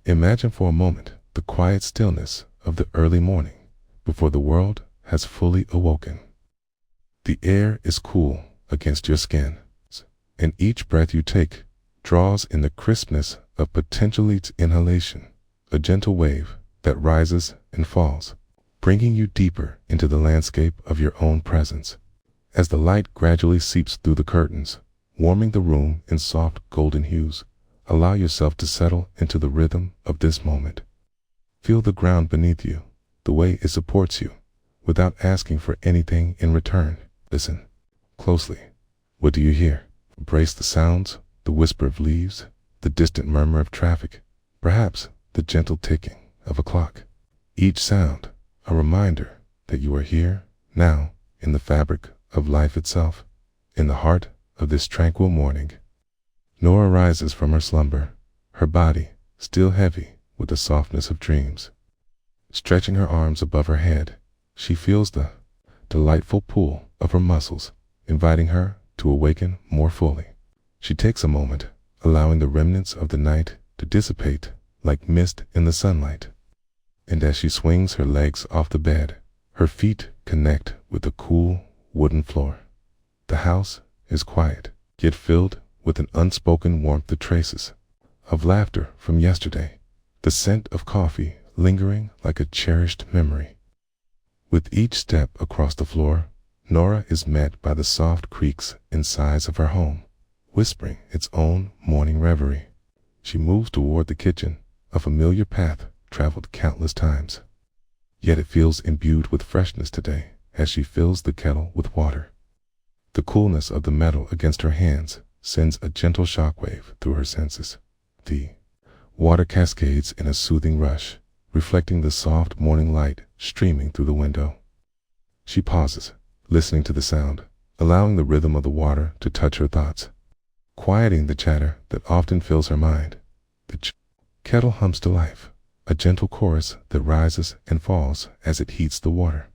Imagine for a moment the quiet stillness of the early morning before the world has fully awoken. The air is cool against your skin, and each breath you take draws in the crispness of potentially inhalation, a gentle wave that rises and falls, bringing you deeper into the landscape of your own presence. As the light gradually seeps through the curtains, warming the room in soft golden hues, allow yourself to settle into the rhythm of this moment. Feel the ground beneath you, the way it supports you, without asking for anything in return. Listen closely. What do you hear? Embrace the sounds, the whisper of leaves, the distant murmur of traffic, perhaps the gentle ticking of a clock. Each sound, a reminder that you are here, now, in the fabric of life itself, in the heart of this tranquil morning. Nora rises from her slumber, her body still heavy with the softness of dreams. Stretching her arms above her head, she feels the delightful pull of her muscles, inviting her to awaken more fully. She takes a moment, allowing the remnants of the night to dissipate like mist in the sunlight. And as she swings her legs off the bed, her feet connect with the cool wooden floor. The house is quiet, yet filled with an unspoken warmth of traces of laughter from yesterday, the scent of coffee lingering like a cherished memory. With each step across the floor, Nora is met by the soft creaks and sighs of her home, whispering its own morning reverie. She moves toward the kitchen, a familiar path traveled countless times. Yet it feels imbued with freshness today as she fills the kettle with water. The coolness of the metal against her hands sends a gentle shockwave through her senses. The water cascades in a soothing rush, reflecting the soft morning light streaming through the window. She pauses, listening to the sound, allowing the rhythm of the water to touch her thoughts, quieting the chatter that often fills her mind. The kettle hums to life, a gentle chorus that rises and falls as it heats the water.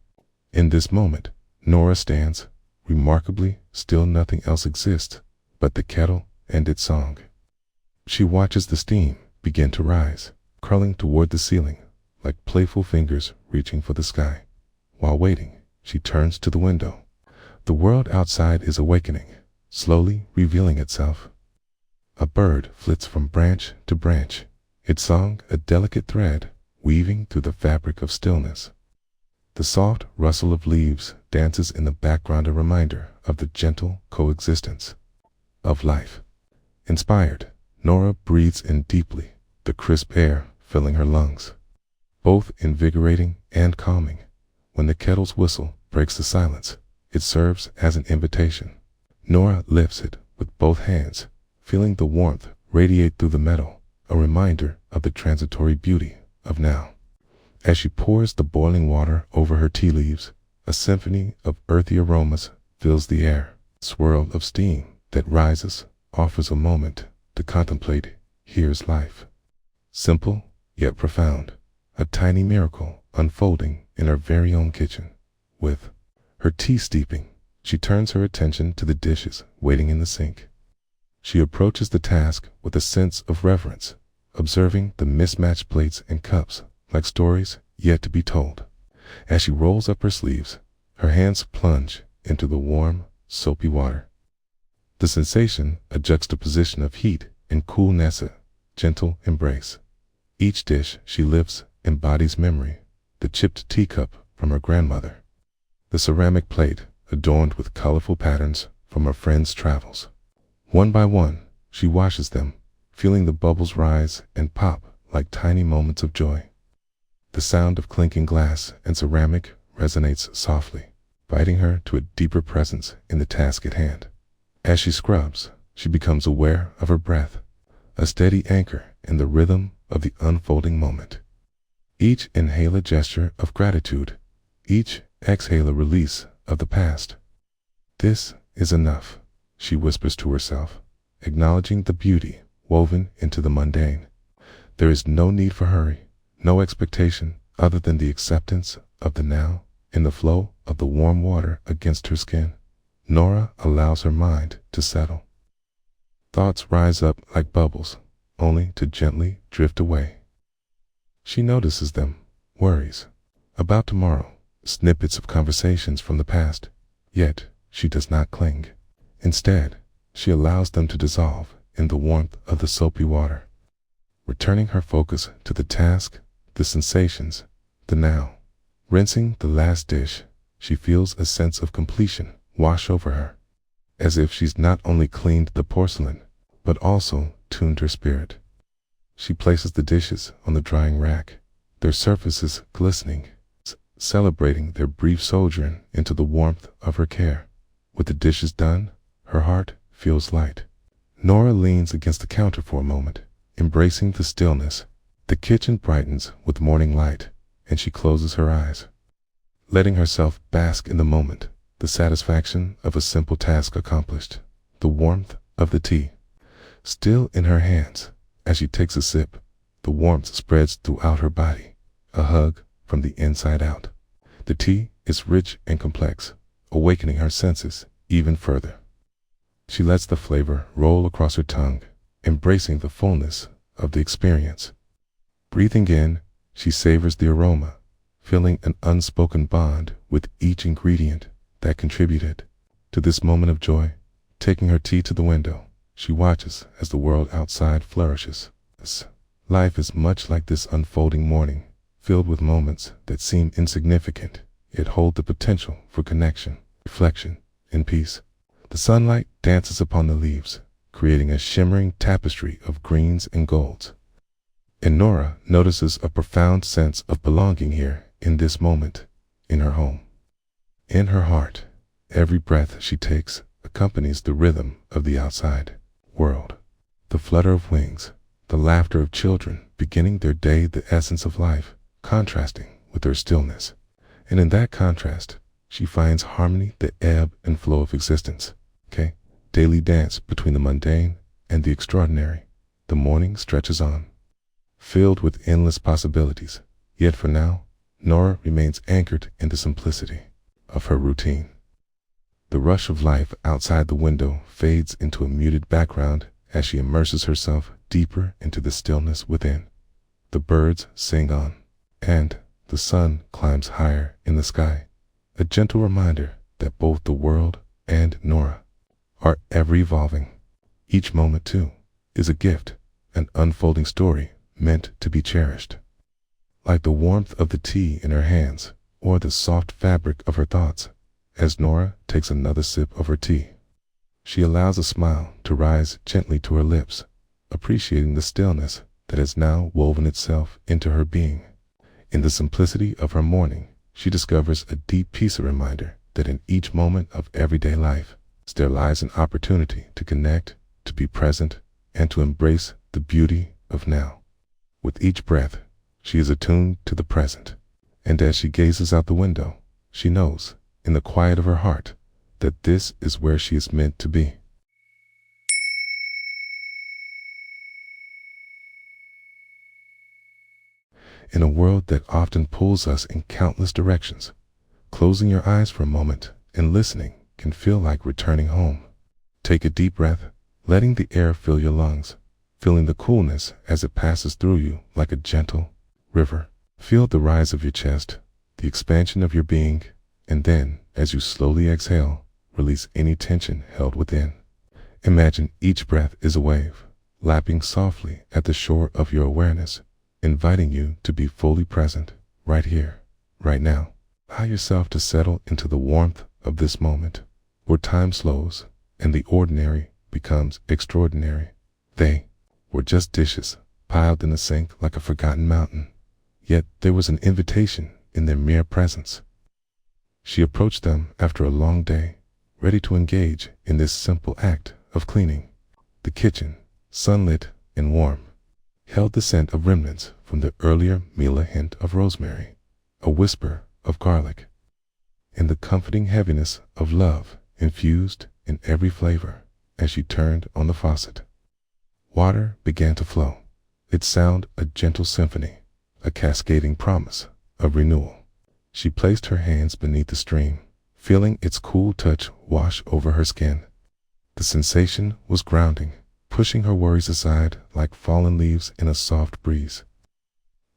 In this moment, Nora stands, remarkably still. Nothing else exists but the kettle and its song. She watches the steam begin to rise, curling toward the ceiling like playful fingers reaching for the sky. While waiting, she turns to the window. The world outside is awakening, slowly revealing itself. A bird flits from branch to branch, its song a delicate thread weaving through the fabric of stillness. The soft rustle of leaves dances in the background, a reminder of the gentle coexistence of life. Inspired, Nora breathes in deeply, the crisp air filling her lungs, both invigorating and calming. When the kettle's whistle breaks the silence, it serves as an invitation. Nora lifts it with both hands, feeling the warmth radiate through the metal, a reminder of the transitory beauty of now. As she pours the boiling water over her tea leaves, a symphony of earthy aromas fills the air. A swirl of steam that rises offers a moment to contemplate. Here's life. Simple yet profound, a tiny miracle unfolding in her very own kitchen. With her tea steeping, she turns her attention to the dishes waiting in the sink. She approaches the task with a sense of reverence, observing the mismatched plates and cups like stories yet to be told. As she rolls up her sleeves, her hands plunge into the warm, soapy water. The sensation, a juxtaposition of heat and coolness, a gentle embrace. Each dish she lifts embodies memory, the chipped teacup from her grandmother, the ceramic plate adorned with colorful patterns from her friend's travels. One by one, she washes them, feeling the bubbles rise and pop like tiny moments of joy. The sound of clinking glass and ceramic resonates softly, inviting her to a deeper presence in the task at hand. As she scrubs, she becomes aware of her breath, a steady anchor in the rhythm of the unfolding moment. Each inhale a gesture of gratitude, each exhale a release of the past. This is enough, she whispers to herself, acknowledging the beauty woven into the mundane. There is no need for hurry, no expectation other than the acceptance of the now. In the flow of the warm water against her skin, Nora allows her mind to settle. Thoughts rise up like bubbles, only to gently drift away. She notices them, worries about tomorrow, snippets of conversations from the past, yet she does not cling. Instead, she allows them to dissolve in the warmth of the soapy water, returning her focus to the task, the sensations, the now. Rinsing the last dish, she feels a sense of completion wash over her, as if she's not only cleaned the porcelain, but also tuned her spirit. She places the dishes on the drying rack, their surfaces glistening, celebrating their brief sojourn into the warmth of her care. With the dishes done, her heart feels light. Nora leans against the counter for a moment, embracing the stillness. The kitchen brightens with morning light, and she closes her eyes, letting herself bask in the moment, the satisfaction of a simple task accomplished, the warmth of the tea still in her hands. As she takes a sip, the warmth spreads throughout her body, a hug from the inside out. The tea is rich and complex, awakening her senses even further. She lets the flavor roll across her tongue, embracing the fullness of the experience. Breathing in, she savors the aroma, feeling an unspoken bond with each ingredient that contributed to this moment of joy. Taking her tea to the window, she watches as the world outside flourishes. Life is much like this unfolding morning, filled with moments that seem insignificant, yet hold the potential for connection, reflection, and peace. The sunlight dances upon the leaves, creating a shimmering tapestry of greens and golds. And Nora notices a profound sense of belonging here in this moment, in her home. In her heart, every breath she takes accompanies the rhythm of the outside world. The flutter of wings, the laughter of children beginning their day, the essence of life, contrasting with her stillness. And in that contrast, she finds harmony, the ebb and flow of existence. Daily dance between the mundane and the extraordinary. The morning stretches on, filled with endless possibilities. Yet for now, Nora remains anchored in the simplicity of her routine. The rush of life outside the window fades into a muted background as she immerses herself deeper into the stillness within. The birds sing on, and the sun climbs higher in the sky, a gentle reminder that both the world and Nora are ever evolving. Each moment, too, is a gift, an unfolding story meant to be cherished. Like the warmth of the tea in her hands or the soft fabric of her thoughts, as Nora takes another sip of her tea, she allows a smile to rise gently to her lips, appreciating the stillness that has now woven itself into her being. In the simplicity of her morning, she discovers a deep peace, a reminder that in each moment of everyday life, there lies an opportunity to connect, to be present, and to embrace the beauty of now. With each breath, she is attuned to the present, and as she gazes out the window, she knows, in the quiet of her heart, that this is where she is meant to be. In a world that often pulls us in countless directions, closing your eyes for a moment and listening can feel like returning home. Take a deep breath, letting the air fill your lungs, feeling the coolness as it passes through you like a gentle river. Feel the rise of your chest, the expansion of your being, and then, as you slowly exhale, release any tension held within. Imagine each breath is a wave, lapping softly at the shore of your awareness, inviting you to be fully present, right here, right now. Allow yourself to settle into the warmth of this moment, where time slows and the ordinary becomes extraordinary. They were just dishes piled in the sink like a forgotten mountain, yet there was an invitation in their mere presence. She approached them after a long day, ready to engage in this simple act of cleaning. The kitchen, sunlit and warm, held the scent of remnants from the earlier meal, a hint of rosemary, a whisper of garlic, and the comforting heaviness of love infused in every flavor. As she turned on the faucet, water began to flow, its sound a gentle symphony, a cascading promise of renewal. She placed her hands beneath the stream, feeling its cool touch wash over her skin. The sensation was grounding, pushing her worries aside like fallen leaves in a soft breeze.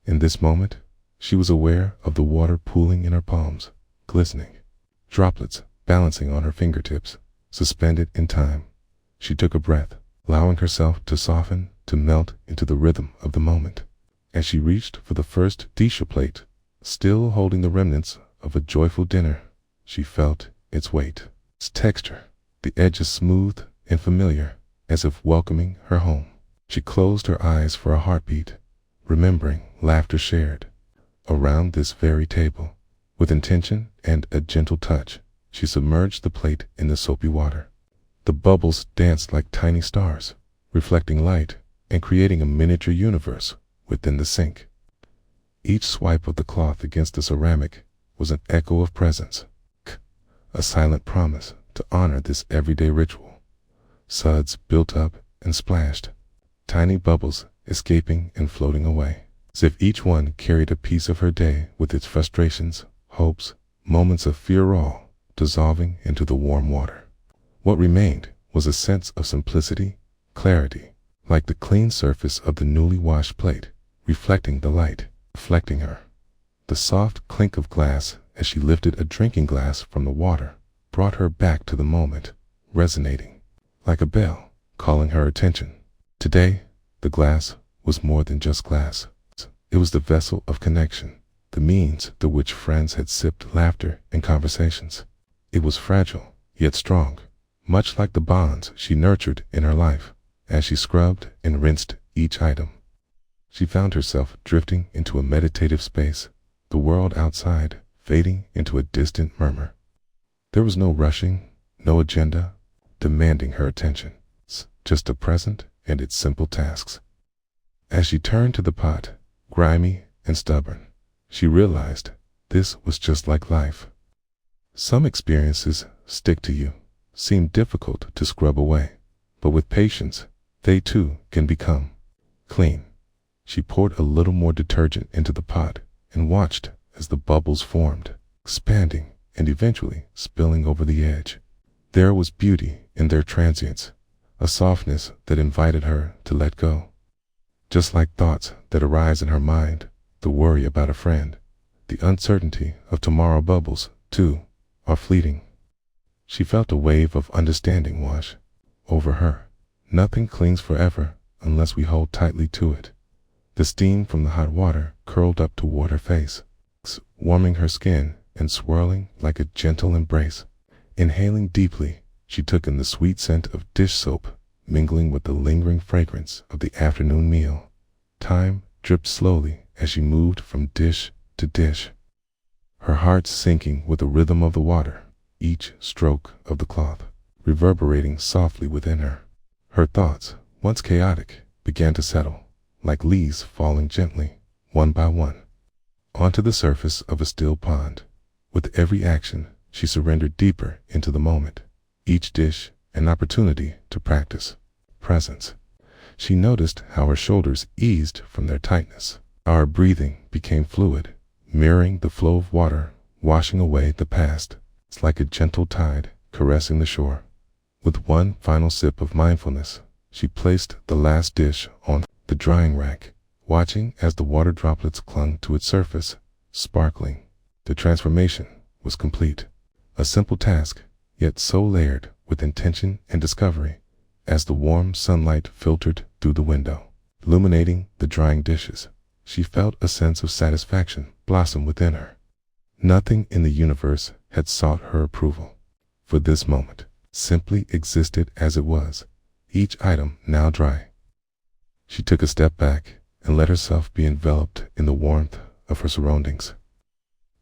In this moment, she was aware of the water pooling in her palms, glistening, droplets balancing on her fingertips, suspended in time. She took a breath, allowing herself to soften, to melt into the rhythm of the moment. As she reached for the first dishes plate, still holding the remnants of a joyful dinner, she felt its weight, its texture, the edges smooth and familiar, as if welcoming her home. She closed her eyes for a heartbeat, remembering laughter shared around this very table. With intention and a gentle touch, she submerged the plate in the soapy water. The bubbles danced like tiny stars, reflecting light and creating a miniature universe within the sink. Each swipe of the cloth against the ceramic was an echo of presence, a silent promise to honor this everyday ritual. Suds built up and splashed, tiny bubbles escaping and floating away, as if each one carried a piece of her day with its frustrations, hopes, moments of fear, all dissolving into the warm water. What remained was a sense of simplicity, clarity, like the clean surface of the newly washed plate, reflecting the light, reflecting her. The soft clink of glass as she lifted a drinking glass from the water brought her back to the moment, resonating like a bell, calling her attention. Today, the glass was more than just glass. It was the vessel of connection, the means through which friends had sipped laughter and conversations. It was fragile, yet strong, much like the bonds she nurtured in her life. As she scrubbed and rinsed each item, she found herself drifting into a meditative space, the world outside fading into a distant murmur. There was no rushing, no agenda demanding her attention, just the present and its simple tasks. As she turned to the pot, grimy and stubborn, she realized this was just like life. Some experiences stick to you, seem difficult to scrub away, but with patience, they too can become clean. She poured a little more detergent into the pot and watched as the bubbles formed, expanding and eventually spilling over the edge. There was beauty in their transience, a softness that invited her to let go. Just like thoughts that arise in her mind, the worry about a friend, the uncertainty of tomorrow, bubbles, too, are fleeting. She felt a wave of understanding wash over her. Nothing clings forever unless we hold tightly to it. The steam from the hot water curled up toward her face, warming her skin and swirling like a gentle embrace. Inhaling deeply, she took in the sweet scent of dish soap, mingling with the lingering fragrance of the afternoon meal. Time dripped slowly as she moved from dish to dish, her heart sinking with the rhythm of the water, each stroke of the cloth reverberating softly within her. Her thoughts, once chaotic, began to settle, like leaves falling gently, one by one, onto the surface of a still pond. With every action, she surrendered deeper into the moment, each dish an opportunity to practice presence. She noticed how her shoulders eased from their tightness. Our breathing became fluid, mirroring the flow of water, washing away the past. It's like a gentle tide caressing the shore. With one final sip of mindfulness, she placed the last dish on the drying rack, watching as the water droplets clung to its surface, sparkling. The transformation was complete. A simple task, yet so layered with intention and discovery. As the warm sunlight filtered through the window, illuminating the drying dishes, she felt a sense of satisfaction blossom within her. Nothing in the universe had sought her approval. For this moment simply existed as it was, each item now dry. She took a step back and let herself be enveloped in the warmth of her surroundings,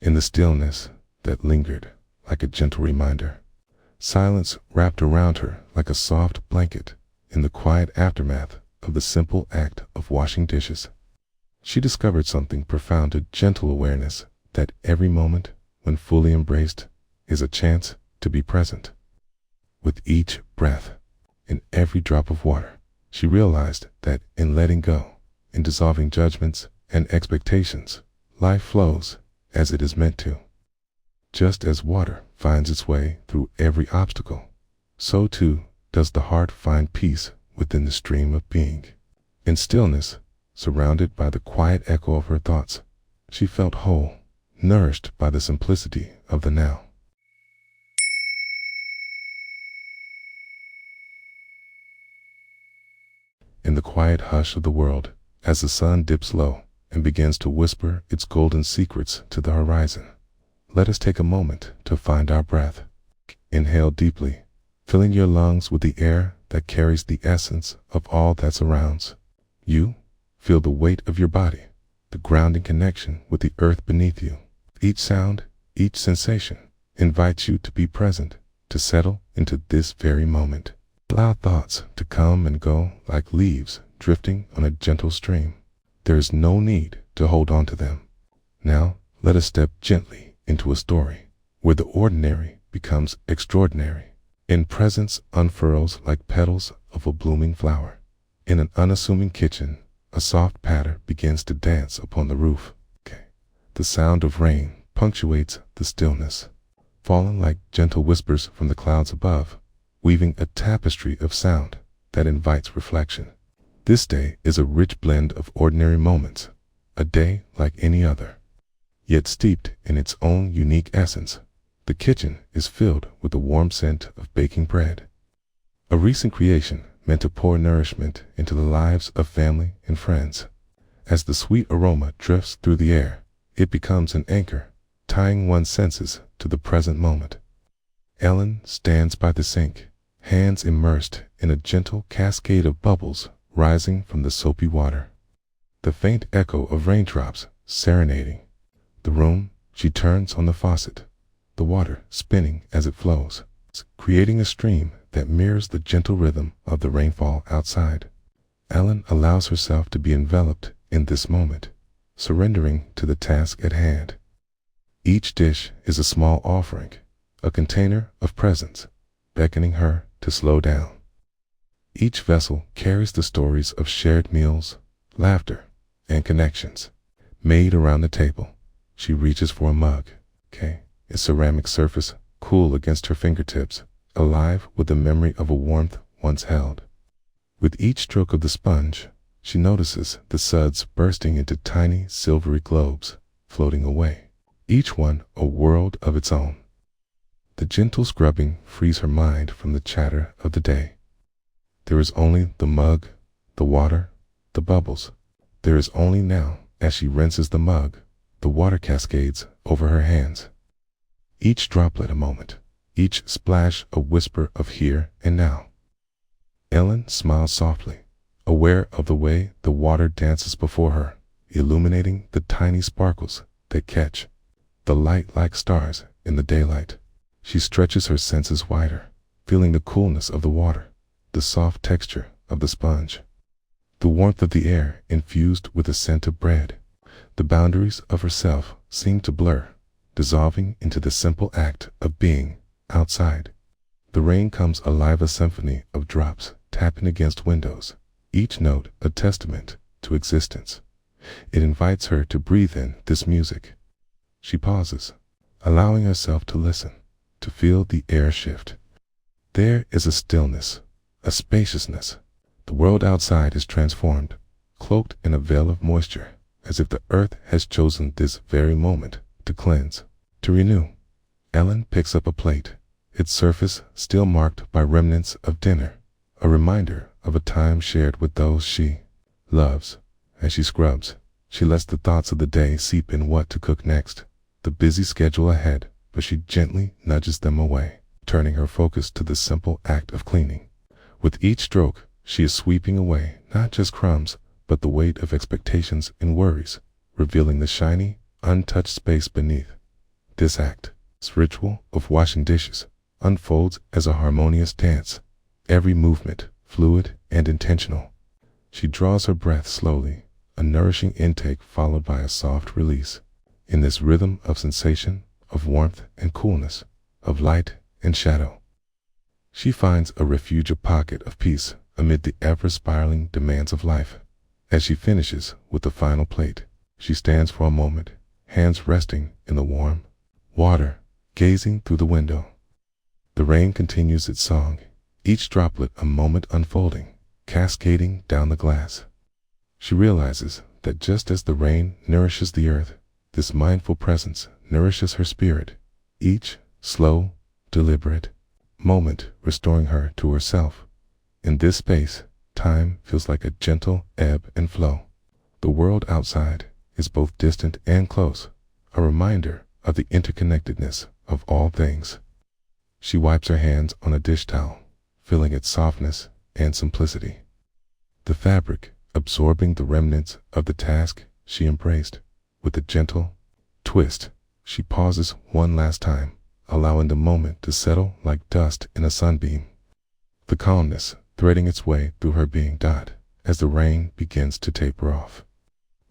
in the stillness that lingered like a gentle reminder. Silence wrapped around her like a soft blanket in the quiet aftermath of the simple act of washing dishes. She discovered something profound, a gentle awareness that every moment, when fully embraced, is a chance to be present. With each breath, in every drop of water, she realized that in letting go, in dissolving judgments and expectations, life flows as it is meant to. Just as water finds its way through every obstacle, so too does the heart find peace within the stream of being. In stillness, surrounded by the quiet echo of her thoughts. She felt whole, nourished by the simplicity of the now. In the quiet hush of the world, as the sun dips low and begins to whisper its golden secrets to the horizon, let us take a moment to find our breath. Inhale deeply, filling your lungs with the air that carries the essence of all that surrounds you. Feel the weight of your body, the grounding connection with the earth beneath you. Each sound, each sensation invites you to be present, to settle into this very moment. Allow thoughts to come and go like leaves drifting on a gentle stream. There is no need to hold on to them. Now, let us step gently into a story where the ordinary becomes extraordinary. In presence unfurls like petals of a blooming flower. In an unassuming kitchen, a soft patter begins to dance upon the roof. The sound of rain punctuates the stillness, falling like gentle whispers from the clouds above, weaving a tapestry of sound that invites reflection. This day is a rich blend of ordinary moments, a day like any other, yet steeped in its own unique essence. The kitchen is filled with the warm scent of baking bread, a recent creation meant to pour nourishment into the lives of family and friends. As the sweet aroma drifts through the air, it becomes an anchor, tying one's senses to the present moment. Ellen stands by the sink, hands immersed in a gentle cascade of bubbles rising from the soapy water. The faint echo of raindrops serenading the room. She turns on the faucet, the water spinning as it flows, creating a stream that mirrors the gentle rhythm of the rainfall outside. Ellen allows herself to be enveloped in this moment, surrendering to the task at hand. Each dish is a small offering, a container of presence, beckoning her to slow down. Each vessel carries the stories of shared meals, laughter, and connections. Made around the table, she reaches for a mug, its ceramic surface cool against her fingertips, alive with the memory of a warmth once held. With each stroke of the sponge, she notices the suds bursting into tiny silvery globes, floating away, each one a world of its own. The gentle scrubbing frees her mind from the chatter of the day. There is only the mug, the water, the bubbles. There is only now, as she rinses the mug, the water cascades over her hands. Each droplet a moment, each splash a whisper of here and now. Ellen smiles softly, aware of the way the water dances before her, illuminating the tiny sparkles that catch the light like stars in the daylight. She stretches her senses wider, feeling the coolness of the water, the soft texture of the sponge, the warmth of the air infused with the scent of bread. The boundaries of herself seem to blur, dissolving into the simple act of being outside. The rain comes alive, a symphony of drops tapping against windows, each note a testament to existence. It invites her to breathe in this music. She pauses, allowing herself to listen, to feel the air shift. There is a stillness, a spaciousness. The world outside is transformed, cloaked in a veil of moisture, as if the earth has chosen this very moment to cleanse, to renew. Ellen picks up a plate, its surface still marked by remnants of dinner, a reminder of a time shared with those she loves. As she scrubs, she lets the thoughts of the day seep in what to cook next, the busy schedule ahead, but she gently nudges them away, turning her focus to the simple act of cleaning. With each stroke, she is sweeping away not just crumbs, but the weight of expectations and worries, revealing the shiny, untouched space beneath. This act, this ritual of washing dishes, unfolds as a harmonious dance, every movement fluid and intentional. She draws her breath slowly, a nourishing intake followed by a soft release. In this rhythm of sensation, of warmth and coolness, of light and shadow, she finds a refuge, a pocket of peace amid the ever-spiraling demands of life. As she finishes with the final plate, she stands for a moment, hands resting in the warm water, gazing through the window. The rain continues its song, each droplet a moment unfolding, cascading down the glass. She realizes that just as the rain nourishes the earth, this mindful presence nourishes her spirit, each slow, deliberate moment restoring her to herself. In this space, time feels like a gentle ebb and flow. The world outside is both distant and close, a reminder of the interconnectedness of all things. She wipes her hands on a dish towel, feeling its softness and simplicity. The fabric absorbing the remnants of the task she embraced. With a gentle twist, she pauses one last time, allowing the moment to settle like dust in a sunbeam. The calmness threading its way through her being died as the rain begins to taper off.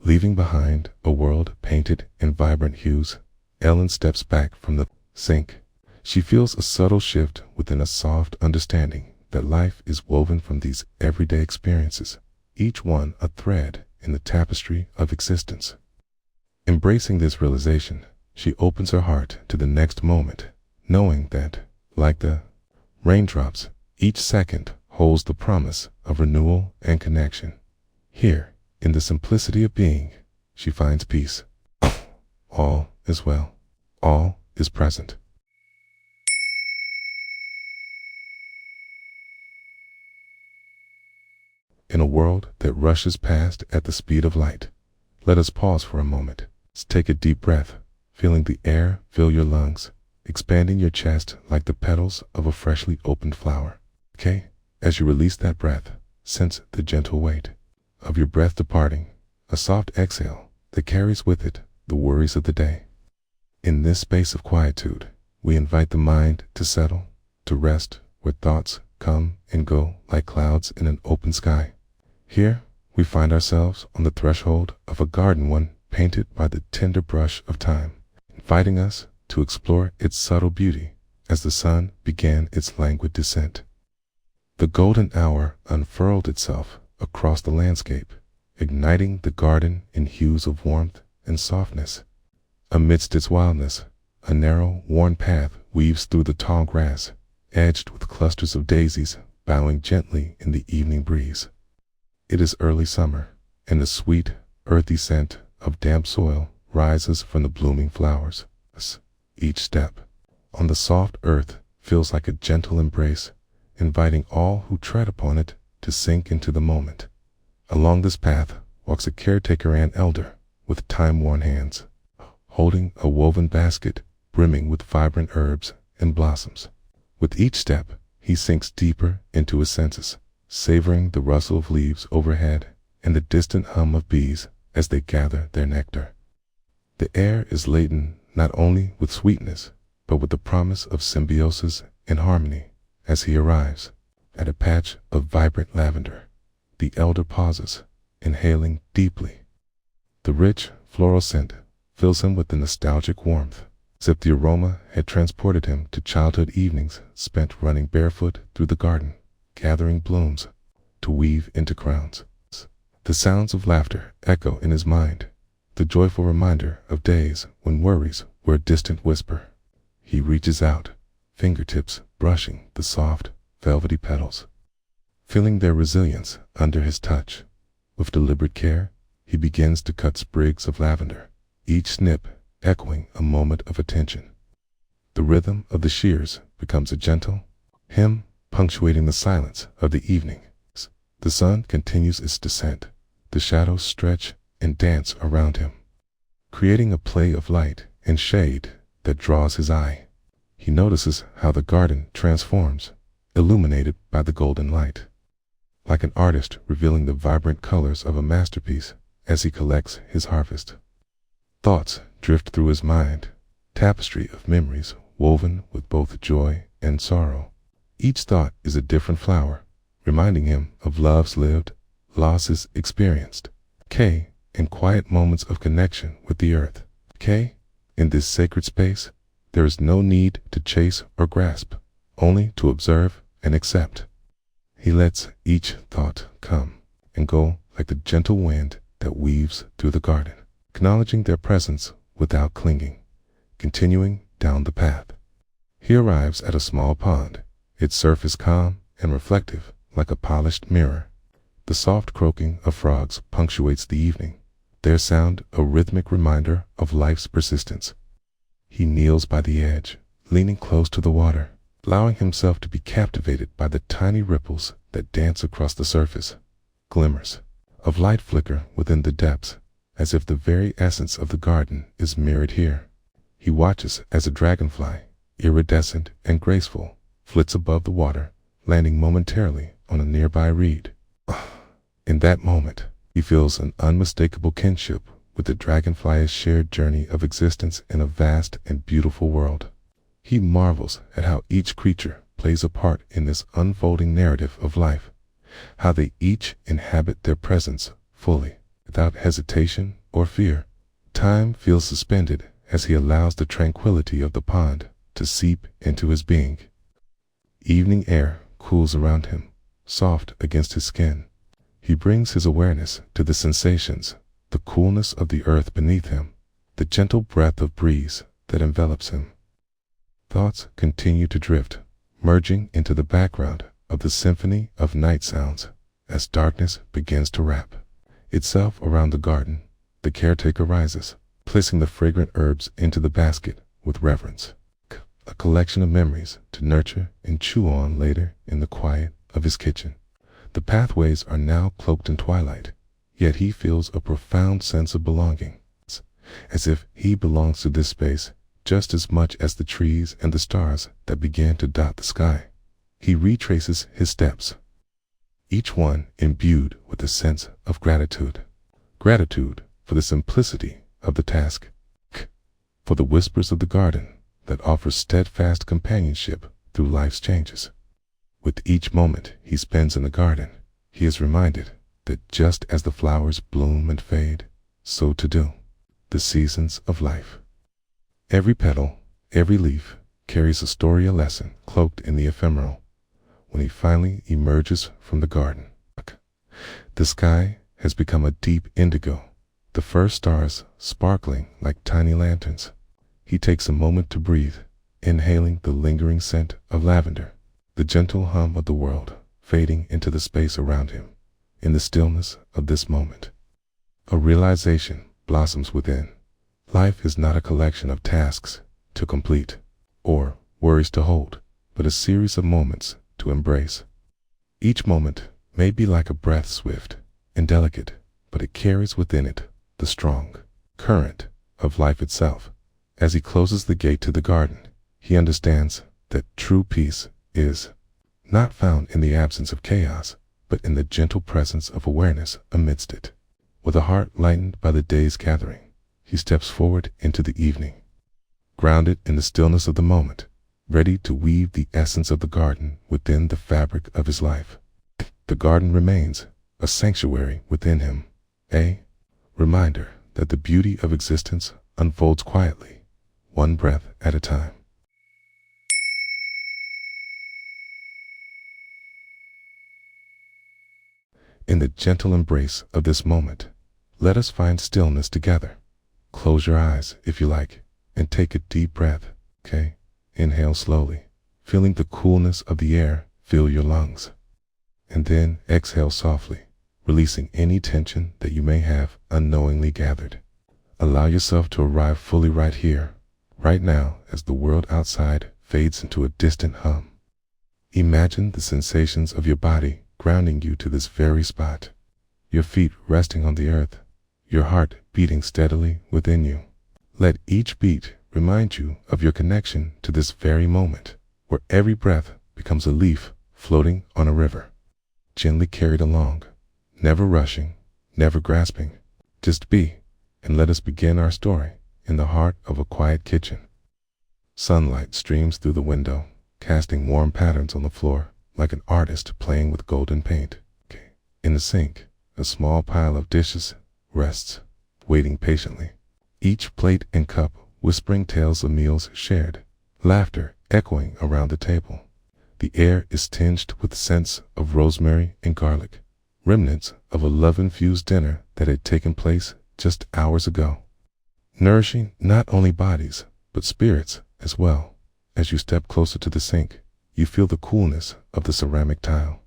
Leaving behind a world painted in vibrant hues, Ellen steps back from the sink. She feels a subtle shift within, a soft understanding that life is woven from these everyday experiences, each one a thread in the tapestry of existence. Embracing this realization, she opens her heart to the next moment, knowing that, like the raindrops, each second holds the promise of renewal and connection. Here, in the simplicity of being, she finds peace. All is well. All is present. In a world that rushes past at the speed of light, let us pause for a moment. Take a deep breath, feeling the air fill your lungs, expanding your chest like the petals of a freshly opened flower. Okay? As you release that breath, sense the gentle weight of your breath departing, a soft exhale that carries with it the worries of the day. In this space of quietude, we invite the mind to settle, to rest where thoughts come and go like clouds in an open sky. Here, we find ourselves on the threshold of a garden, one painted by the tender brush of time, inviting us to explore its subtle beauty as the sun began its languid descent. The golden hour unfurled itself across the landscape, igniting the garden in hues of warmth and softness. Amidst its wildness, a narrow, worn path weaves through the tall grass, edged with clusters of daisies bowing gently in the evening breeze. It is early summer, and the sweet, earthy scent of damp soil rises from the blooming flowers. Each step on the soft earth feels like a gentle embrace, inviting all who tread upon it to sink into the moment. Along this path walks a caretaker and elder with time-worn hands, holding a woven basket brimming with vibrant herbs and blossoms. With each step, he sinks deeper into his senses, savoring the rustle of leaves overhead and the distant hum of bees as they gather their nectar. The air is laden not only with sweetness, but with the promise of symbiosis and harmony. As he arrives at a patch of vibrant lavender, the elder pauses, inhaling deeply. The rich floral scent fills him with a nostalgic warmth, as if the aroma had transported him to childhood evenings spent running barefoot through the garden, gathering blooms to weave into crowns. The sounds of laughter echo in his mind, the joyful reminder of days when worries were a distant whisper. He reaches out, fingertips brushing the soft, velvety petals, feeling their resilience under his touch. With deliberate care, he begins to cut sprigs of lavender, each snip echoing a moment of attention. The rhythm of the shears becomes a gentle hymn punctuating the silence of the evening. The sun continues its descent. The shadows stretch and dance around him, creating a play of light and shade that draws his eye. He notices how the garden transforms, illuminated by the golden light, like an artist revealing the vibrant colors of a masterpiece as he collects his harvest. Thoughts drift through his mind, tapestry of memories woven with both joy and sorrow. Each thought is a different flower, reminding him of loves lived, losses experienced. In quiet moments of connection with the earth. In this sacred space, there is no need to chase or grasp, only to observe and accept. He lets each thought come and go like the gentle wind that weaves through the garden, acknowledging their presence without clinging. Continuing down the path, he arrives at a small pond, its surface calm and reflective like a polished mirror. The soft croaking of frogs punctuates the evening, their sound a rhythmic reminder of life's persistence. He kneels by the edge, leaning close to the water, allowing himself to be captivated by the tiny ripples that dance across the surface. Glimmers of light flicker within the depths, as if the very essence of the garden is mirrored here. He watches as a dragonfly, iridescent and graceful, flits above the water, landing momentarily on a nearby reed. In that moment, he feels an unmistakable kinship with the dragonfly's shared journey of existence in a vast and beautiful world. He marvels at how each creature plays a part in this unfolding narrative of life, how they each inhabit their presence fully, without hesitation or fear. Time feels suspended as he allows the tranquility of the pond to seep into his being. Evening air cools around him, soft against his skin. He brings his awareness to the sensations, the coolness of the earth beneath him, the gentle breath of breeze that envelops him. Thoughts continue to drift, merging into the background of the symphony of night sounds as darkness begins to wrap itself around the garden. The caretaker rises, placing the fragrant herbs into the basket with reverence, a collection of memories to nurture and chew on later in the quiet of his kitchen. The pathways are now cloaked in twilight, yet he feels a profound sense of belonging, as if he belongs to this space just as much as the trees and the stars that began to dot the sky. He retraces his steps, each one imbued with a sense of gratitude. Gratitude for the simplicity of the task, for the whispers of the garden that offers steadfast companionship through life's changes. With each moment he spends in the garden, he is reminded that just as the flowers bloom and fade, so too do the seasons of life. Every petal, every leaf carries a story, a lesson cloaked in the ephemeral. When he finally emerges from the garden, the sky has become a deep indigo, the first stars sparkling like tiny lanterns. He takes a moment to breathe, inhaling the lingering scent of lavender, the gentle hum of the world fading into the space around him. In the stillness of this moment, a realization blossoms within. Life is not a collection of tasks to complete or worries to hold, but a series of moments to embrace. Each moment may be like a breath, swift and delicate, but it carries within it the strong current of life itself. As he closes the gate to the garden, he understands that true peace is not found in the absence of chaos, but in the gentle presence of awareness amidst it. With a heart lightened by the day's gathering, he steps forward into the evening, grounded in the stillness of the moment, ready to weave the essence of the garden within the fabric of his life. The garden remains a sanctuary within him, a reminder that the beauty of existence unfolds quietly, one breath at a time. In the gentle embrace of this moment, let us find stillness together. Close your eyes if you like, and take a deep breath, okay? Inhale slowly, feeling the coolness of the air fill your lungs. And then exhale softly, releasing any tension that you may have unknowingly gathered. Allow yourself to arrive fully right here, right now, as the world outside fades into a distant hum. Imagine the sensations of your body grounding you to this very spot, your feet resting on the earth, your heart beating steadily within you. Let each beat remind you of your connection to this very moment, where every breath becomes a leaf floating on a river, gently carried along, never rushing, never grasping. Just be, and let us begin our story in the heart of a quiet kitchen. Sunlight streams through the window, casting warm patterns on the floor, like an artist playing with golden paint. In the sink, a small pile of dishes rests, waiting patiently, each plate and cup whispering tales of meals shared, laughter echoing around the table. The air is tinged with scents of rosemary and garlic, remnants of a love-infused dinner that had taken place just hours ago, nourishing not only bodies, but spirits as well. As you step closer to the sink, you feel the coolness of the ceramic tile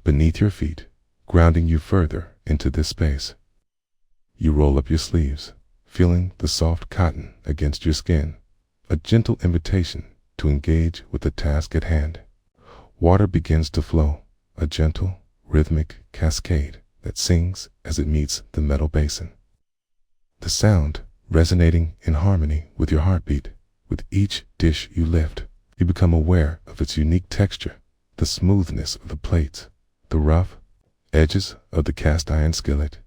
beneath your feet, grounding you further into this space. You roll up your sleeves, feeling the soft cotton against your skin, a gentle invitation to engage with the task at hand. Water begins to flow, a gentle, rhythmic cascade that sings as it meets the metal basin. The sound resonating in harmony with your heartbeat. With each dish you lift, you become aware of its unique texture, the smoothness of the plates, the rough edges of the cast iron skillet,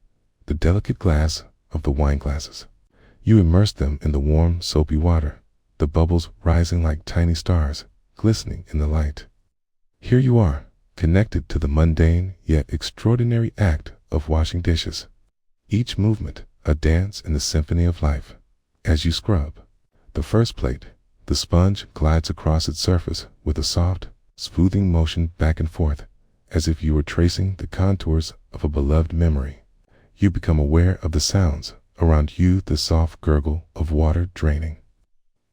the delicate glass of the wine glasses. You immerse them in the warm, soapy water, the bubbles rising like tiny stars, glistening in the light. Here you are, connected to the mundane yet extraordinary act of washing dishes. Each movement a dance in the symphony of life. As you scrub the first plate, the sponge glides across its surface with a soft, smoothing motion back and forth, as if you were tracing the contours of a beloved memory. You become aware of the sounds around you, the soft gurgle of water draining,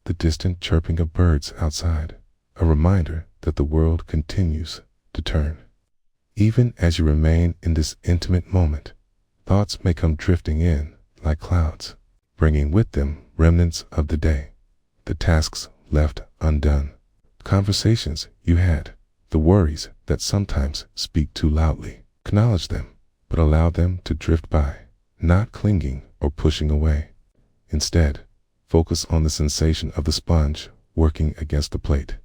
the distant chirping of birds outside, a reminder that the world continues to turn. Even as you remain in this intimate moment, thoughts may come drifting in like clouds, bringing with them remnants of the day, the tasks left undone, conversations you had, the worries that sometimes speak too loudly. Acknowledge them, but allow them to drift by, not clinging or pushing away. Instead, focus on the sensation of the sponge working against the plate,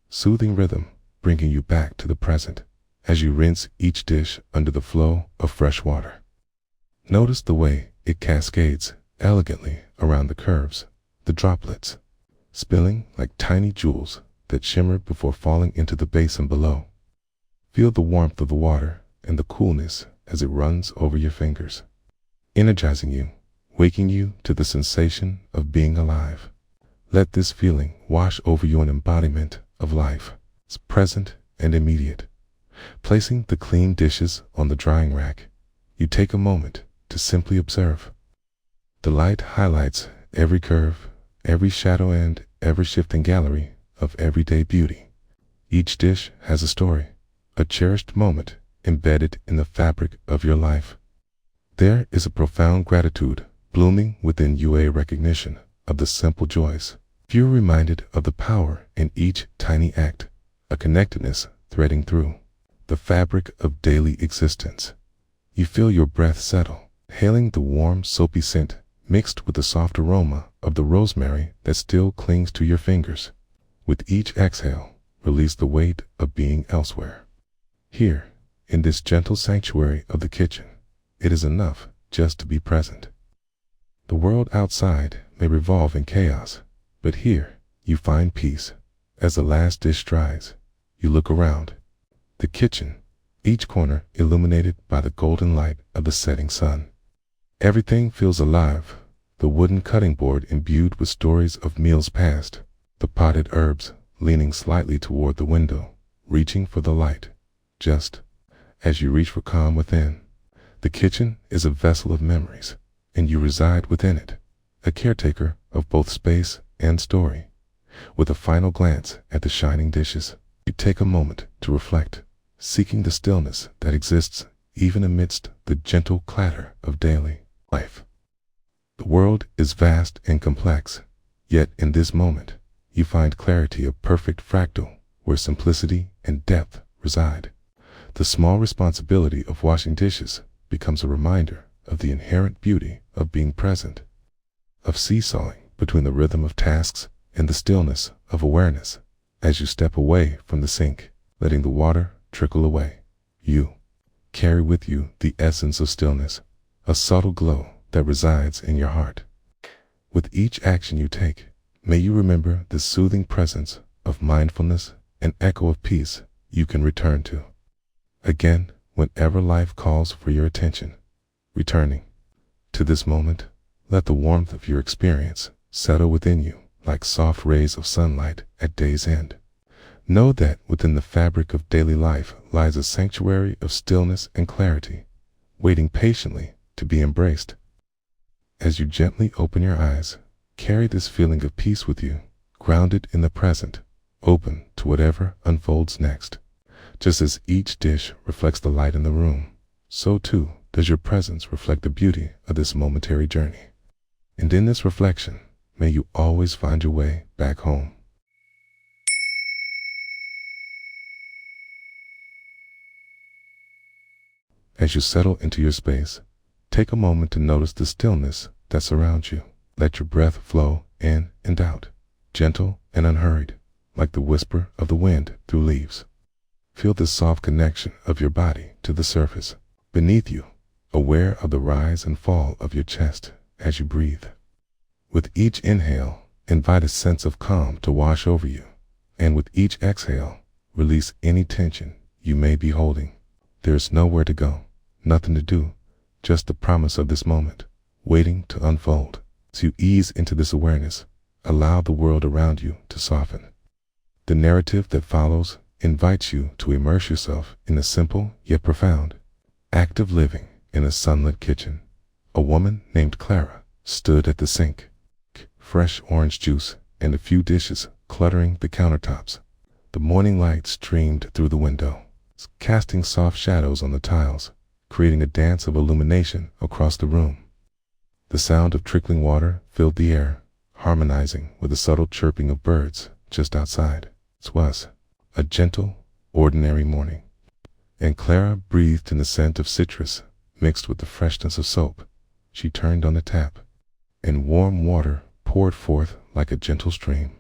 soothing rhythm bringing you back to the present as you rinse each dish under the flow of fresh water. Notice the way it cascades elegantly around the curves, the droplets spilling like tiny jewels that shimmer before falling into the basin below. Feel the warmth of the water and the coolness as it runs over your fingers, energizing you, waking you to the sensation of being alive. Let this feeling wash over you, an embodiment of life. It's present and immediate. Placing the clean dishes on the drying rack, you take a moment to simply observe. The light highlights every curve, every shadow, and every shifting gallery of everyday beauty. Each dish has a story, a cherished moment embedded in the fabric of your life. There is a profound gratitude blooming within you, a recognition of the simple joys. You're reminded of the power in each tiny act, a connectedness threading through the fabric of daily existence. You feel your breath settle, hailing the warm, soapy scent mixed with the soft aroma of the rosemary that still clings to your fingers. With each exhale, release the weight of being elsewhere. Here, in this gentle sanctuary of the kitchen, it is enough just to be present. The world outside may revolve in chaos, but here you find peace. As the last dish dries, you look around. The kitchen, each corner illuminated by the golden light of the setting sun. Everything feels alive, the wooden cutting board imbued with stories of meals past, the potted herbs leaning slightly toward the window, reaching for the light. Just as you reach for calm within, the kitchen is a vessel of memories, and you reside within it, a caretaker of both space and story. With a final glance at the shining dishes, you take a moment to reflect, seeking the stillness that exists even amidst the gentle clatter of daily life. The world is vast and complex, yet in this moment, you find clarity, a perfect fractal where simplicity and depth reside. The small responsibility of washing dishes becomes a reminder of the inherent beauty of being present, of seesawing between the rhythm of tasks and the stillness of awareness. As you step away from the sink, letting the water trickle away, you carry with you the essence of stillness, a subtle glow that resides in your heart. With each action you take, may you remember the soothing presence of mindfulness, an echo of peace you can return to again whenever life calls for your attention. Returning to this moment, let the warmth of your experience settle within you like soft rays of sunlight at day's end. Know that within the fabric of daily life lies a sanctuary of stillness and clarity, waiting patiently to be embraced. As you gently open your eyes, carry this feeling of peace with you, grounded in the present, open to whatever unfolds next. Just as each dish reflects the light in the room, so too does your presence reflect the beauty of this momentary journey. And in this reflection, may you always find your way back home. As you settle into your space, take a moment to notice the stillness that surrounds you. Let your breath flow in and out, gentle and unhurried, like the whisper of the wind through leaves. Feel the soft connection of your body to the surface beneath you, aware of the rise and fall of your chest as you breathe. With each inhale, invite a sense of calm to wash over you, and with each exhale, release any tension you may be holding. There is nowhere to go, nothing to do, just the promise of this moment, waiting to unfold. As you ease into this awareness, allow the world around you to soften. The narrative that follows invites you to immerse yourself in a simple yet profound act of living in a sunlit kitchen. A woman named Clara stood at the sink, fresh orange juice and a few dishes cluttering the countertops. The morning light streamed through the window, casting soft shadows on the tiles, creating a dance of illumination across the room. The sound of trickling water filled the air, harmonizing with the subtle chirping of birds just outside. It was a gentle, ordinary morning, and Clara breathed in the scent of citrus mixed with the freshness of soap. She turned on the tap, and warm water poured forth like a gentle stream.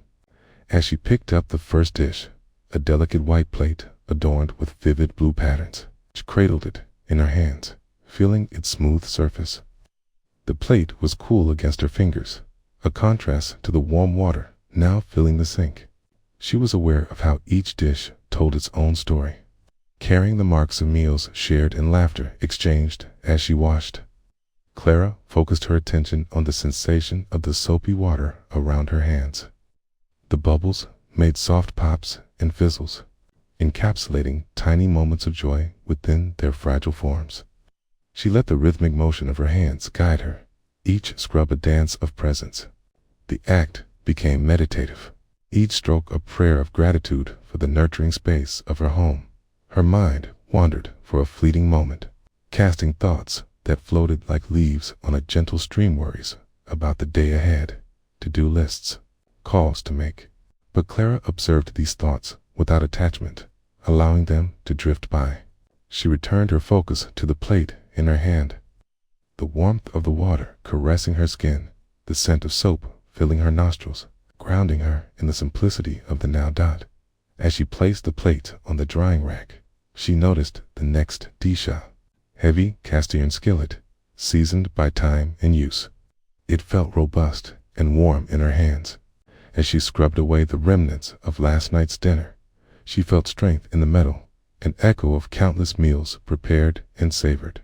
As she picked up the first dish, a delicate white plate adorned with vivid blue patterns, she cradled it in her hands, feeling its smooth surface. The plate was cool against her fingers, a contrast to the warm water now filling the sink. She was aware of how each dish told its own story, carrying the marks of meals shared and laughter exchanged as she washed. Clara focused her attention on the sensation of the soapy water around her hands. The bubbles made soft pops and fizzles, encapsulating tiny moments of joy within their fragile forms. She let the rhythmic motion of her hands guide her, each scrub a dance of presence. The act became meditative, each stroke a prayer of gratitude for the nurturing space of her home. Her mind wandered for a fleeting moment, casting thoughts that floated like leaves on a gentle stream, worries about the day ahead, to-do lists, calls to make. But Clara observed these thoughts without attachment, allowing them to drift by. She returned her focus to the plate in her hand, the warmth of the water caressing her skin, the scent of soap filling her nostrils, grounding her in the simplicity of the now dot. As she placed the plate on the drying rack, she noticed the next disha, heavy cast iron skillet, seasoned by time and use. It felt robust and warm in her hands. As she scrubbed away the remnants of last night's dinner, she felt strength in the metal, an echo of countless meals prepared and savored.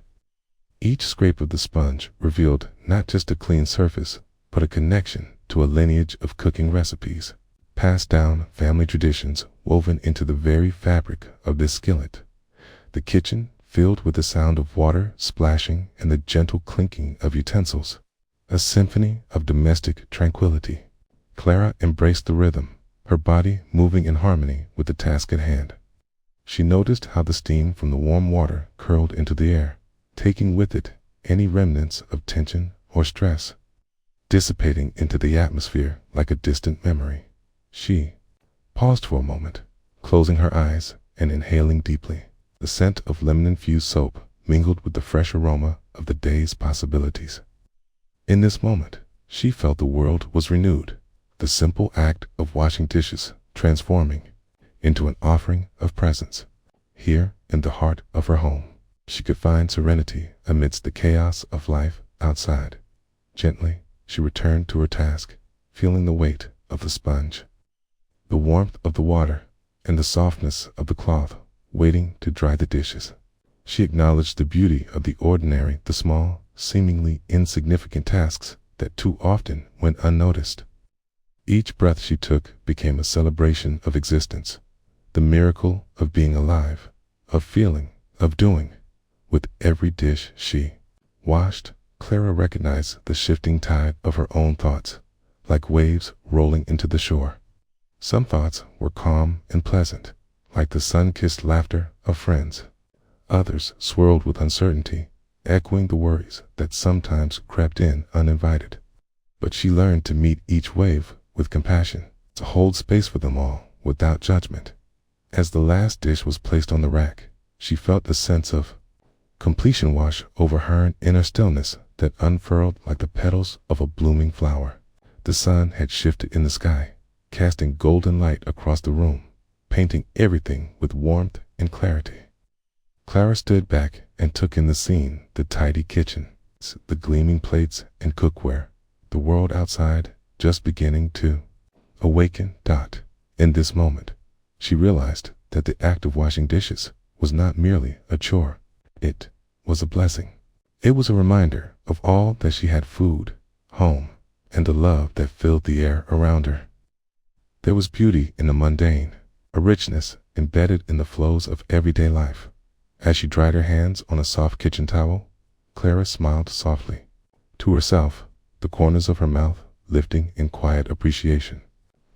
Each scrape of the sponge revealed not just a clean surface, but a connection to a lineage of cooking recipes, passed down family traditions woven into the very fabric of this skillet. The kitchen filled with the sound of water splashing and the gentle clinking of utensils, a symphony of domestic tranquility. Clara embraced the rhythm, her body moving in harmony with the task at hand. She noticed how the steam from the warm water curled into the air, taking with it any remnants of tension or stress, dissipating into the atmosphere like a distant memory. She paused for a moment, closing her eyes and inhaling deeply. The scent of lemon-infused soap mingled with the fresh aroma of the day's possibilities. In this moment, she felt the world was renewed, the simple act of washing dishes transforming into an offering of presence. Here, in the heart of her home, she could find serenity amidst the chaos of life outside. Gently, she returned to her task, feeling the weight of the sponge, the warmth of the water, and the softness of the cloth waiting to dry the dishes. She acknowledged the beauty of the ordinary, the small, seemingly insignificant tasks that too often went unnoticed. Each breath she took became a celebration of existence, the miracle of being alive, of feeling, of doing. With every dish she washed, Clara recognized the shifting tide of her own thoughts, like waves rolling into the shore. Some thoughts were calm and pleasant, like the sun-kissed laughter of friends. Others swirled with uncertainty, echoing the worries that sometimes crept in uninvited. But she learned to meet each wave with compassion, to hold space for them all without judgment. As the last dish was placed on the rack, she felt a sense of completion wash over her, an inner stillness that unfurled like the petals of a blooming flower. The sun had shifted in the sky, casting golden light across the room, painting everything with warmth and clarity. Clara stood back and took in the scene, the tidy kitchen, the gleaming plates and cookware, the world outside just beginning to awaken. In this moment, she realized that the act of washing dishes was not merely a chore. It was a blessing. It was a reminder of all that she had: food, home, and the love that filled the air around her. There was beauty in the mundane, a richness embedded in the flows of everyday life. As she dried her hands on a soft kitchen towel, Clara smiled softly to herself, the corners of her mouth lifting in quiet appreciation.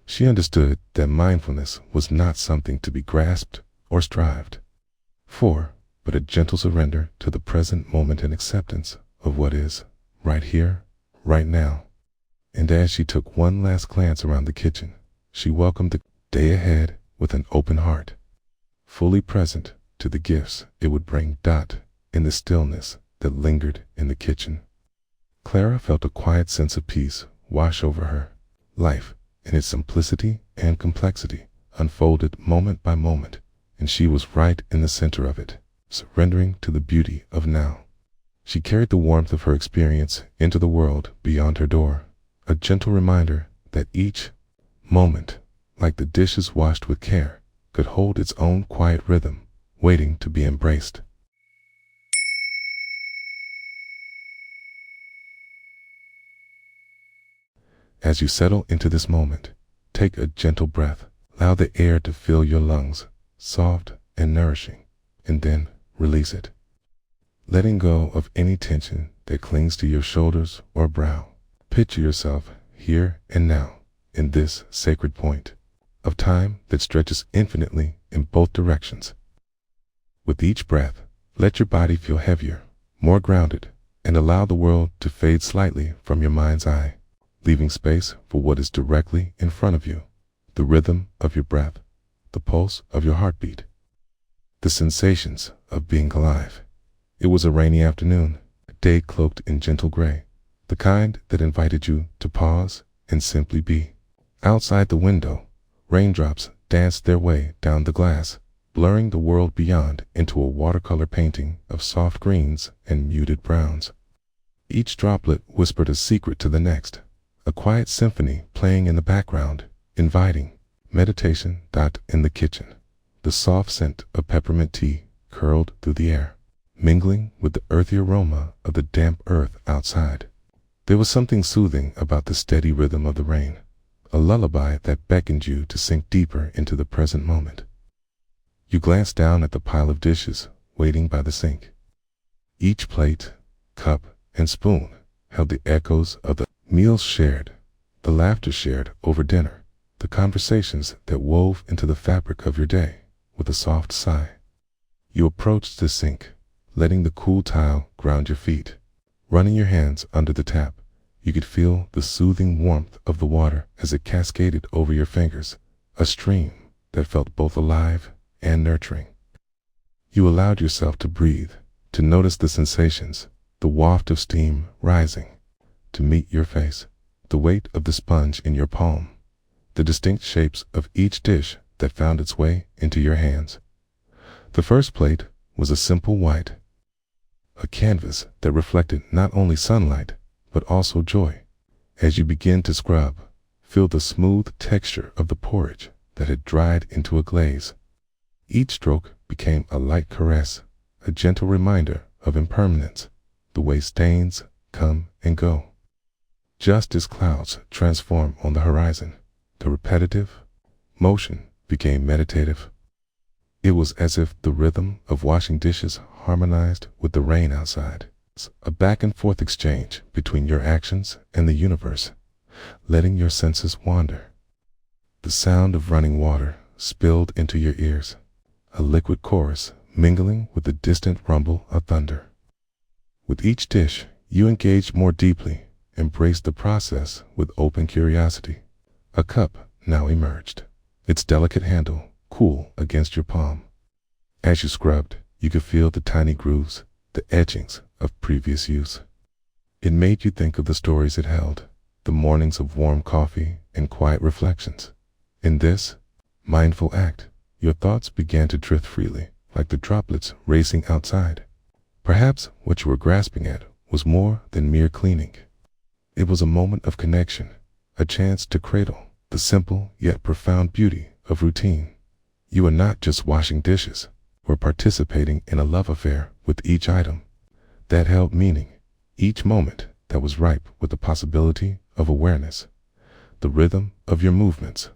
She understood that mindfulness was not something to be grasped or strived for, but a gentle surrender to the present moment and acceptance of what is right here, right now. And as she took one last glance around the kitchen, she welcomed the day ahead with an open heart, fully present to the gifts it would bring. In the stillness that lingered in the kitchen, Clara felt a quiet sense of peace wash over her. Life, in its simplicity and complexity, unfolded moment by moment, and she was right in the center of it, surrendering to the beauty of now. She carried the warmth of her experience into the world beyond her door, a gentle reminder that each moment, like the dishes washed with care, could hold its own quiet rhythm, waiting to be embraced. As you settle into this moment, take a gentle breath. Allow the air to fill your lungs, soft and nourishing, and then release it, letting go of any tension that clings to your shoulders or brow. Picture yourself here and now, in this sacred point of time that stretches infinitely in both directions. With each breath, let your body feel heavier, more grounded, and allow the world to fade slightly from your mind's eye, leaving space for what is directly in front of you: the rhythm of your breath, the pulse of your heartbeat, the sensations of being alive. It was a rainy afternoon, a day cloaked in gentle gray, the kind that invited you to pause and simply be. Outside the window, raindrops danced their way down the glass, blurring the world beyond into a watercolor painting of soft greens and muted browns. Each droplet whispered a secret to the next, a quiet symphony playing in the background, inviting meditation. In the kitchen, the soft scent of peppermint tea curled through the air, mingling with the earthy aroma of the damp earth outside. There was something soothing about the steady rhythm of the rain, a lullaby that beckoned you to sink deeper into the present moment. You glanced down at the pile of dishes waiting by the sink. Each plate, cup, and spoon held the echoes of the meals shared, the laughter shared over dinner, the conversations that wove into the fabric of your day. With a soft sigh, you approached the sink, letting the cool tile ground your feet. Running your hands under the tap, you could feel the soothing warmth of the water as it cascaded over your fingers, a stream that felt both alive and nurturing. You allowed yourself to breathe, to notice the sensations, the waft of steam rising to meet your face, the weight of the sponge in your palm, the distinct shapes of each dish that found its way into your hands. The first plate was a simple white, a canvas that reflected not only sunlight, but also joy. As you begin to scrub, feel the smooth texture of the porridge that had dried into a glaze. Each stroke became a light caress, a gentle reminder of impermanence, the way stains come and go. Just as clouds transform on the horizon, the repetitive motion became meditative. It was as if the rhythm of washing dishes harmonized with the rain outside, a back and forth exchange between your actions and the universe, letting your senses wander. The sound of running water spilled into your ears, a liquid chorus mingling with the distant rumble of thunder. With each dish, you engaged more deeply, embraced the process with open curiosity. A cup now emerged, its delicate handle cool against your palm. As you scrubbed, you could feel the tiny grooves, the etchings of previous use. It made you think of the stories it held, the mornings of warm coffee and quiet reflections. In this mindful act, your thoughts began to drift freely, like the droplets racing outside. Perhaps what you were grasping at was more than mere cleaning. It was a moment of connection, a chance to cradle the simple yet profound beauty of routine. You were not just washing dishes, were participating in a love affair with each item that held meaning, each moment that was ripe with the possibility of awareness. The rhythm of your movements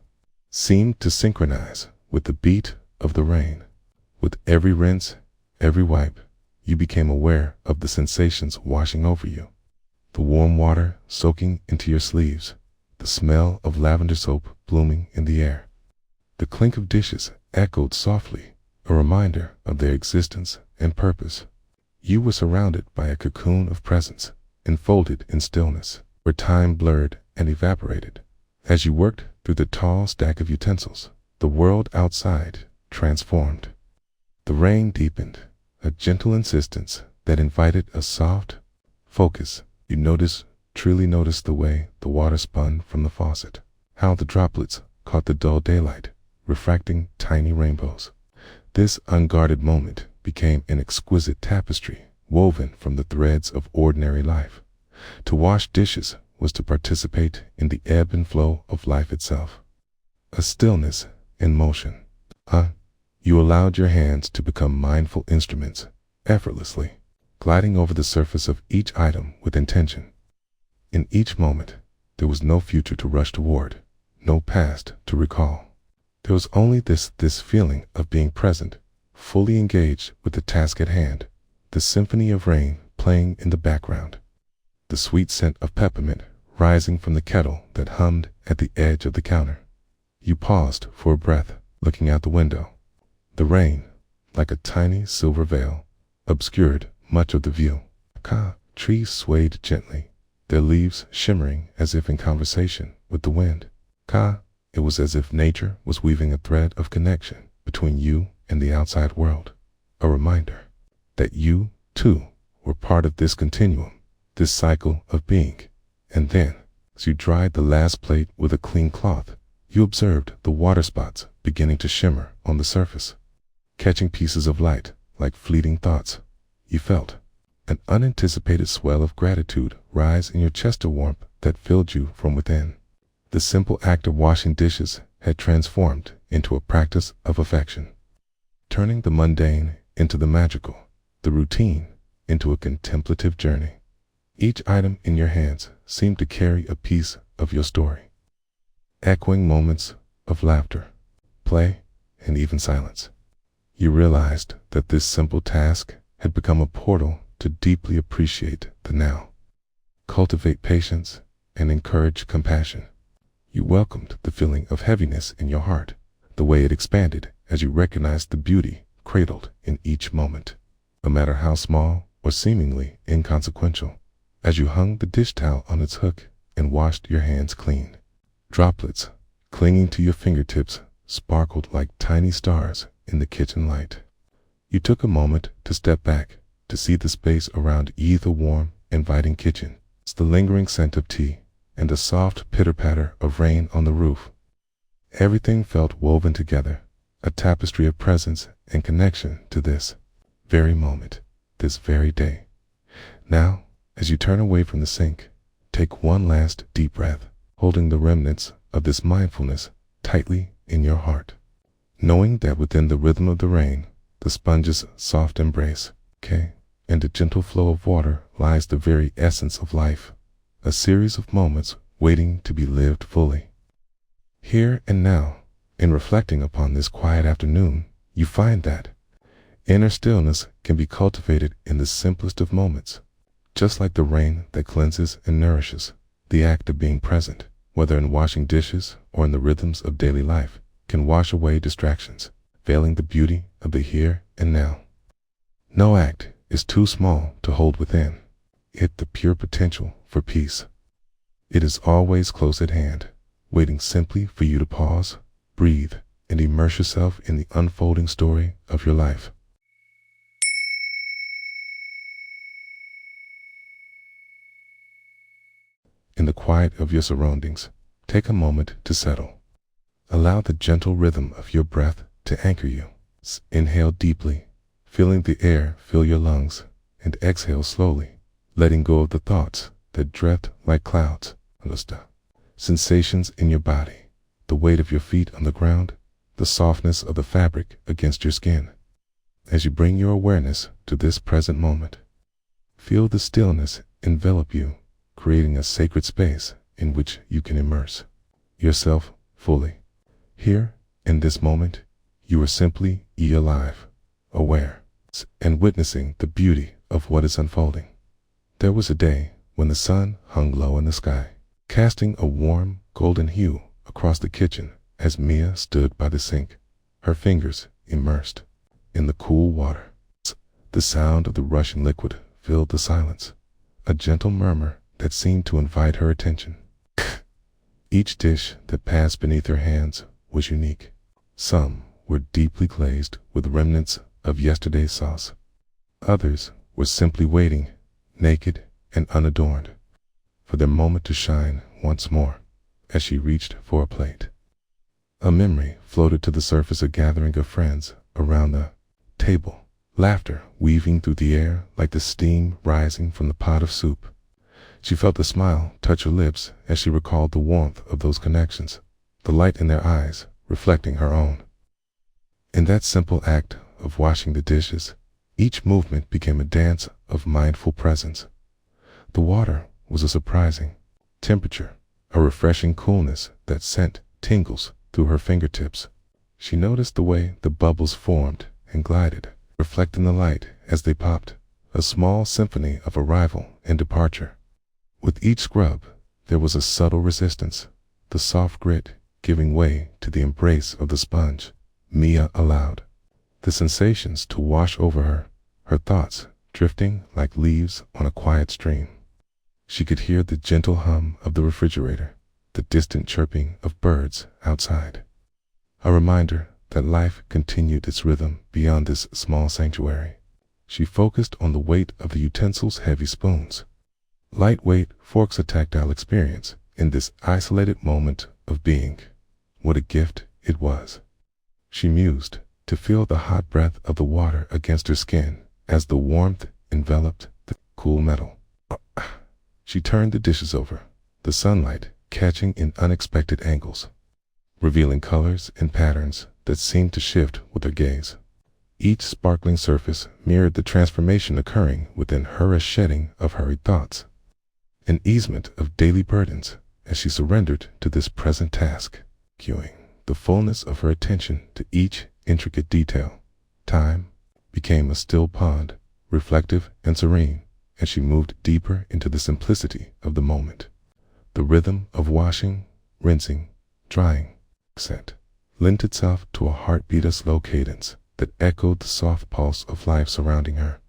seemed to synchronize with the beat of the rain. With every rinse, every wipe, you became aware of the sensations washing over you. The warm water soaking into your sleeves, the smell of lavender soap blooming in the air. The clink of dishes echoed softly, a reminder of their existence and purpose. You were surrounded by a cocoon of presence, enfolded in stillness, where time blurred and evaporated. As you worked through the tall stack of utensils, the world outside transformed. The rain deepened, a gentle insistence that invited a soft focus. You truly noticed the way the water spun from the faucet, how the droplets caught the dull daylight, refracting tiny rainbows. This unguarded moment became an exquisite tapestry woven from the threads of ordinary life. To wash dishes was to participate in the ebb and flow of life itself. A stillness in motion. You allowed your hands to become mindful instruments, effortlessly, gliding over the surface of each item with intention. In each moment, there was no future to rush toward, no past to recall. There was only this feeling of being present, fully engaged with the task at hand, the symphony of rain playing in the background, the sweet scent of peppermint rising from the kettle that hummed at the edge of the counter. You paused for a breath, looking out the window. The rain, like a tiny silver veil, obscured much of the view. Trees swayed gently, their leaves shimmering as if in conversation with the wind. It was as if nature was weaving a thread of connection between you and the outside world, a reminder that you, too, were part of this continuum, this cycle of being. And then, as you dried the last plate with a clean cloth, you observed the water spots beginning to shimmer on the surface, catching pieces of light like fleeting thoughts. You felt an unanticipated swell of gratitude rise in your chest, a warmth that filled you from within. The simple act of washing dishes had transformed into a practice of affection, turning the mundane into the magical, the routine into a contemplative journey. Each item in your hands seemed to carry a piece of your story, echoing moments of laughter, play, and even silence. You realized that this simple task had become a portal to deeply appreciate the now, cultivate patience, and encourage compassion. You welcomed the feeling of heaviness in your heart, the way it expanded as you recognized the beauty cradled in each moment, no matter how small or seemingly inconsequential. As you hung the dish towel on its hook and washed your hands clean, droplets clinging to your fingertips sparkled like tiny stars in the kitchen light. You took a moment to step back, to see the space around you, the warm, inviting kitchen, the lingering scent of tea, and the soft pitter-patter of rain on the roof. Everything felt woven together, a tapestry of presence and connection to this very moment, this very day. Now, as you turn away from the sink, take one last deep breath, holding the remnants of this mindfulness tightly in your heart, knowing that within the rhythm of the rain, the sponge's soft embrace, and the gentle flow of water lies the very essence of life, a series of moments waiting to be lived fully. Here and now, in reflecting upon this quiet afternoon, you find that inner stillness can be cultivated in the simplest of moments. Just like the rain that cleanses and nourishes, the act of being present, whether in washing dishes or in the rhythms of daily life, can wash away distractions, veiling the beauty of the here and now. No act is too small to hold within it the pure potential for peace. It is always close at hand, waiting simply for you to pause, breathe, and immerse yourself in the unfolding story of your life. In the quiet of your surroundings, take a moment to settle. Allow the gentle rhythm of your breath to anchor you. Inhale deeply, feeling the air fill your lungs, and exhale slowly, letting go of the thoughts that drift like clouds. Sensations in your body, the weight of your feet on the ground, the softness of the fabric against your skin. As you bring your awareness to this present moment, feel the stillness envelop you, creating a sacred space in which you can immerse yourself fully. Here, in this moment, you are simply alive, aware, and witnessing the beauty of what is unfolding. There was a day when the sun hung low in the sky, casting a warm, golden hue across the kitchen as Mia stood by the sink, her fingers immersed in the cool water. The sound of the rushing liquid filled the silence, a gentle murmur that seemed to invite her attention. Each dish that passed beneath her hands was unique. Some were deeply glazed with remnants of yesterday's sauce. Others were simply waiting, naked and unadorned, for their moment to shine once more. As she reached for a plate, a memory floated to the surface, a gathering of friends around the table, laughter weaving through the air like the steam rising from the pot of soup. She felt a smile touch her lips as she recalled the warmth of those connections, the light in their eyes reflecting her own. In that simple act of washing the dishes, each movement became a dance of mindful presence. The water was a surprising temperature, a refreshing coolness that sent tingles through her fingertips. She noticed the way the bubbles formed and glided, reflecting the light as they popped, a small symphony of arrival and departure. With each scrub, there was a subtle resistance, the soft grit giving way to the embrace of the sponge. Mia allowed the sensations to wash over her, her thoughts drifting like leaves on a quiet stream. She could hear the gentle hum of the refrigerator, the distant chirping of birds outside, a reminder that life continued its rhythm beyond this small sanctuary. She focused on the weight of the utensils, heavy spoons, lightweight forks, a tactile experience in this isolated moment of being. What a gift it was, she mused, to feel the hot breath of the water against her skin as the warmth enveloped the cool metal. She turned the dishes over, the sunlight catching in unexpected angles, revealing colors and patterns that seemed to shift with her gaze. Each sparkling surface mirrored the transformation occurring within her, a shedding of hurried thoughts, an easement of daily burdens as she surrendered to this present task, cueing the fullness of her attention to each intricate detail. Time became a still pond, reflective and serene, as she moved deeper into the simplicity of the moment. The rhythm of washing, rinsing, drying, set, lent itself to a heartbeat, a slow cadence that echoed the soft pulse of life surrounding her.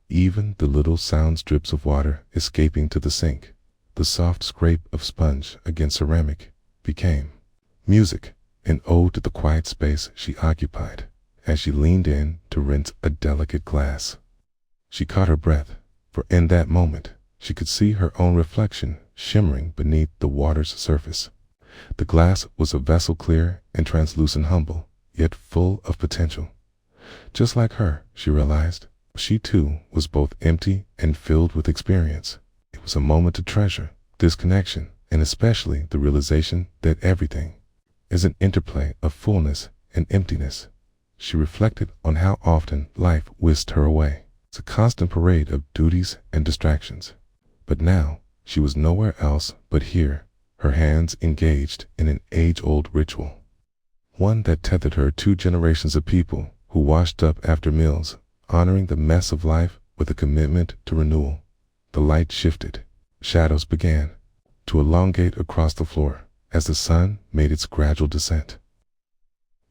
Even the little sounds, drips of water escaping to the sink, the soft scrape of sponge against ceramic, became music, an ode to the quiet space she occupied. As she leaned in to rinse a delicate glass, she caught her breath, for in that moment she could see her own reflection shimmering beneath the water's surface. The glass was a vessel, clear and translucent, humble, yet full of potential. Just like her, she realized, she too was both empty and filled with experience. It was a moment to treasure this connection, and especially the realization that everything is an interplay of fullness and emptiness. She reflected on how often life whisked her away. It's a constant parade of duties and distractions. But now she was nowhere else but here, her hands engaged in an age-old ritual, one that tethered her to generations of people who washed up after meals, honoring the mess of life with a commitment to renewal. The light shifted. Shadows began to elongate across the floor as the sun made its gradual descent.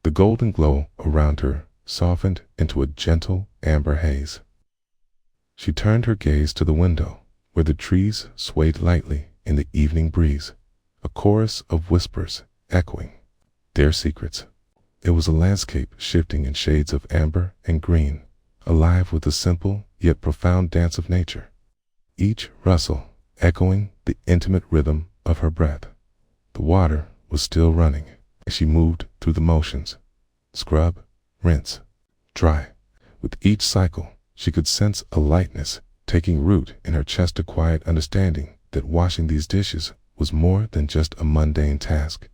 The golden glow around her softened into a gentle amber haze, She turned her gaze to the window, where the trees swayed lightly in the evening breeze, a chorus of whispers echoing their secrets. It was a landscape shifting in shades of amber and green, alive with the simple yet profound dance of nature. Each rustle echoing the intimate rhythm of her breath. The water was still running as she moved through the motions. Scrub, rinse, dry. With each cycle, she could sense a lightness taking root in her chest, a quiet understanding that washing these dishes was more than just a mundane task.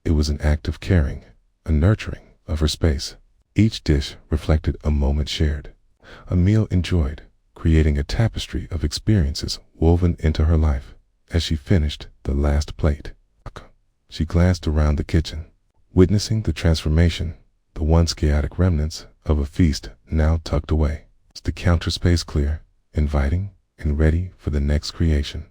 It was an act of caring, a nurturing of her space. Each dish reflected a moment shared, a meal enjoyed, creating a tapestry of experiences woven into her life. As she finished the last plate, she glanced around the kitchen, witnessing the transformation, the once chaotic remnants of a feast now tucked away, the counter space clear, inviting, and ready for the next creation.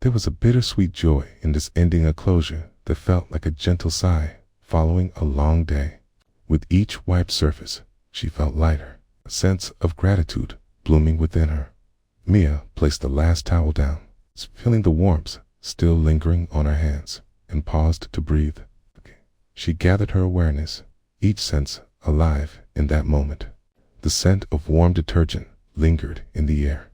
There was a bittersweet joy in this ending, a closure that felt like a gentle sigh following a long day. With each wiped surface, she felt lighter, a sense of gratitude blooming within her. Mia placed the last towel down, feeling the warmth still lingering on her hands, and paused to breathe. She gathered her awareness, each sense alive in that moment. The scent of warm detergent lingered in the air,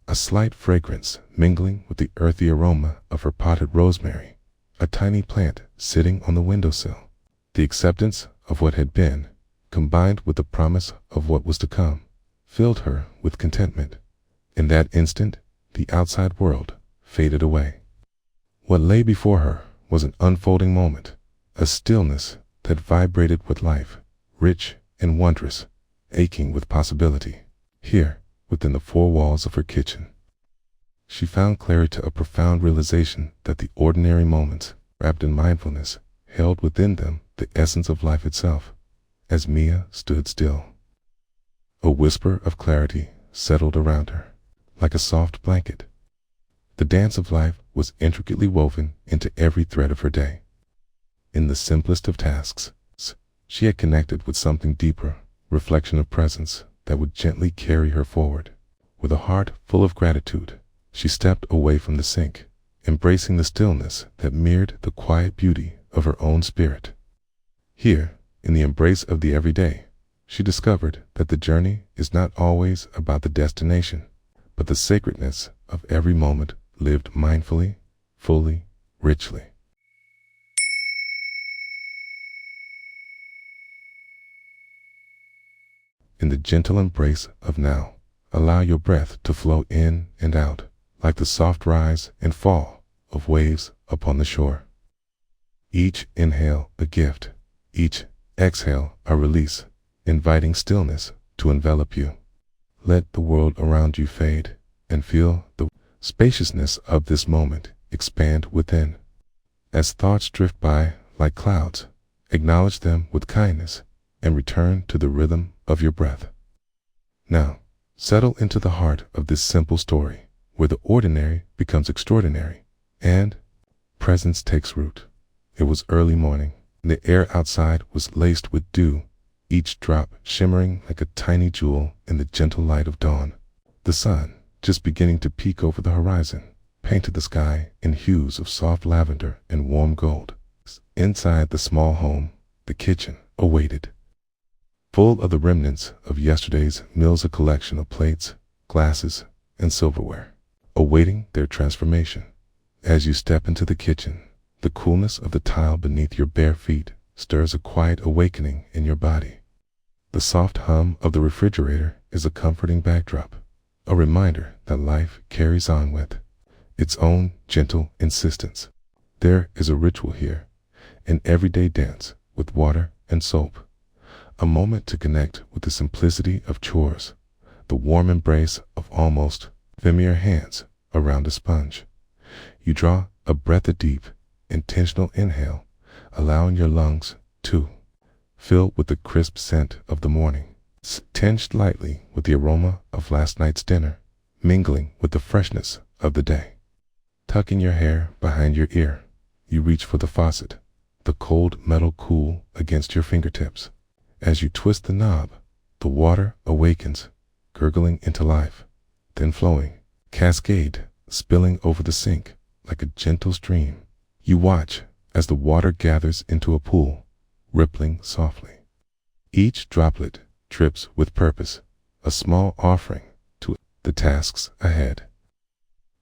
a slight fragrance mingling with the earthy aroma of her potted rosemary, a tiny plant sitting on the windowsill. The acceptance of what had been, combined with the promise of what was to come, filled her with contentment. In that instant, the outside world faded away. What lay before her was an unfolding moment, a stillness that vibrated with life, rich and wondrous, aching with possibility. Here, within the four walls of her kitchen, she found clarity, a profound realization that the ordinary moments, wrapped in mindfulness, held within them the essence of life itself. As Mia stood still, a whisper of clarity settled around her, like a soft blanket. The dance of life was intricately woven into every thread of her day. In the simplest of tasks, she had connected with something deeper, reflection of presence that would gently carry her forward. With a heart full of gratitude, she stepped away from the sink, embracing the stillness that mirrored the quiet beauty of her own spirit. Here, in the embrace of the everyday, she discovered that the journey is not always about the destination, but the sacredness of every moment lived mindfully, fully, richly. In the gentle embrace of now, allow your breath to flow in and out, like the soft rise and fall of waves upon the shore. Each inhale a gift, each exhale a release, inviting stillness to envelop you. Let the world around you fade, and feel the spaciousness of this moment expand within. As thoughts drift by like clouds, acknowledge them with kindness and return to the rhythm of your breath. Now, settle into the heart of this simple story, where the ordinary becomes extraordinary, and presence takes root. It was early morning, and the air outside was laced with dew, each drop shimmering like a tiny jewel in the gentle light of dawn. The sun, just beginning to peek over the horizon, painted the sky in hues of soft lavender and warm gold. Inside the small home, the kitchen awaited, full of the remnants of yesterday's meals, a collection of plates, glasses, and silverware, awaiting their transformation. As you step into the kitchen, the coolness of the tile beneath your bare feet stirs a quiet awakening in your body. The soft hum of the refrigerator is a comforting backdrop, a reminder that life carries on with its own gentle insistence. There is a ritual here, an everyday dance with water and soap, a moment to connect with the simplicity of chores, the warm embrace of almost familiar hands around a sponge. You draw a breath, a deep, intentional inhale, allowing your lungs to fill with the crisp scent of the morning, tinged lightly with the aroma of last night's dinner, mingling with the freshness of the day. Tucking your hair behind your ear, you reach for the faucet, the cold metal cool against your fingertips. As you twist the knob, the water awakens, gurgling into life, then flowing, cascade, spilling over the sink like a gentle stream. You watch as the water gathers into a pool, rippling softly. Each droplet drips with purpose, a small offering to the tasks ahead.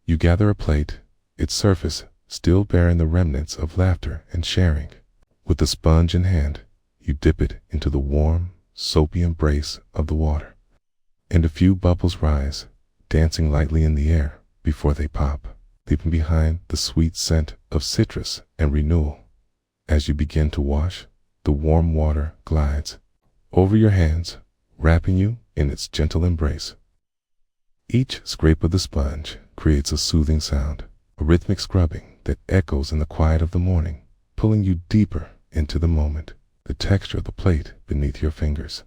You gather a plate, its surface still bearing the remnants of laughter and sharing. With the sponge in hand, you dip it into the warm, soapy embrace of the water, and a few bubbles rise, dancing lightly in the air before they pop, leaving behind the sweet scent of citrus and renewal. As you begin to wash, the warm water glides over your hands, wrapping you in its gentle embrace. Each scrape of the sponge creates a soothing sound, a rhythmic scrubbing that echoes in the quiet of the morning, pulling you deeper into the moment. The texture of the plate beneath your fingers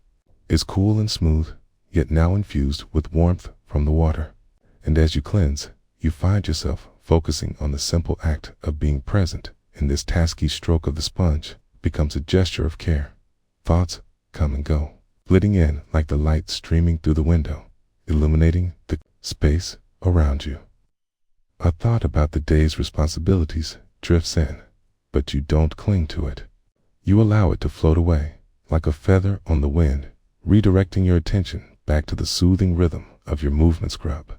is cool and smooth, yet now infused with warmth from the water. And as you cleanse, you find yourself focusing on the simple act of being present, and this tasky stroke of the sponge becomes a gesture of care. Thoughts come and go, flitting in like the light streaming through the window, illuminating the space around you. A thought about the day's responsibilities drifts in, but you don't cling to it. You allow it to float away, like a feather on the wind, redirecting your attention back to the soothing rhythm of your movement scrub.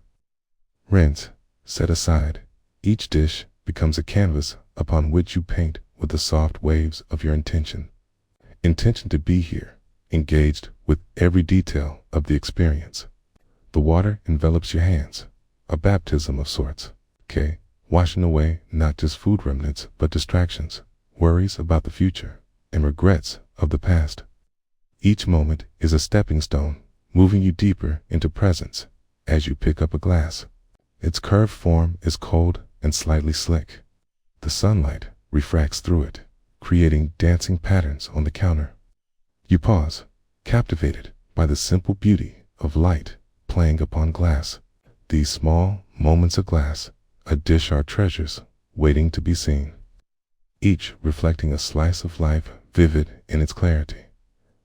Rinse, set aside. Each dish becomes a canvas upon which you paint with the soft waves of your intention. Intention to be here, engaged with every detail of the experience. The water envelops your hands, a baptism of sorts, washing away not just food remnants but distractions, worries about the future, and regrets of the past. Each moment is a stepping stone, moving you deeper into presence as you pick up a glass. Its curved form is cold and slightly slick. The sunlight refracts through it, creating dancing patterns on the counter. You pause, captivated by the simple beauty of light playing upon glass. These small moments of glass, a dish are treasures waiting to be seen, each reflecting a slice of life vivid in its clarity.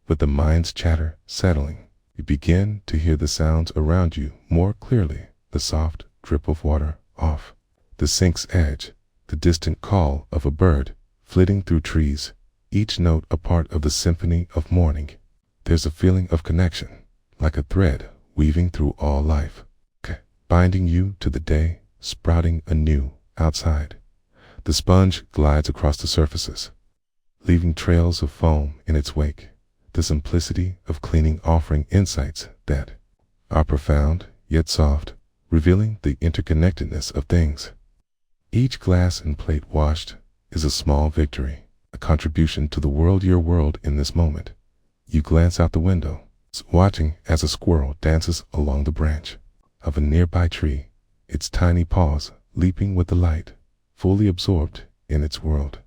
With the mind's chatter settling, you begin to hear the sounds around you more clearly, the soft drip of water off the sink's edge, the distant call of a bird flitting through trees, each note a part of the symphony of morning. There's a feeling of connection, like a thread weaving through all life, binding you to the day, sprouting anew outside. The sponge glides across the surfaces, leaving trails of foam in its wake, the simplicity of cleaning offering insights that are profound yet soft, revealing the interconnectedness of things. Each glass and plate washed is a small victory, a contribution to the world, your world in this moment. You glance out the window, watching as a squirrel dances along the branch of a nearby tree, its tiny paws leaping with the light, fully absorbed in its world.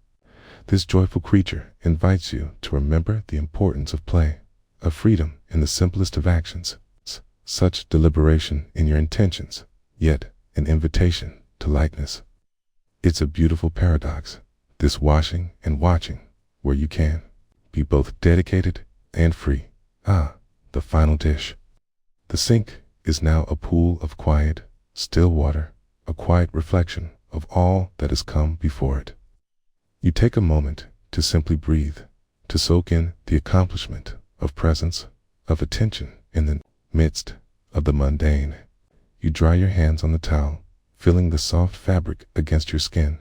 This joyful creature invites you to remember the importance of play, of freedom in the simplest of actions, such deliberation in your intentions, yet an invitation to lightness. It's a beautiful paradox, this washing and watching, where you can be both dedicated and free. The final dish. The sink is now a pool of quiet, still water, a quiet reflection of all that has come before it. You take a moment to simply breathe, to soak in the accomplishment of presence, of attention in the midst of the mundane. You dry your hands on the towel, feeling the soft fabric against your skin,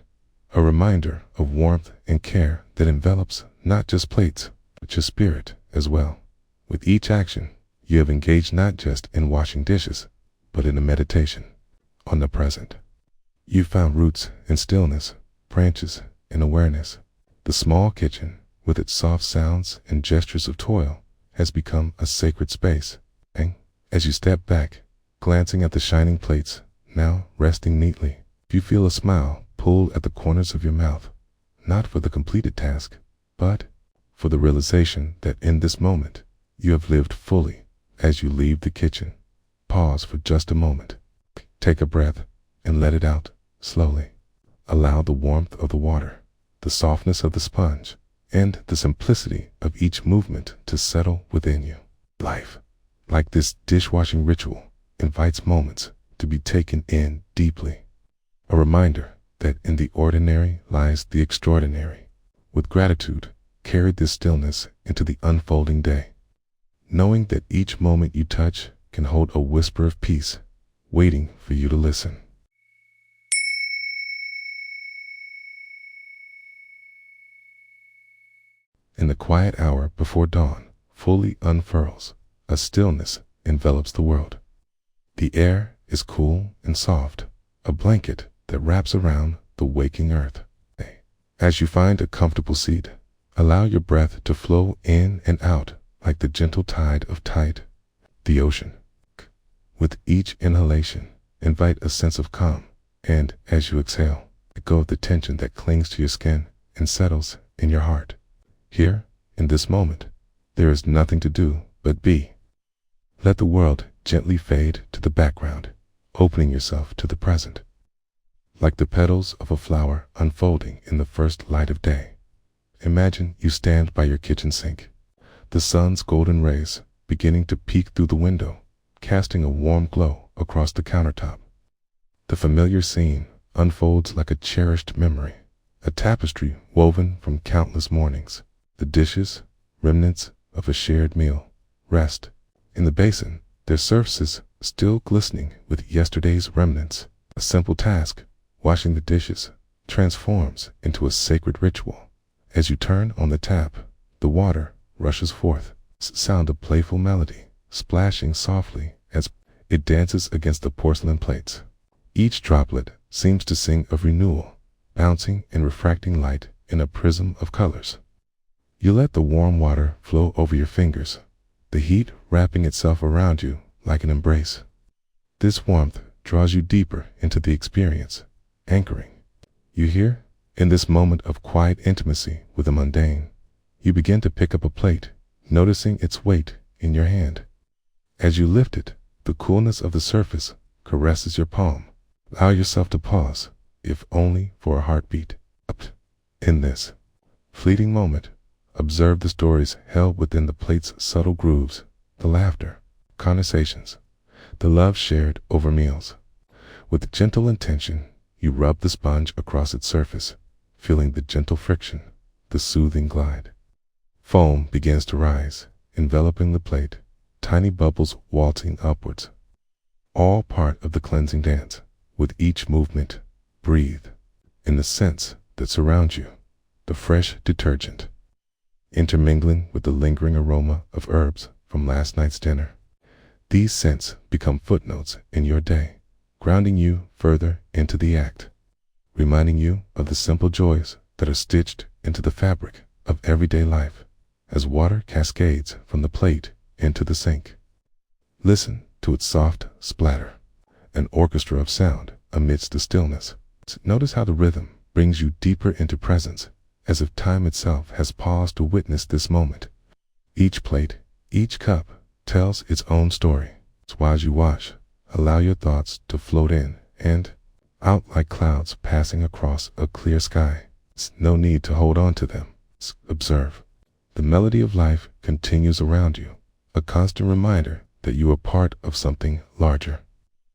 a reminder of warmth and care that envelops not just plates, but your spirit as well. With each action, you have engaged not just in washing dishes, but in a meditation on the present. You found roots in stillness, branches in awareness. The small kitchen, with its soft sounds and gestures of toil, has become a sacred space. And as you step back, glancing at the shining plates, now resting neatly, you feel a smile pull at the corners of your mouth, not for the completed task, but for the realization that in this moment, you have lived fully. As you leave the kitchen, pause for just a moment. Take a breath and let it out slowly. Allow the warmth of the water, the softness of the sponge, and the simplicity of each movement to settle within you. Life, like this dishwashing ritual, invites moments to be taken in deeply. A reminder that in the ordinary lies the extraordinary. With gratitude, carry this stillness into the unfolding day, knowing that each moment you touch can hold a whisper of peace, waiting for you to listen. In the quiet hour before dawn fully unfurls, a stillness envelops the world. The air is cool and soft, a blanket that wraps around the waking earth. As you find a comfortable seat, allow your breath to flow in and out like the gentle tide of the ocean. With each inhalation, invite a sense of calm, and as you exhale, let go of the tension that clings to your skin and settles in your heart. Here, in this moment, there is nothing to do but be. Let the world gently fade to the background, opening yourself to the present. Like the petals of a flower unfolding in the first light of day, imagine you stand by your kitchen sink, the sun's golden rays beginning to peek through the window, casting a warm glow across the countertop. The familiar scene unfolds like a cherished memory, a tapestry woven from countless mornings. The dishes, remnants of a shared meal, rest in the basin, their surfaces still glistening with yesterday's remnants. A simple task, washing the dishes, transforms into a sacred ritual. As you turn on the tap, the water rushes forth, sound a playful melody, splashing softly as it dances against the porcelain plates. Each droplet seems to sing of renewal, bouncing and refracting light in a prism of colors. You let the warm water flow over your fingers, the heat wrapping itself around you like an embrace. This warmth draws you deeper into the experience, anchoring you here. In this moment of quiet intimacy with the mundane, you begin to pick up a plate, noticing its weight in your hand. As you lift it, the coolness of the surface caresses your palm. Allow yourself to pause, if only for a heartbeat. In this fleeting moment, observe the stories held within the plate's subtle grooves, the laughter, conversations, the love shared over meals. With gentle intention, you rub the sponge across its surface, feeling the gentle friction, the soothing glide. Foam begins to rise, enveloping the plate, tiny bubbles waltzing upwards. All part of the cleansing dance. With each movement, breathe in the scents that surround you, the fresh detergent, intermingling with the lingering aroma of herbs from last night's dinner. These scents become footnotes in your day, grounding you further into the act, reminding you of the simple joys that are stitched into the fabric of everyday life as water cascades from the plate into the sink. Listen to its soft splatter, an orchestra of sound amidst the stillness. Notice how the rhythm brings you deeper into presence, as if time itself has paused to witness this moment. Each plate, each cup, tells its own story. While you wash, allow your thoughts to float in and out like clouds passing across a clear sky. No need to hold on to them. Observe. The melody of life continues around you, a constant reminder that you are part of something larger.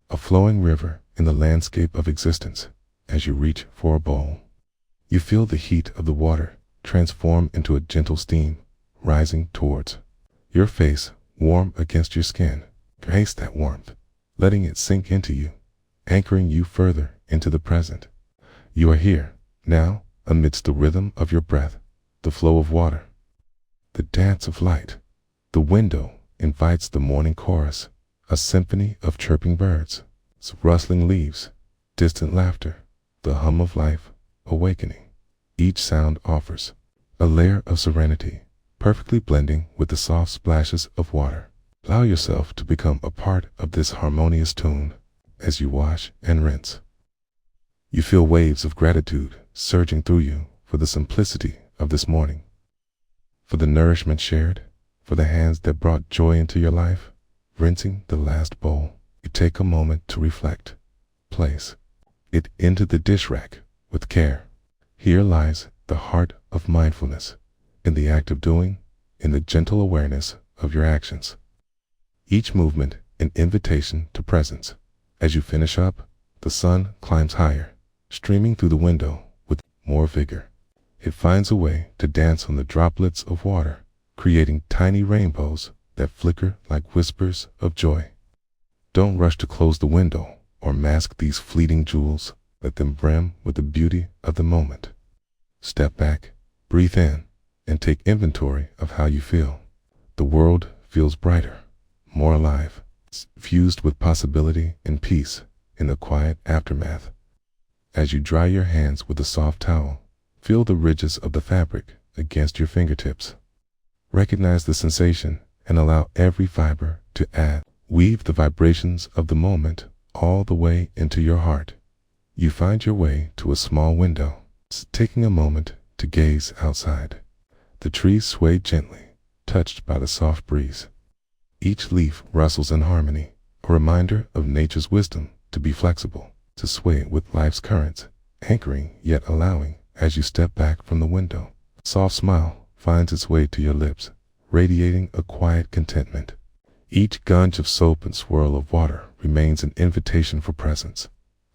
A flowing river in the landscape of existence. As you reach for a bowl, you feel the heat of the water transform into a gentle steam, rising towards your face, warm against your skin. Taste that warmth, letting it sink into you, anchoring you further into the present. You are here, now, amidst the rhythm of your breath, the flow of water, the dance of light. The window invites the morning chorus, a symphony of chirping birds, rustling leaves, distant laughter, the hum of life awakening. Each sound offers a layer of serenity, perfectly blending with the soft splashes of water. Allow yourself to become a part of this harmonious tune as you wash and rinse. You feel waves of gratitude surging through you for the simplicity of this morning, for the nourishment shared, for the hands that brought joy into your life. Rinsing the last bowl, you take a moment to reflect. Place it into the dish rack with care. Here lies the heart of mindfulness, in the act of doing, in the gentle awareness of your actions. each movement an invitation to presence. As you finish up, the sun climbs higher, streaming through the window with more vigor. It finds a way to dance on the droplets of water, creating tiny rainbows that flicker like whispers of joy. Don't rush to close the window or mask these fleeting jewels. Let them brim with the beauty of the moment. Step back, breathe in, and take inventory of how you feel. The world feels brighter, more alive, fused with possibility and peace in the quiet aftermath. As you dry your hands with a soft towel, feel the ridges of the fabric against your fingertips. Recognize the sensation and allow every fiber to add. Weave the vibrations of the moment all the way into your heart. You find your way to a small window, taking a moment to gaze outside. The trees sway gently, touched by the soft breeze. Each leaf rustles in harmony, a reminder of nature's wisdom to be flexible, to sway with life's currents, anchoring yet allowing. As you step back from the window, a soft smile finds its way to your lips, radiating a quiet contentment. Each gunge of soap and swirl of water remains an invitation for presence,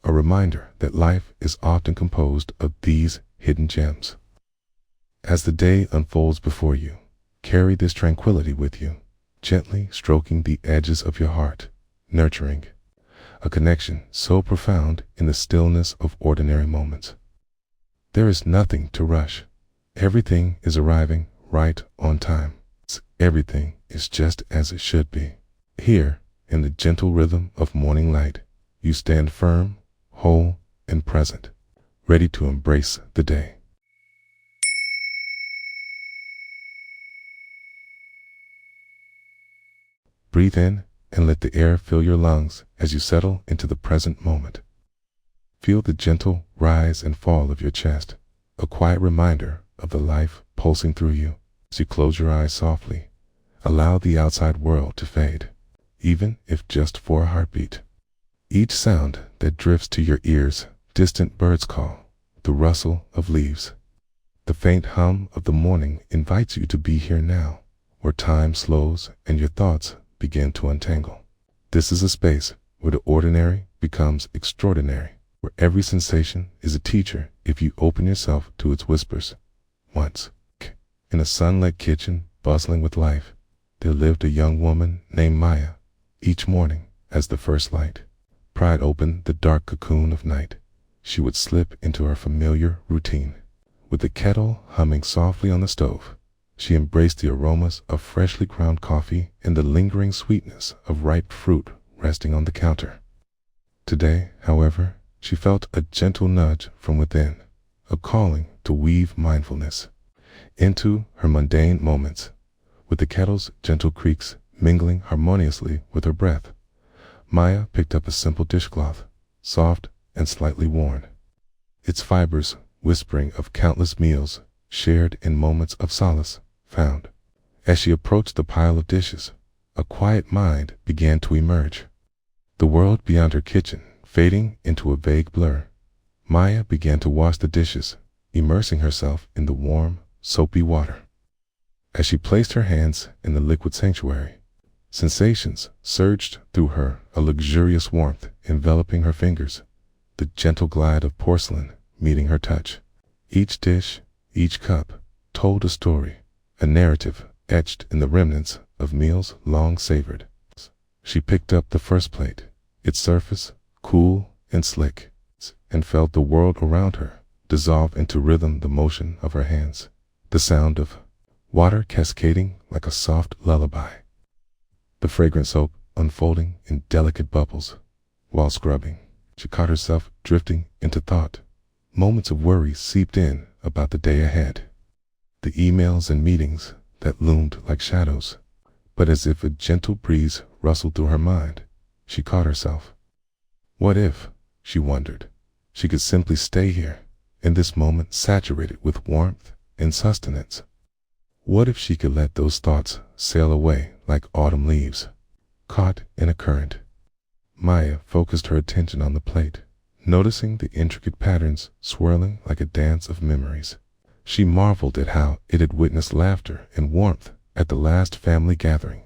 a reminder that life is often composed of these hidden gems. As the day unfolds before you, carry this tranquility with you, gently stroking the edges of your heart, nurturing a connection so profound in the stillness of ordinary moments. There is nothing to rush. Everything is arriving right on time. Everything is just as it should be. Here, in the gentle rhythm of morning light, you stand firm, whole, and present, ready to embrace the day. Breathe in and let the air fill your lungs as you settle into the present moment. Feel the gentle rise and fall of your chest, a quiet reminder of the life pulsing through you. As you close your eyes softly, allow the outside world to fade, even if just for a heartbeat. Each sound that drifts to your ears, distant birds call, the rustle of leaves, the faint hum of the morning invites you to be here now, where time slows and your thoughts begin to untangle. This is a space where the ordinary becomes extraordinary, where every sensation is a teacher if you open yourself to its whispers. Once, in a sunlit kitchen bustling with life, there lived a young woman named Maya. Each morning, as the first light pried open the dark cocoon of night, she would slip into her familiar routine. With the kettle humming softly on the stove, she embraced the aromas of freshly ground coffee and the lingering sweetness of ripe fruit resting on the counter. Today, however, she felt a gentle nudge from within, a calling to weave mindfulness into her mundane moments. With the kettle's gentle creaks mingling harmoniously with her breath, Maya picked up a simple dishcloth, soft and slightly worn, its fibers whispering of countless meals shared in moments of solace found. As she approached the pile of dishes, a quiet mind began to emerge. The world beyond her kitchen fading into a vague blur, Maya began to wash the dishes, immersing herself in the warm, soapy water. As she placed her hands in the liquid sanctuary, sensations surged through her, a luxurious warmth enveloping her fingers, the gentle glide of porcelain meeting her touch. Each dish, each cup, told a story, a narrative etched in the remnants of meals long savored. She picked up the first plate, its surface cool and slick, and felt the world around her dissolve into rhythm, the motion of her hands, the sound of water cascading like a soft lullaby, the fragrant soap unfolding in delicate bubbles. While scrubbing, she caught herself drifting into thought. Moments of worry seeped in about the day ahead, the emails and meetings that loomed like shadows. But as if a gentle breeze rustled through her mind, she caught herself. What if, she wondered, she could simply stay here, in this moment saturated with warmth and sustenance? What if she could let those thoughts sail away like autumn leaves, caught in a current? Maya focused her attention on the plate, noticing the intricate patterns swirling like a dance of memories. She marveled at how it had witnessed laughter and warmth at the last family gathering,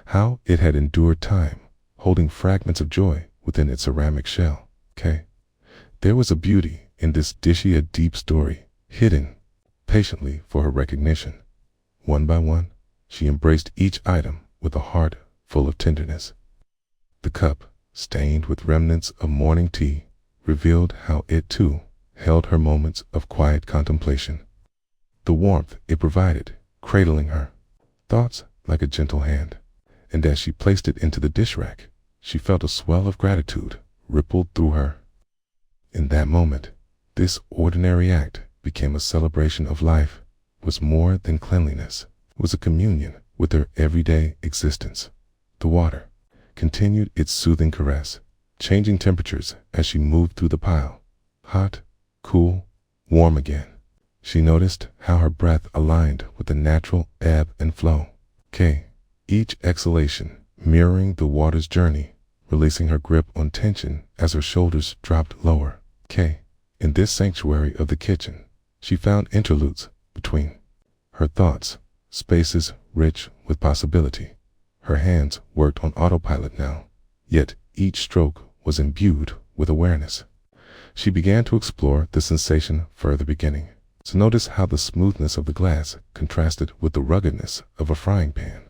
how it had endured time, holding fragments of joy within its ceramic shell. Okay? There was a beauty in this dishy, a deep story, hidden patiently for her recognition. One by one, she embraced each item with a heart full of tenderness. The cup, stained with remnants of morning tea, revealed how it too held her moments of quiet contemplation. The warmth it provided, cradling her thoughts like a gentle hand, and as she placed it into the dish rack, she felt a swell of gratitude rippled through her. In that moment, this ordinary act became a celebration of life, was more than cleanliness, was a communion with her everyday existence. The water continued its soothing caress, changing temperatures as she moved through the pile. Hot, cool, warm again. She noticed how her breath aligned with the natural ebb and flow. Each exhalation mirroring the water's journey, releasing her grip on tension as her shoulders dropped lower. In this sanctuary of the kitchen, she found interludes between her thoughts, spaces rich with possibility. Her hands worked on autopilot now, yet each stroke was imbued with awareness. She began to explore the sensation further, beginning to notice how the smoothness of the glass contrasted with the ruggedness of a frying pan.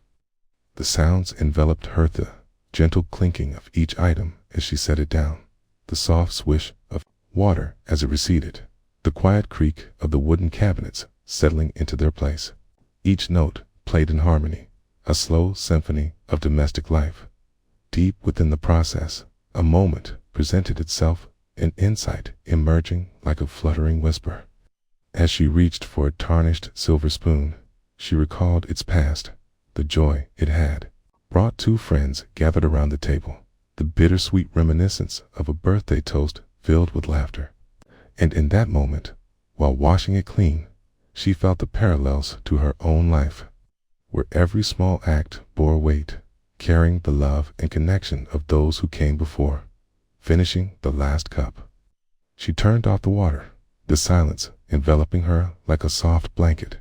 The sounds enveloped her, the gentle clinking of each item as she set it down, the soft swish of water as it receded, the quiet creak of the wooden cabinets settling into their place. Each note played in harmony, a slow symphony of domestic life. Deep within the process, a moment presented itself, an insight emerging like a fluttering whisper. As she reached for a tarnished silver spoon, she recalled its past, the joy it had brought two friends gathered around the table, the bittersweet reminiscence of a birthday toast filled with laughter. And in that moment, while washing it clean, she felt the parallels to her own life, where every small act bore weight, carrying the love and connection of those who came before. Finishing the last cup, she turned off the water, the silence enveloping her like a soft blanket.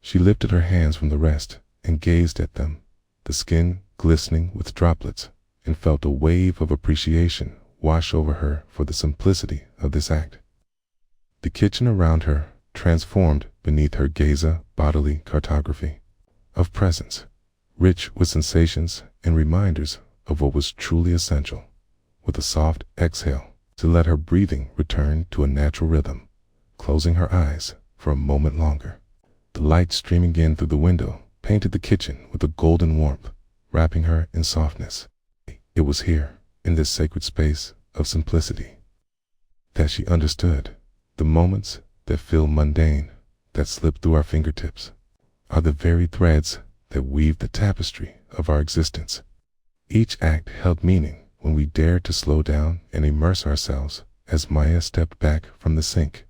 She lifted her hands from the rest and gazed at them, the skin glistening with droplets, and felt a wave of appreciation wash over her for the simplicity of this act. The kitchen around her transformed beneath her gaze, a bodily cartography of presence, rich with sensations and reminders of what was truly essential. With a soft exhale, to let her breathing return to a natural rhythm, closing her eyes for a moment longer. The light streaming in through the window painted the kitchen with a golden warmth, wrapping her in softness. It was here, in this sacred space of simplicity, that she understood the moments that feel mundane, that slip through our fingertips, are the very threads that weave the tapestry of our existence. Each act held meaning when we dared to slow down and immerse ourselves. As Maya stepped back from the sink,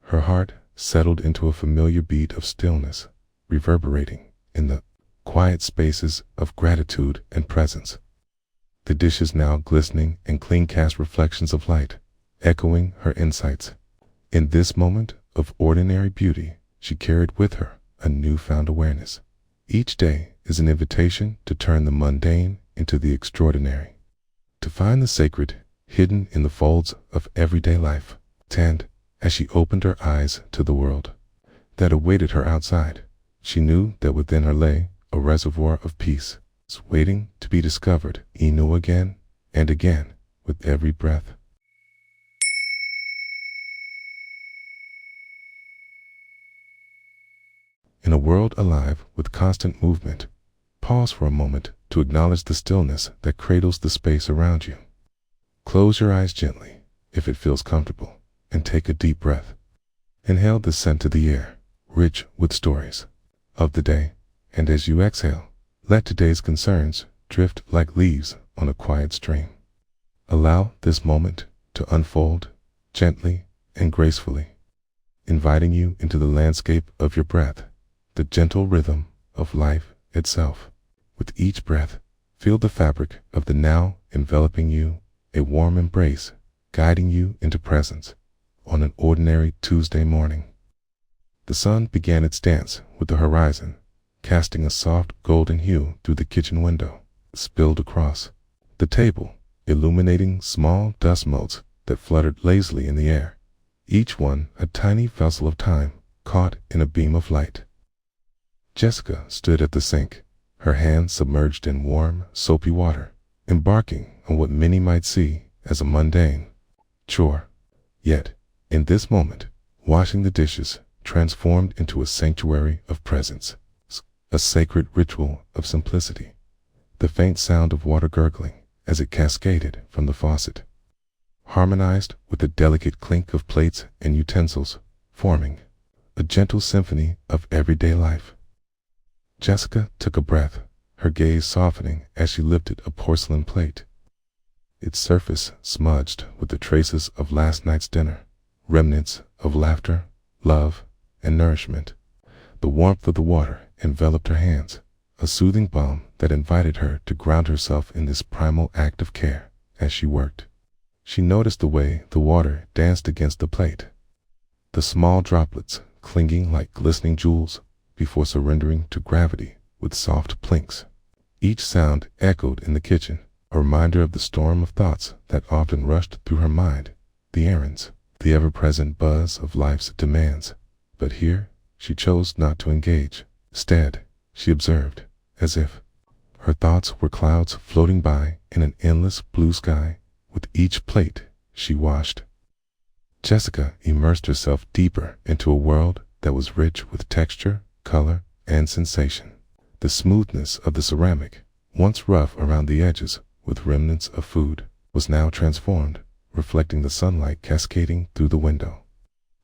her heart settled into a familiar beat of stillness, reverberating in the quiet spaces of gratitude and presence. The dishes now glistening and clean cast reflections of light, echoing her insights. In this moment of ordinary beauty, she carried with her a newfound awareness. Each day is an invitation to turn the mundane into the extraordinary, to find the sacred hidden in the folds of everyday life. And as she opened her eyes to the world that awaited her outside, she knew that within her lay a reservoir of peace, waiting to be discovered anew again and again with every breath. In a world alive with constant movement, pause for a moment to acknowledge the stillness that cradles the space around you. Close your eyes gently, if it feels comfortable, and take a deep breath. Inhale the scent of the air, rich with stories of the day, and as you exhale, let today's concerns drift like leaves on a quiet stream. Allow this moment to unfold gently and gracefully, inviting you into the landscape of your breath, the gentle rhythm of life itself. With each breath, feel the fabric of the now enveloping you, a warm embrace guiding you into presence. On an ordinary Tuesday morning, the sun began its dance with the horizon, casting a soft golden hue through the kitchen window, spilled across the table, illuminating small dust motes that fluttered lazily in the air, each one a tiny vessel of time caught in a beam of light. Jessica stood at the sink, her hands submerged in warm, soapy water, embarking on what many might see as a mundane chore. Yet, in this moment, washing the dishes transformed into a sanctuary of presence, a sacred ritual of simplicity. The faint sound of water gurgling as it cascaded from the faucet harmonized with the delicate clink of plates and utensils, forming a gentle symphony of everyday life. Jessica took a breath, her gaze softening as she lifted a porcelain plate, its surface smudged with the traces of last night's dinner, remnants of laughter, love, and nourishment. The warmth of the water enveloped her hands, a soothing balm that invited her to ground herself in this primal act of care as she worked. She noticed the way the water danced against the plate, the small droplets clinging like glistening jewels before surrendering to gravity with soft plinks. Each sound echoed in the kitchen, a reminder of the storm of thoughts that often rushed through her mind, the errands, the ever-present buzz of life's demands. But here, she chose not to engage. Instead, she observed, as if her thoughts were clouds floating by in an endless blue sky with each plate she washed. Jessica immersed herself deeper into a world that was rich with texture, color, and sensation. The smoothness of the ceramic, once rough around the edges with remnants of food, was now transformed, reflecting the sunlight cascading through the window.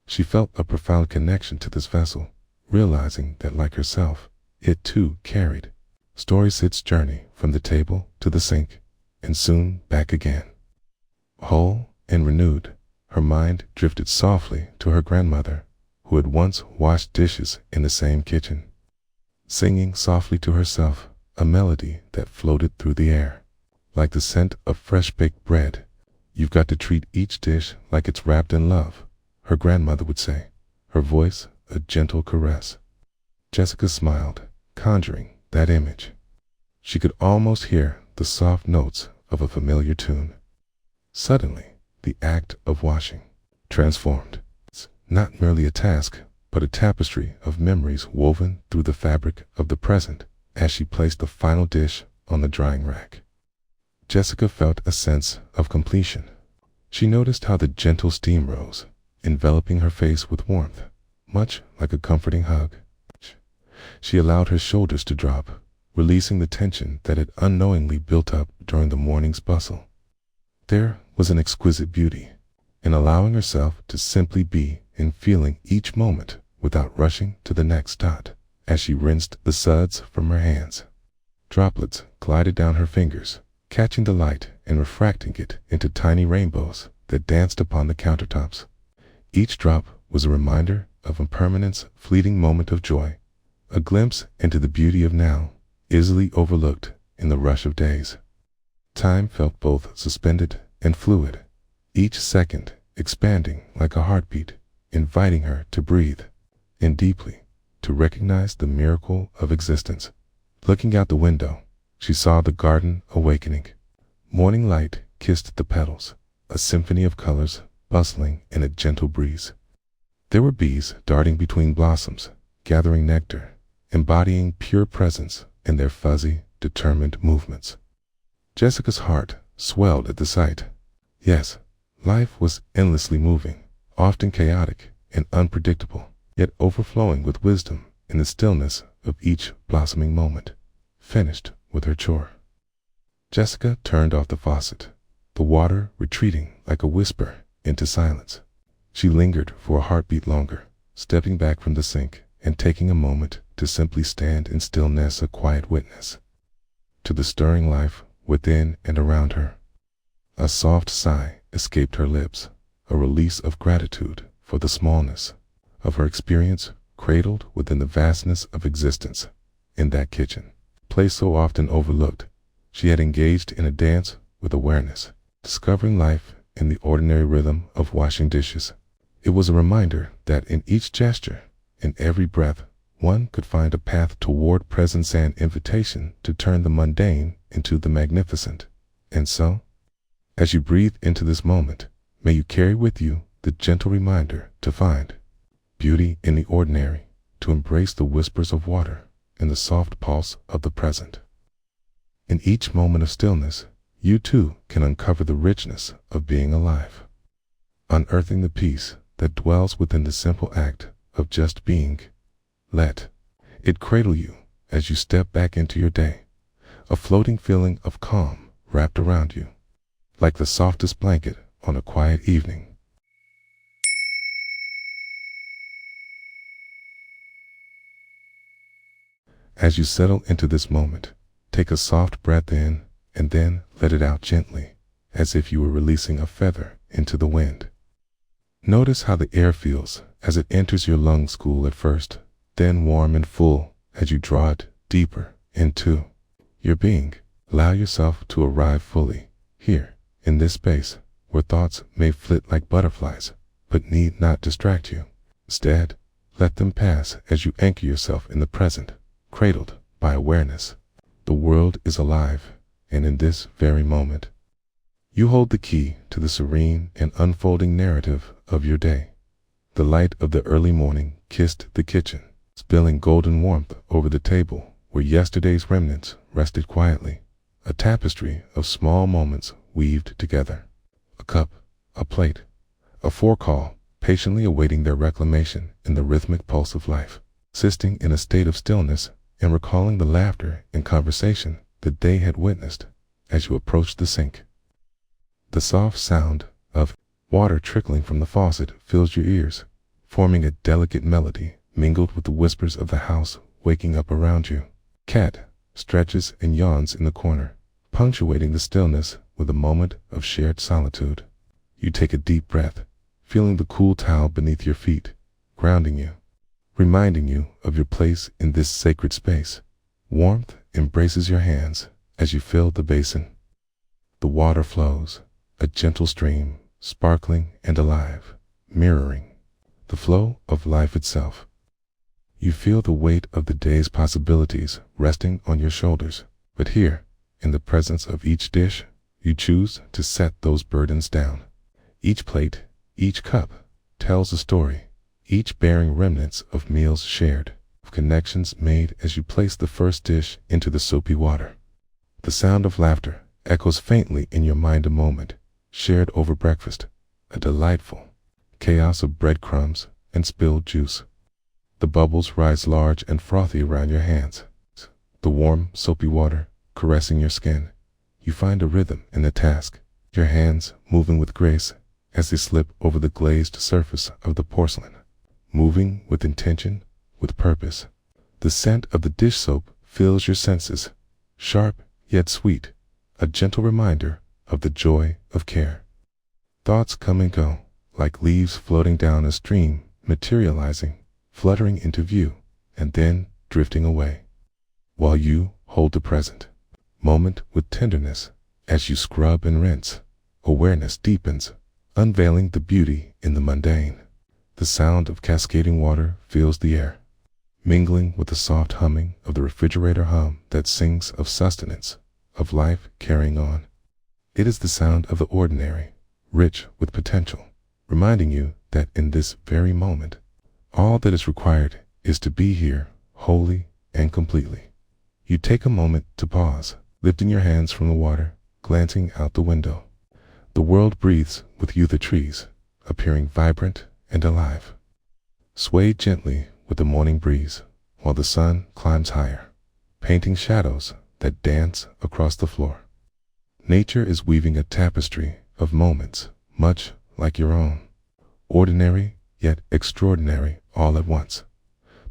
She felt a profound connection to this vessel, realizing that like herself, it too carried stories its journey from the table to the sink, and soon back again. Whole and renewed, her mind drifted softly to her grandmother, who had once washed dishes in the same kitchen, singing softly to herself a melody that floated through the air, like the scent of fresh-baked bread. "You've got to treat each dish like it's wrapped in love," her grandmother would say, her voice a gentle caress. Jessica smiled, conjuring that image. She could almost hear the soft notes of a familiar tune. Suddenly, the act of washing transformed. It's not merely a task, but a tapestry of memories woven through the fabric of the present. As she placed the final dish on the drying rack, Jessica felt a sense of completion. She noticed how the gentle steam rose, enveloping her face with warmth, much like a comforting hug. She allowed her shoulders to drop, releasing the tension that had unknowingly built up during the morning's bustle. There was an exquisite beauty in allowing herself to simply be and feeling each moment without rushing to the next dot. As she rinsed the suds from her hands, droplets glided down her fingers, catching the light and refracting it into tiny rainbows that danced upon the countertops. Each drop was a reminder of impermanence, fleeting moment of joy, a glimpse into the beauty of now, easily overlooked in the rush of days. Time felt both suspended and fluid, each second expanding like a heartbeat, inviting her to breathe in deeply, to recognize the miracle of existence. Looking out the window, she saw the garden awakening. Morning light kissed the petals, a symphony of colors bustling in a gentle breeze. There were bees darting between blossoms, gathering nectar, embodying pure presence in their fuzzy, determined movements. Jessica's heart swelled at the sight. Yes, life was endlessly moving, often chaotic and unpredictable, yet overflowing with wisdom in the stillness of each blossoming moment. Finished with her chore, Jessica turned off the faucet, the water retreating like a whisper into silence. She lingered for a heartbeat longer, stepping back from the sink and taking a moment to simply stand in stillness, a quiet witness to the stirring life within and around her. A soft sigh escaped her lips, a release of gratitude for the smallness of her experience, cradled within the vastness of existence. In that kitchen, place so often overlooked, she had engaged in a dance with awareness, discovering life in the ordinary rhythm of washing dishes. It was a reminder that in each gesture, in every breath, one could find a path toward presence and invitation to turn the mundane into the magnificent. And so, as you breathe into this moment, may you carry with you the gentle reminder to find beauty in the ordinary, to embrace the whispers of water and the soft pulse of the present. In each moment of stillness, you too can uncover the richness of being alive, unearthing the peace that dwells within the simple act of just being. Let it cradle you as you step back into your day, a floating feeling of calm wrapped around you, like the softest blanket on a quiet evening. As you settle into this moment, take a soft breath in and then let it out gently, as if you were releasing a feather into the wind. Notice how the air feels as it enters your lungs, cool at first, then warm and full as you draw it deeper into your being. Allow yourself to arrive fully here in this space where thoughts may flit like butterflies but need not distract you. Instead, let them pass as you anchor yourself in the present, cradled by awareness. The world is alive, and in this very moment, you hold the key to the serene and unfolding narrative of your day. The light of the early morning kissed the kitchen, spilling golden warmth over the table where yesterday's remnants rested quietly, a tapestry of small moments weaved together. A cup, a plate, a forecall, patiently awaiting their reclamation in the rhythmic pulse of life, existing in a state of stillness and recalling the laughter and conversation that they had witnessed as you approached the sink. The soft sound of water trickling from the faucet fills your ears, forming a delicate melody mingled with the whispers of the house waking up around you. Cat stretches and yawns in the corner, punctuating the stillness with a moment of shared solitude. You take a deep breath, feeling the cool towel beneath your feet, grounding you, reminding you of your place in this sacred space. Warmth embraces your hands as you fill the basin. The water flows, a gentle stream, sparkling and alive, mirroring the flow of life itself. You feel the weight of the day's possibilities resting on your shoulders, but here, in the presence of each dish, you choose to set those burdens down. Each plate, each cup, tells a story, each bearing remnants of meals shared, of connections made as you place the first dish into the soapy water. The sound of laughter echoes faintly in your mind, a moment shared over breakfast, a delightful chaos of breadcrumbs and spilled juice. The bubbles rise large and frothy around your hands, the warm, soapy water caressing your skin. You find a rhythm in the task, your hands moving with grace as they slip over the glazed surface of the porcelain, moving with intention, with purpose. The scent of the dish soap fills your senses, sharp yet sweet, a gentle reminder of the joy of care. Thoughts come and go, like leaves floating down a stream, materializing, fluttering into view, and then drifting away, while you hold the present moment with tenderness. As you scrub and rinse, awareness deepens, unveiling the beauty in the mundane. The sound of cascading water fills the air, mingling with the soft humming of the refrigerator hum that sings of sustenance, of life carrying on. It is the sound of the ordinary, rich with potential, reminding you that in this very moment, all that is required is to be here wholly and completely. You take a moment to pause, lifting your hands from the water, glancing out the window. The world breathes with you, the trees, appearing vibrant and alive, sway gently with the morning breeze, while the sun climbs higher, painting shadows that dance across the floor. Nature is weaving a tapestry of moments, much like your own, ordinary yet extraordinary all at once.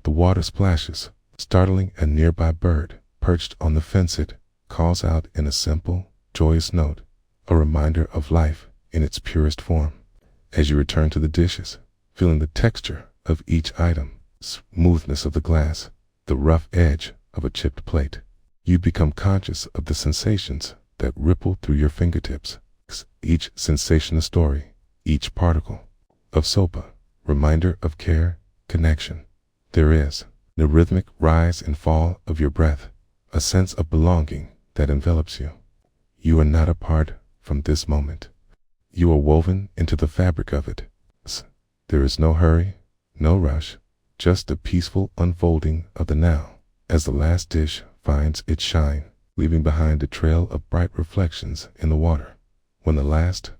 The water splashes, startling a nearby bird perched on the fence. It calls out in a simple, joyous note, a reminder of life in its purest form. As you return to the dishes, feeling the texture of each item, smoothness of the glass, the rough edge of a chipped plate, you become conscious of the sensations that ripple through your fingertips. Each sensation a story, each particle of soap a reminder of care, connection. There is the rhythmic rise and fall of your breath, a sense of belonging that envelops you. You are not apart from this moment. You are woven into the fabric of it. There is no hurry, no rush, just a peaceful unfolding of the now, as the last dish finds its shine, leaving behind a trail of bright reflections in the water. When the last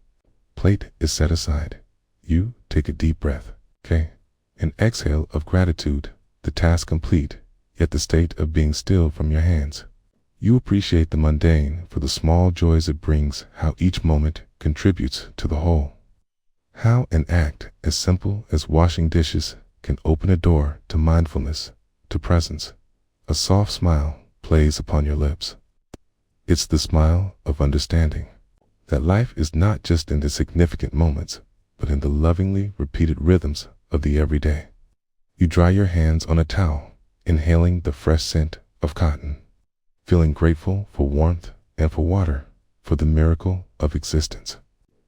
plate is set aside, you take a deep breath, an exhale of gratitude, the task complete, yet the state of being still from your hands. You appreciate the mundane for the small joys it brings, how each moment contributes to the whole. How an act as simple as washing dishes can open a door to mindfulness, to presence. A soft smile plays upon your lips. It's the smile of understanding that life is not just in the significant moments, but in the lovingly repeated rhythms of the everyday. You dry your hands on a towel, inhaling the fresh scent of cotton, feeling grateful for warmth and for water, for the miracle of existence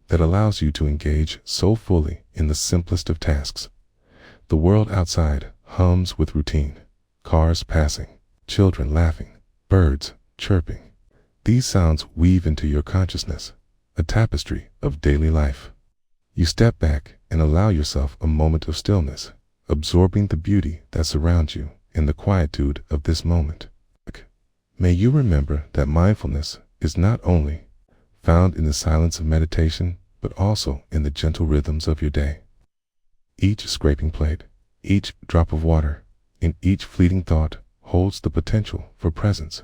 that allows you to engage so fully in the simplest of tasks. The world outside hums with routine, cars passing, children laughing, birds chirping. These sounds weave into your consciousness, a tapestry of daily life. You step back and allow yourself a moment of stillness, absorbing the beauty that surrounds you in the quietude of this moment. May you remember that mindfulness is not only found in the silence of meditation, but also in the gentle rhythms of your day. Each scraping plate, each drop of water, and each fleeting thought holds the potential for presence.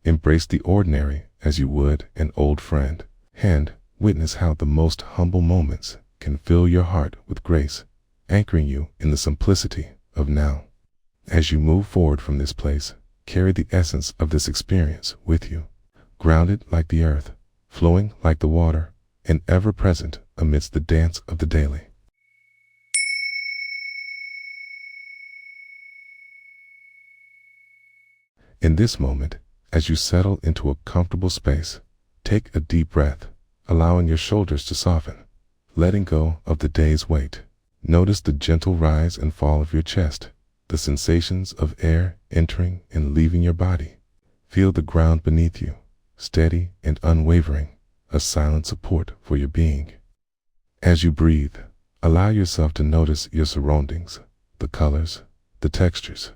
Embrace the ordinary as you would an old friend, and witness how the most humble moments can fill your heart with grace, anchoring you in the simplicity of now. As you move forward from this place, carry the essence of this experience with you, grounded like the earth, flowing like the water, and ever present amidst the dance of the daily. In this moment, as you settle into a comfortable space, take a deep breath, allowing your shoulders to soften, letting go of the day's weight. Notice the gentle rise and fall of your chest, the sensations of air entering and leaving your body. Feel the ground beneath you, steady and unwavering, a silent support for your being. As you breathe, allow yourself to notice your surroundings, the colors, the textures,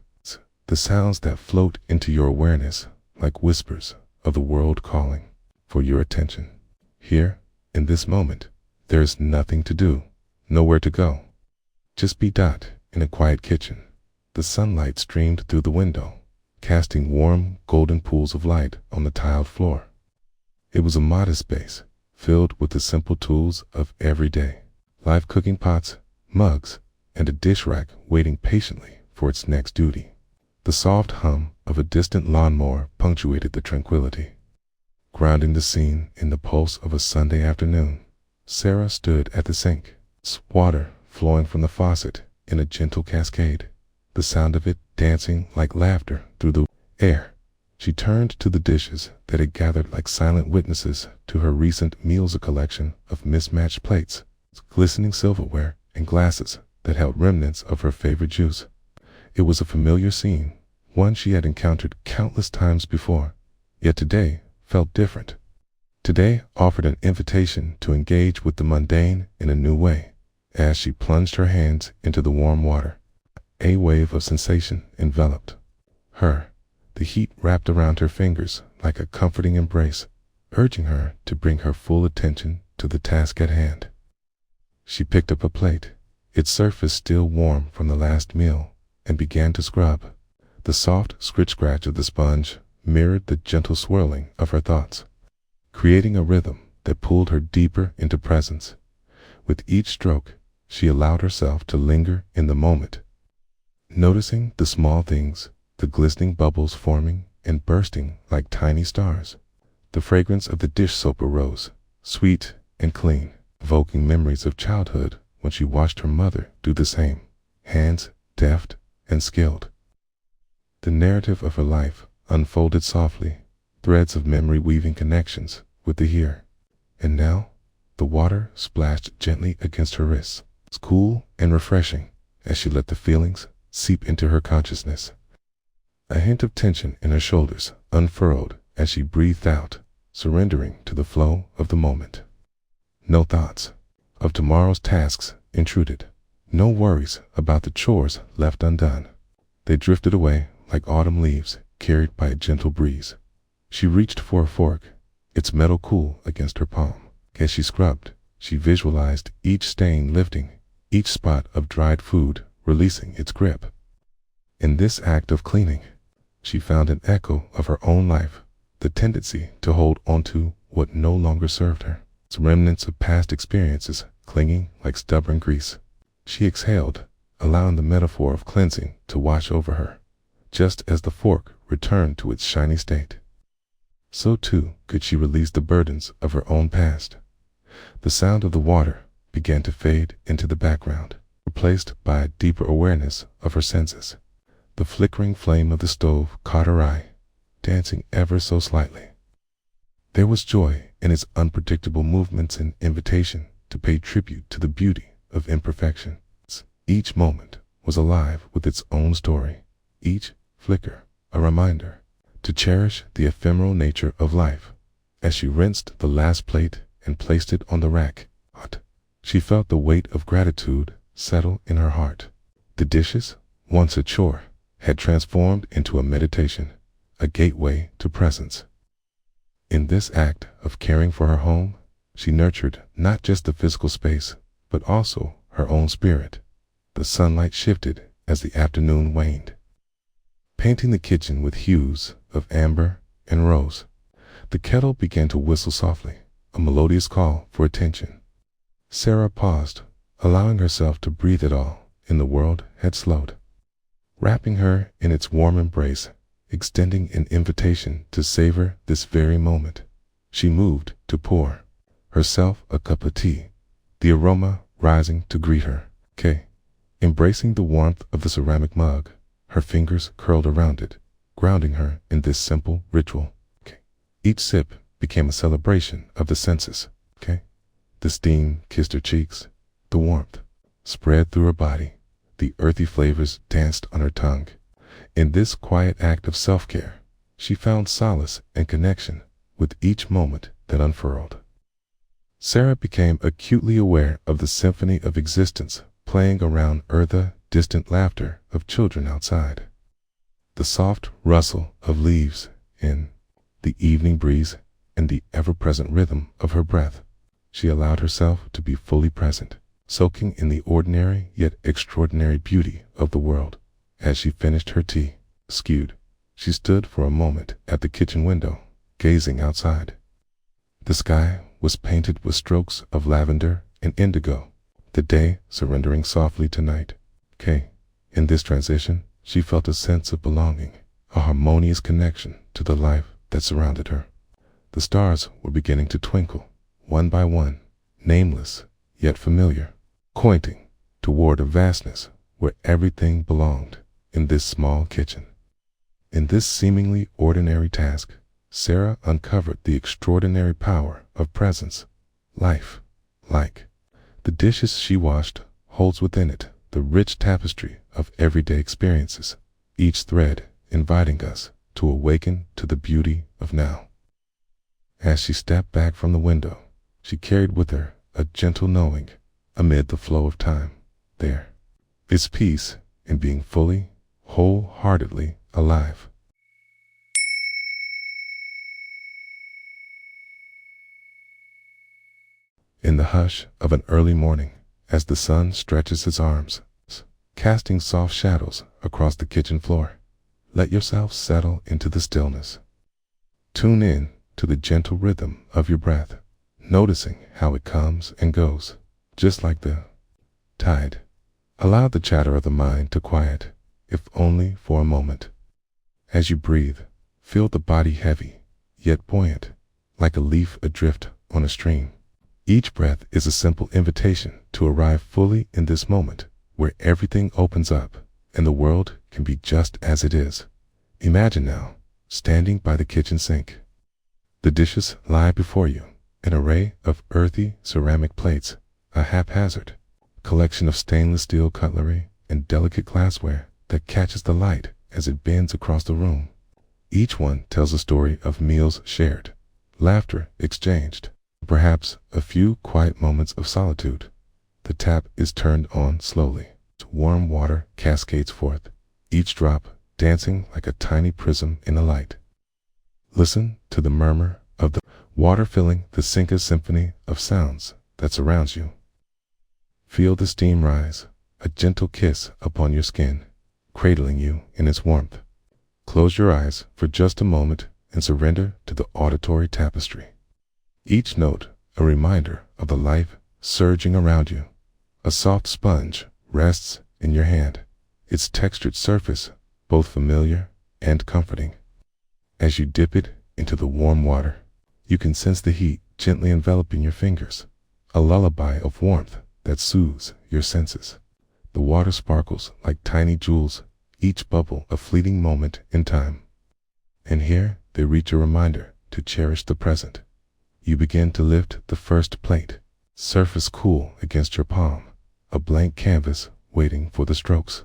the sounds that float into your awareness like whispers of the world calling for your attention. Here, in this moment, there is nothing to do, nowhere to go. Just be in a quiet kitchen. The sunlight streamed through the window, casting warm, golden pools of light on the tiled floor. It was a modest space, filled with the simple tools of every day, live cooking pots, mugs, and a dish rack waiting patiently for its next duty. The soft hum of a distant lawnmower punctuated the tranquility. Grounding the scene in the pulse of a Sunday afternoon, Sarah stood at the sink, water flowing from the faucet in a gentle cascade, the sound of it dancing like laughter through the air. She turned to the dishes that had gathered like silent witnesses to her recent meals, a collection of mismatched plates, glistening silverware, and glasses that held remnants of her favorite juice. It was a familiar scene, one she had encountered countless times before, yet today felt different. Today offered an invitation to engage with the mundane in a new way. As she plunged her hands into the warm water, a wave of sensation enveloped her. The heat wrapped around her fingers like a comforting embrace, urging her to bring her full attention to the task at hand. She picked up a plate, its surface still warm from the last meal, and began to scrub. The soft scratch of the sponge mirrored the gentle swirling of her thoughts, creating a rhythm that pulled her deeper into presence. With each stroke, she allowed herself to linger in the moment, noticing the small things, the glistening bubbles forming and bursting like tiny stars. The fragrance of the dish soap arose, sweet and clean, evoking memories of childhood when she watched her mother do the same, hands deft and skilled. The narrative of her life unfolded softly, threads of memory weaving connections with the here and now. The water splashed gently against her wrists, cool and refreshing, as she let the feelings seep into her consciousness. A hint of tension in her shoulders unfurled as she breathed out, surrendering to the flow of the moment. No thoughts of tomorrow's tasks intruded. No worries about the chores left undone. They drifted away like autumn leaves carried by a gentle breeze. She reached for a fork, its metal cool against her palm. As she scrubbed, she visualized each stain lifting, each spot of dried food releasing its grip. In this act of cleaning, she found an echo of her own life, the tendency to hold onto what no longer served her, its remnants of past experiences clinging like stubborn grease. She exhaled, allowing the metaphor of cleansing to wash over her, just as the fork returned to its shiny state. So too could she release the burdens of her own past. The sound of the water began to fade into the background, replaced by a deeper awareness of her senses. The flickering flame of the stove caught her eye, dancing ever so slightly. There was joy in its unpredictable movements and invitation to pay tribute to the beauty of imperfection. Each moment was alive with its own story, each flicker a reminder to cherish the ephemeral nature of life. As she rinsed the last plate and placed it on the rack, she felt the weight of gratitude settle in her heart. The dishes, once a chore, had transformed into a meditation, a gateway to presence. In this act of caring for her home, she nurtured not just the physical space, but also her own spirit. The sunlight shifted as the afternoon waned, painting the kitchen with hues of amber and rose. The kettle began to whistle softly, a melodious call for attention. Sarah paused, allowing herself to breathe it all in. The world had slowed, wrapping her in its warm embrace, extending an invitation to savor this very moment. She moved to pour herself a cup of tea, the aroma rising to greet her. Embracing the warmth of the ceramic mug, her fingers curled around it, grounding her in this simple ritual. Each sip became a celebration of the senses. The steam kissed her cheeks, the warmth spread through her body, the earthy flavors danced on her tongue. In this quiet act of self-care, she found solace and connection with each moment that unfurled. Sarah became acutely aware of the symphony of existence playing around her, the distant laughter of children outside, the soft rustle of leaves in the evening breeze, and the ever-present rhythm of her breath. She allowed herself to be fully present, soaking in the ordinary yet extraordinary beauty of the world. As she finished her tea, she stood for a moment at the kitchen window, gazing outside. The sky was painted with strokes of lavender and indigo, the day surrendering softly to night. In this transition, she felt a sense of belonging, a harmonious connection to the life that surrounded her. The stars were beginning to twinkle, one by one, nameless yet familiar, pointing toward a vastness where everything belonged in this small kitchen. In this seemingly ordinary task, Sarah uncovered the extraordinary power of presence. Life, like the dishes she washed, holds within it the rich tapestry of everyday experiences, each thread inviting us to awaken to the beauty of now. As she stepped back from the window, she carried with her a gentle knowing amid the flow of time. There is peace in being fully, wholeheartedly alive. In the hush of an early morning, as the sun stretches its arms, casting soft shadows across the kitchen floor, let yourself settle into the stillness. Tune in to the gentle rhythm of your breath, noticing how it comes and goes, just like the tide. Allow the chatter of the mind to quiet, if only for a moment. As you breathe, feel the body heavy, yet buoyant, like a leaf adrift on a stream. Each breath is a simple invitation to arrive fully in this moment, where everything opens up and the world can be just as it is. Imagine now, standing by the kitchen sink. The dishes lie before you, an array of earthy ceramic plates, a haphazard collection of stainless steel cutlery and delicate glassware that catches the light as it bends across the room. Each one tells a story of meals shared, laughter exchanged, perhaps a few quiet moments of solitude. The tap is turned on slowly. Warm water cascades forth, each drop dancing like a tiny prism in the light. Listen to the murmur of the water filling the symphony of sounds that surrounds you. Feel the steam rise, a gentle kiss upon your skin, cradling you in its warmth. Close your eyes for just a moment and surrender to the auditory tapestry. Each note a reminder of the life surging around you. A soft sponge rests in your hand, its textured surface both familiar and comforting. As you dip it into the warm water, you can sense the heat gently enveloping your fingers, a lullaby of warmth that soothes your senses. The water sparkles like tiny jewels, each bubble a fleeting moment in time. And here they reach a reminder to cherish the present. You begin to lift the first plate, surface cool against your palm, a blank canvas waiting for the strokes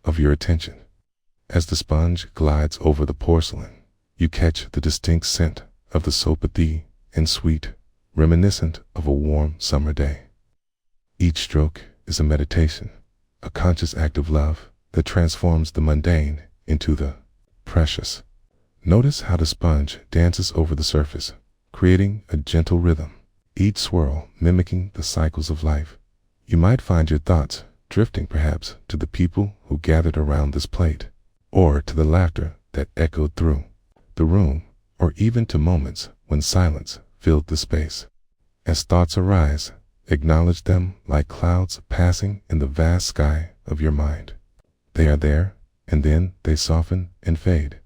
of your attention. As the sponge glides over the porcelain, you catch the distinct scent of the soapy and sweet, reminiscent of a warm summer day. Each stroke is a meditation, a conscious act of love that transforms the mundane into the precious. Notice how the sponge dances over the surface, creating a gentle rhythm, each swirl mimicking the cycles of life. You might find your thoughts drifting perhaps to the people who gathered around this plate, or to the laughter that echoed through the room, or even to moments when silence filled the space. As thoughts arise, acknowledge them like clouds passing in the vast sky of your mind. They are there, and then they soften and fade.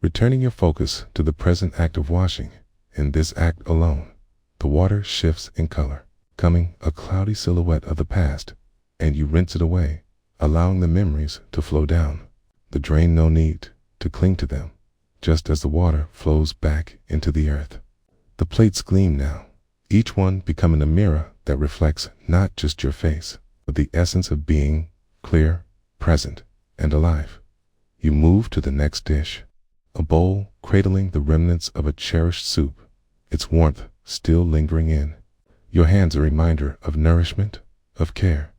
Returning your focus to the present act of washing, in this act alone, the water shifts in color, becoming a cloudy silhouette of the past, and you rinse it away, allowing the memories to flow down. The drain no need to cling to them, just as the water flows back into the earth. The plates gleam now, each one becoming a mirror that reflects not just your face, but the essence of being clear, present, and alive. You move to the next dish, a bowl cradling the remnants of a cherished soup, its warmth still lingering in. Your hands a reminder of nourishment, of care.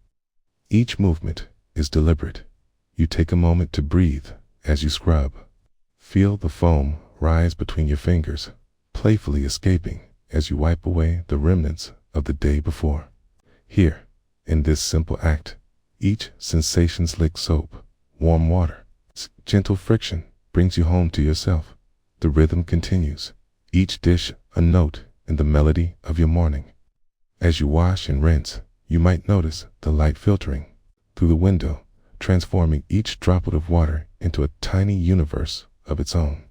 Each movement is deliberate. You take a moment to breathe as you scrub. Feel the foam rise between your fingers, playfully escaping as you wipe away the remnants of the day before. Here, in this simple act, each sensation's lick soap, warm water, gentle friction brings you home to yourself. The rhythm continues, each dish a note in the melody of your morning. As you wash and rinse, you might notice the light filtering through the window, transforming each droplet of water into a tiny universe of its own.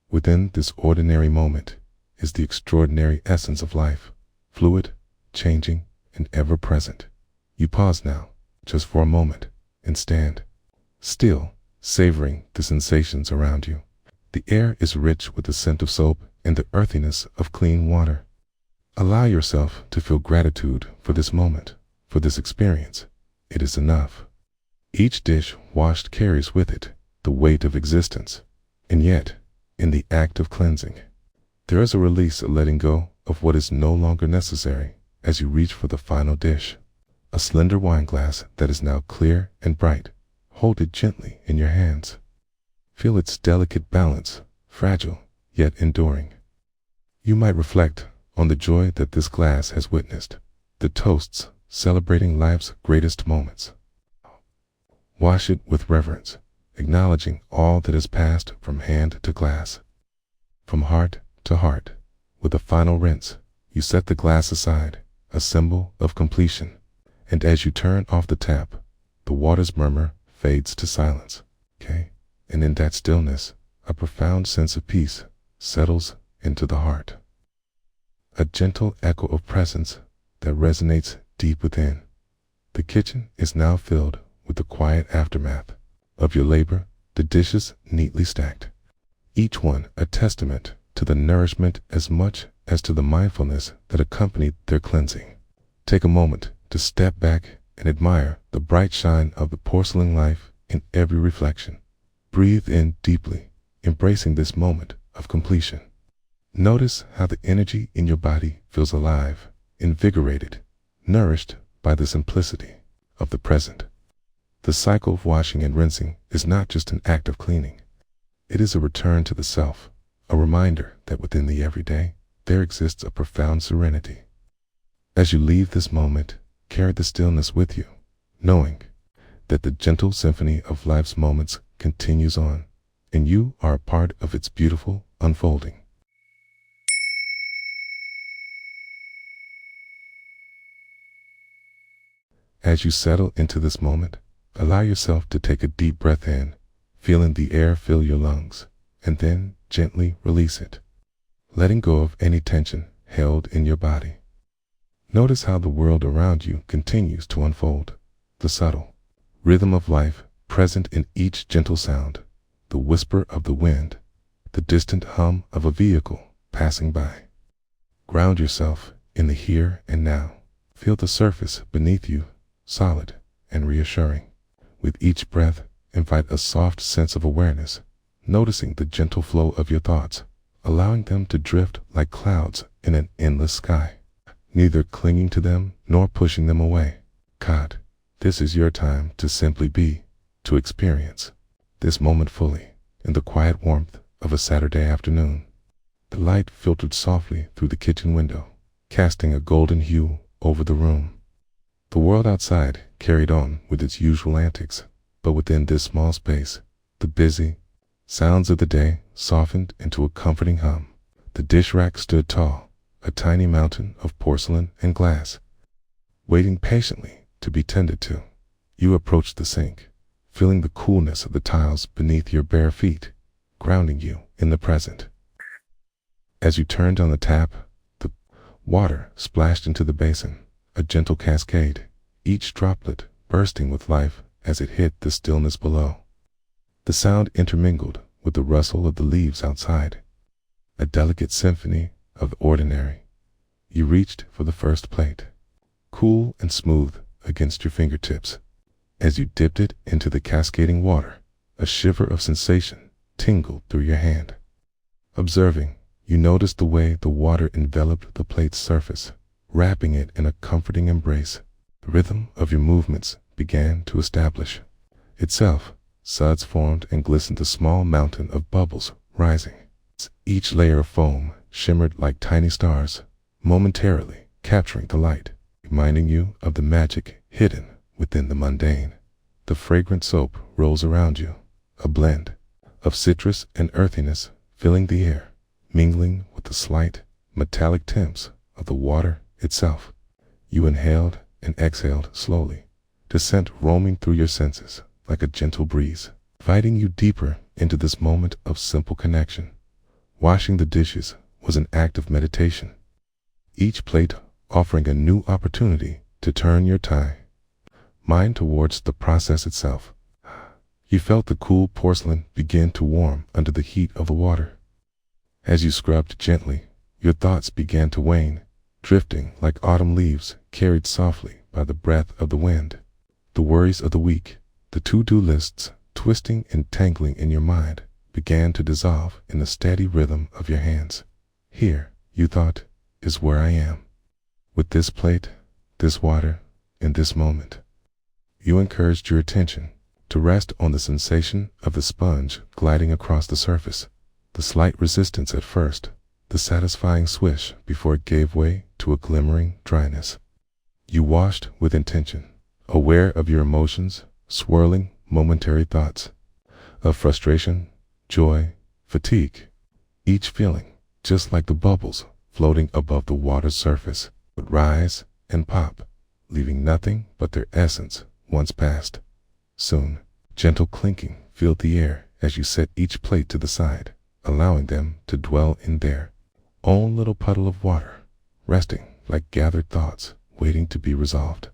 Within this ordinary moment is the extraordinary essence of life, fluid, changing, and ever present. You pause now, just for a moment, and stand still, savoring the sensations around you. The air is rich with the scent of soap and the earthiness of clean water. Allow yourself to feel gratitude for this moment, for this experience. It is enough. Each dish washed carries with it the weight of existence, and yet, in the act of cleansing, there is a release, a letting go of what is no longer necessary as you reach for the final dish. A slender wine glass that is now clear and bright. Hold it gently in your hands. Feel its delicate balance, fragile yet enduring. You might reflect on the joy that this glass has witnessed, the toasts celebrating life's greatest moments. Wash it with reverence, acknowledging all that has passed from hand to glass. From heart to heart, with a final rinse, you set the glass aside, a symbol of completion, and as you turn off the tap, the water's murmur fades to silence. And in that stillness, a profound sense of peace settles into the heart. A gentle echo of presence that resonates deep within. The kitchen is now filled with the quiet aftermath of your labor, the dishes neatly stacked, each one a testament to the nourishment as much as to the mindfulness that accompanied their cleansing. Take a moment to step back and admire the bright shine of the porcelain life in every reflection. Breathe in deeply, embracing this moment of completion. Notice how the energy in your body feels alive, invigorated, nourished by the simplicity of the present. The cycle of washing and rinsing is not just an act of cleaning. It is a return to the self, a reminder that within the everyday, there exists a profound serenity. As you leave this moment, carry the stillness with you, knowing that the gentle symphony of life's moments continues on, and you are a part of its beautiful unfolding. As you settle into this moment, allow yourself to take a deep breath in, feeling the air fill your lungs, and then gently release it, letting go of any tension held in your body. Notice how the world around you continues to unfold, the subtle rhythm of life present in each gentle sound, the whisper of the wind, the distant hum of a vehicle passing by. Ground yourself in the here and now. Feel the surface beneath you, solid and reassuring. With each breath, invite a soft sense of awareness, noticing the gentle flow of your thoughts, allowing them to drift like clouds in an endless sky, neither clinging to them nor pushing them away. God, this is your time to simply be, to experience this moment fully, in the quiet warmth of a Saturday afternoon. The light filtered softly through the kitchen window, casting a golden hue over the room. The world outside carried on with its usual antics, but within this small space, the busy sounds of the day softened into a comforting hum. The dish rack stood tall, a tiny mountain of porcelain and glass, waiting patiently to be tended to. You approached the sink, feeling the coolness of the tiles beneath your bare feet, grounding you in the present. As you turned on the tap, the water splashed into the basin, a gentle cascade, each droplet bursting with life as it hit the stillness below. The sound intermingled with the rustle of the leaves outside, a delicate symphony of the ordinary. You reached for the first plate, cool and smooth against your fingertips. As you dipped it into the cascading water, a shiver of sensation tingled through your hand. Observing, you noticed the way the water enveloped the plate's surface, wrapping it in a comforting embrace. The rhythm of your movements began to establish itself. Suds formed and glistened, a small mountain of bubbles rising. Each layer of foam shimmered like tiny stars, momentarily capturing the light, reminding you of the magic hidden within the mundane. The fragrant soap rose around you, a blend of citrus and earthiness filling the air, mingling with the slight metallic tints of the water itself. You inhaled and exhaled slowly, the scent roaming through your senses like a gentle breeze, inviting you deeper into this moment of simple connection. Washing the dishes was an act of meditation, each plate offering a new opportunity to turn your mind towards the process itself. You felt the cool porcelain begin to warm under the heat of the water. As you scrubbed gently, your thoughts began to wane, drifting like autumn leaves carried softly by the breath of the wind. The worries of the week, the to-do lists twisting and tangling in your mind, began to dissolve in the steady rhythm of your hands. Here, you thought, is where I am. With this plate, this water, in this moment. You encouraged your attention to rest on the sensation of the sponge gliding across the surface, the slight resistance at first, the satisfying swish before it gave way to a glimmering dryness. You washed with intention, aware of your emotions, swirling momentary thoughts of frustration, joy, fatigue, each feeling, just like the bubbles floating above the water's surface, would rise and pop, leaving nothing but their essence once passed. Soon, gentle clinking filled the air as you set each plate to the side, allowing them to dwell in their own little puddle of water, resting like gathered thoughts waiting to be resolved.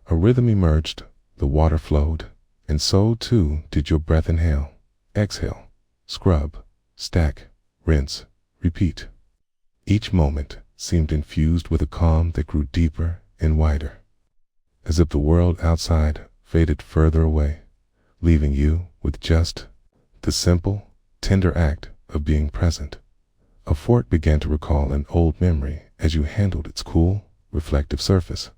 A rhythm emerged, the water flowed, and so too did your breath. Inhale, exhale, scrub, stack, rinse, repeat. Each moment seemed infused with a calm that grew deeper and wider, as if the world outside faded further away, leaving you with just the simple, tender act of being present. A fork began to recall an old memory as you handled its cool, reflective surface.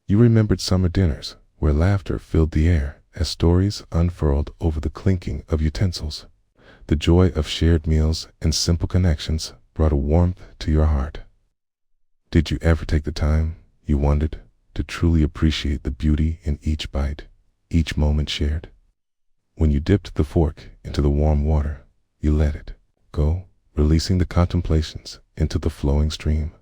You remembered summer dinners where laughter filled the air as stories unfurled over the clinking of utensils. The joy of shared meals and simple connections brought a warmth to your heart. Did you ever take the time, you wondered, to truly appreciate the beauty in each bite, each moment shared? When you dipped the fork into the warm water, you let it go, releasing the contemplations into the flowing stream.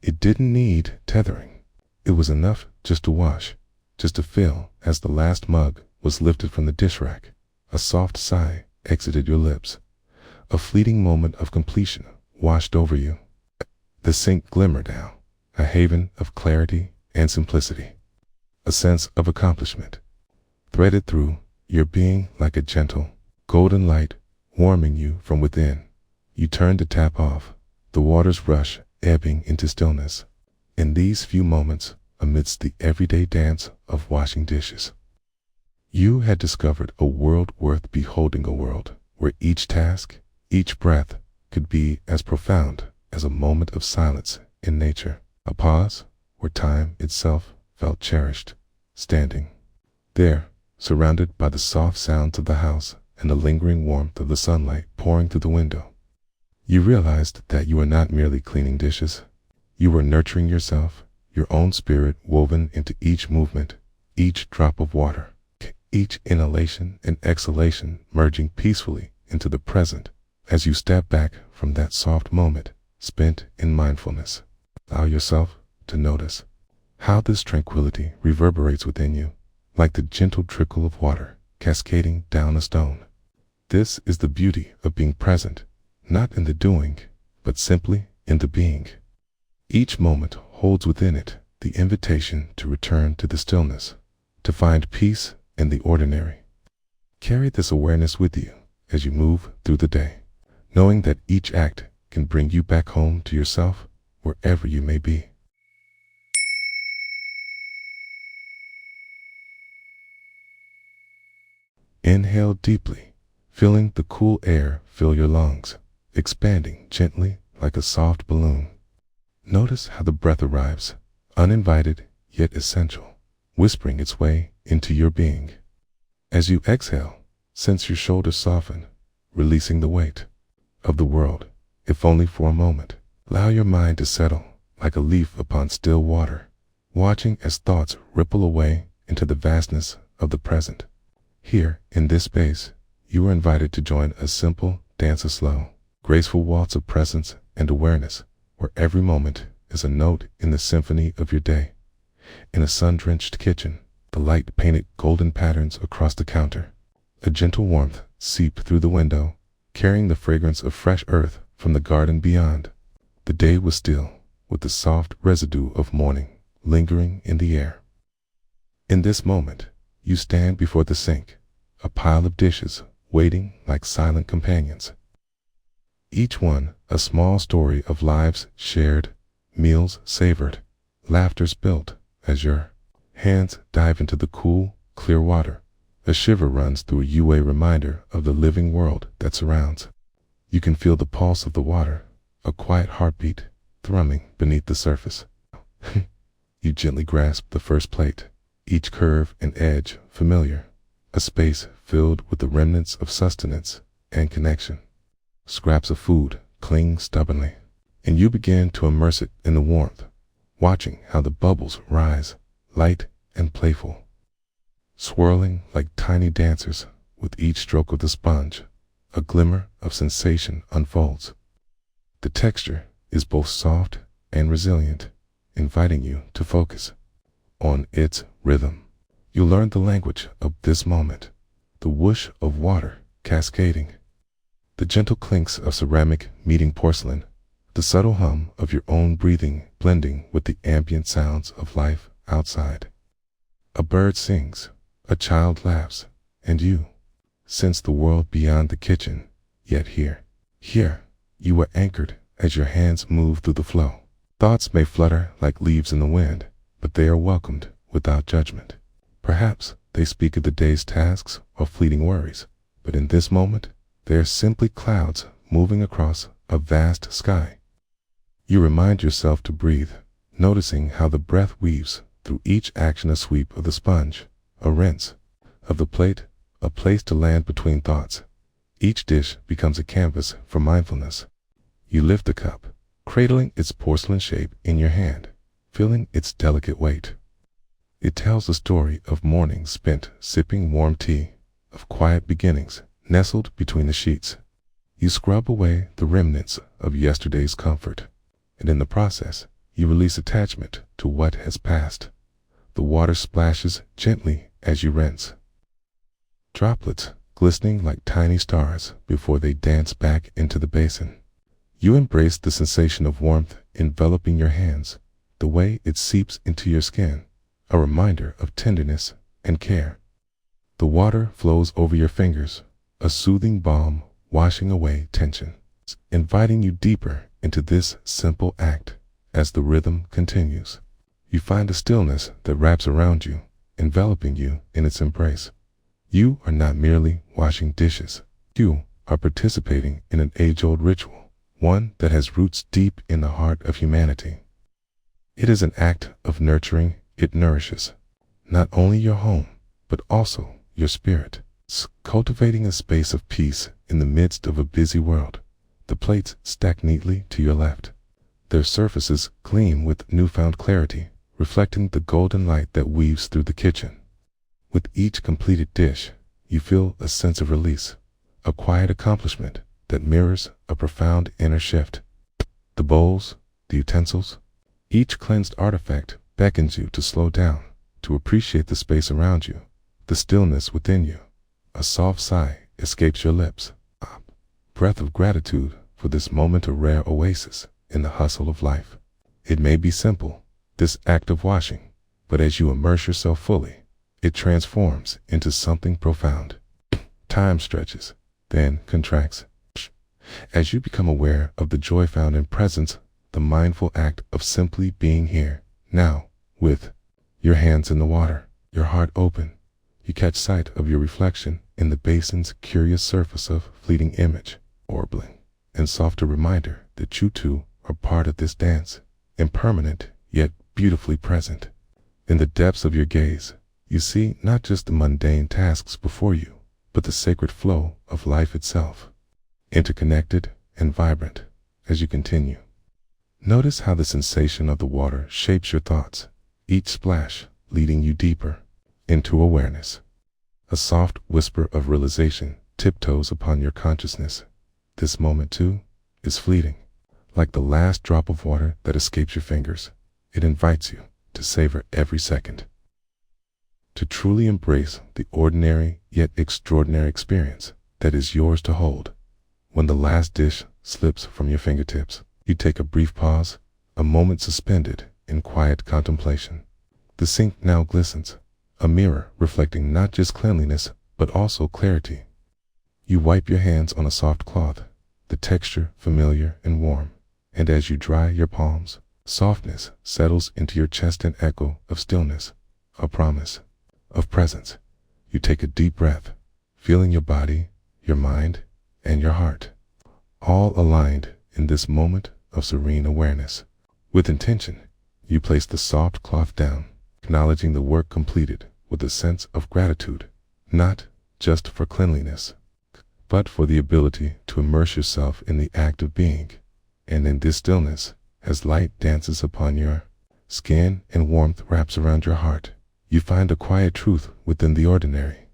It didn't need tethering. It was enough just to wash, just to feel as the last mug was lifted from the dish rack. A soft sigh exited your lips. A fleeting moment of completion washed over you. The sink glimmered now, a haven of clarity and simplicity. A sense of accomplishment threaded through your being like a gentle, golden light warming you from within. You turned to tap off, the water's rush ebbing into stillness. In these few moments, amidst the everyday dance of washing dishes, you had discovered a world worth beholding, a world where each task, each breath could be as profound as a moment of silence in nature, a pause where time itself felt cherished. Standing there, surrounded by the soft sounds of the house and the lingering warmth of the sunlight pouring through the window, you realized that you were not merely cleaning dishes. You were nurturing yourself, your own spirit woven into each movement, each drop of water, each inhalation and exhalation merging peacefully into the present. As you step back from that soft moment spent in mindfulness, allow yourself to notice how this tranquility reverberates within you, like the gentle trickle of water cascading down a stone. This is the beauty of being present, not in the doing, but simply in the being. Each moment holds within it the invitation to return to the stillness, to find peace in the ordinary. Carry this awareness with you as you move through the day, knowing that each act can bring you back home to yourself wherever you may be. Inhale deeply, feeling the cool air fill your lungs, expanding gently like a soft balloon. Notice how the breath arrives, uninvited yet essential, whispering its way into your being. As you exhale, sense your shoulders soften, releasing the weight of the world, if only for a moment. Allow your mind to settle like a leaf upon still water, watching as thoughts ripple away into the vastness of the present. Here, in this space, you are invited to join a simple dance of slow, graceful waltz of presence and awareness, where every moment is a note in the symphony of your day. In a sun-drenched kitchen, the light painted golden patterns across the counter. A gentle warmth seeped through the window, carrying the fragrance of fresh earth from the garden beyond. The day was still, with the soft residue of morning lingering in the air. In this moment, you stand before the sink, a pile of dishes waiting like silent companions. Each one a small story of lives shared, meals savored, laughter spilled. As your hands dive into the cool, clear water, a shiver runs through you, a reminder of the living world that surrounds. You can feel the pulse of the water, a quiet heartbeat thrumming beneath the surface. You gently grasp the first plate, each curve and edge familiar, a space filled with the remnants of sustenance and connection. Scraps of food cling stubbornly, and you begin to immerse it in the warmth, watching how the bubbles rise, light and playful, swirling like tiny dancers with each stroke of the sponge. A glimmer of sensation unfolds. The texture is both soft and resilient, inviting you to focus on its rhythm. You learn the language of this moment, the whoosh of water cascading, the gentle clinks of ceramic meeting porcelain, the subtle hum of your own breathing blending with the ambient sounds of life outside. A bird sings, a child laughs, and you sense the world beyond the kitchen, yet here, you are anchored as your hands move through the flow. Thoughts may flutter like leaves in the wind, but they are welcomed without judgment. Perhaps they speak of the day's tasks or fleeting worries, but in this moment, they are simply clouds moving across a vast sky. You remind yourself to breathe, noticing how the breath weaves through each action, a sweep of the sponge, a rinse of the plate, a place to land between thoughts. Each dish becomes a canvas for mindfulness. You lift the cup, cradling its porcelain shape in your hand, feeling its delicate weight. It tells the story of mornings spent sipping warm tea, of quiet beginnings nestled between the sheets. You scrub away the remnants of yesterday's comfort, and in the process, you release attachment to what has passed. The water splashes gently as you rinse, droplets glistening like tiny stars before they dance back into the basin. You embrace the sensation of warmth enveloping your hands, the way it seeps into your skin, a reminder of tenderness and care. The water flows over your fingers, a soothing balm washing away tension, inviting you deeper into this simple act. As the rhythm continues, you find a stillness that wraps around you, enveloping you in its embrace. You are not merely washing dishes. You are participating in an age-old ritual, one that has roots deep in the heart of humanity. It is an act of nurturing. It nourishes not only your home, but also your spirit, cultivating a space of peace in the midst of a busy world. The plates stack neatly to your left. Their surfaces gleam with newfound clarity, reflecting the golden light that weaves through the kitchen. With each completed dish, you feel a sense of release, a quiet accomplishment that mirrors a profound inner shift. The bowls, the utensils, each cleansed artifact beckons you to slow down, to appreciate the space around you, the stillness within you. A soft sigh escapes your lips, a breath of gratitude for this moment, a rare oasis in the hustle of life. It may be simple, this act of washing, but as you immerse yourself fully, it transforms into something profound. Time stretches, then contracts. As you become aware of the joy found in presence, the mindful act of simply being here, now, with your hands in the water, your heart open, you catch sight of your reflection in the basin's curious surface, of fleeting image, warbling, and softer reminder that you too are part of this dance, impermanent yet beautifully present. In the depths of your gaze, you see not just the mundane tasks before you, but the sacred flow of life itself, interconnected and vibrant. As you continue, notice how the sensation of the water shapes your thoughts, each splash leading you deeper into awareness. A soft whisper of realization tiptoes upon your consciousness. This moment too is fleeting. Like the last drop of water that escapes your fingers, it invites you to savor every second, to truly embrace the ordinary yet extraordinary experience that is yours to hold. When the last dish slips from your fingertips, you take a brief pause, a moment suspended in quiet contemplation. The sink now glistens, a mirror reflecting not just cleanliness but also clarity. You wipe your hands on a soft cloth, the texture familiar and warm, and as you dry your palms, softness settles into your chest, an echo of stillness, a promise of presence. You take a deep breath, feeling your body, your mind, and your heart all aligned in this moment of serene awareness. With intention, you place the soft cloth down, acknowledging the work completed with a sense of gratitude, not just for cleanliness, but for the ability to immerse yourself in the act of being. And in this stillness, as light dances upon your skin and warmth wraps around your heart, you find a quiet truth within the ordinary.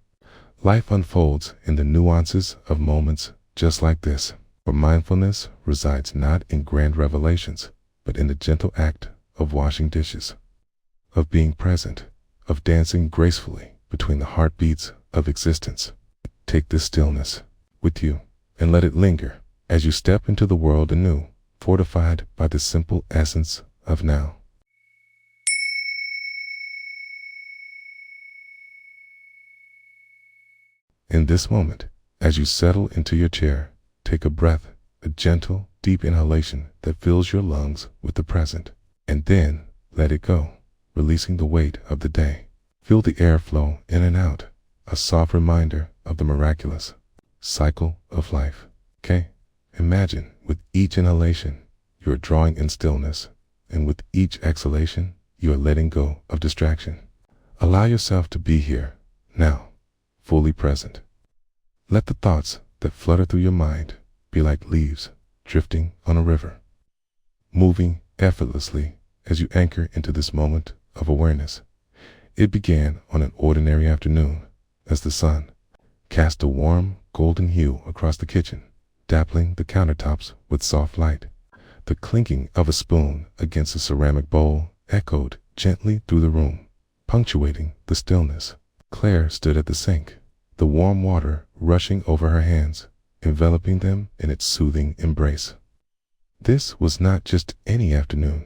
Life unfolds in the nuances of moments just like this, where mindfulness resides not in grand revelations, but in the gentle act of washing dishes, of being present, of dancing gracefully between the heartbeats of existence. Take this stillness with you and let it linger as you step into the world anew, fortified by the simple essence of now. In this moment, as you settle into your chair, take a breath, a gentle, deep inhalation that fills your lungs with the present, and then let it go, releasing the weight of the day. Feel the air flow in and out, a soft reminder of the miraculous. cycle of life. Okay? Imagine with each inhalation, you are drawing in stillness, and with each exhalation, you are letting go of distraction. Allow yourself to be here, now, fully present. Let the thoughts that flutter through your mind be like leaves drifting on a river, moving effortlessly as you anchor into this moment of awareness. It began on an ordinary afternoon as the sun cast a warm golden hue across the kitchen, dappling the countertops with soft light. The clinking of a spoon against a ceramic bowl echoed gently through the room, punctuating the stillness. Claire stood at the sink, the warm water rushing over her hands, enveloping them in its soothing embrace. This was not just any afternoon.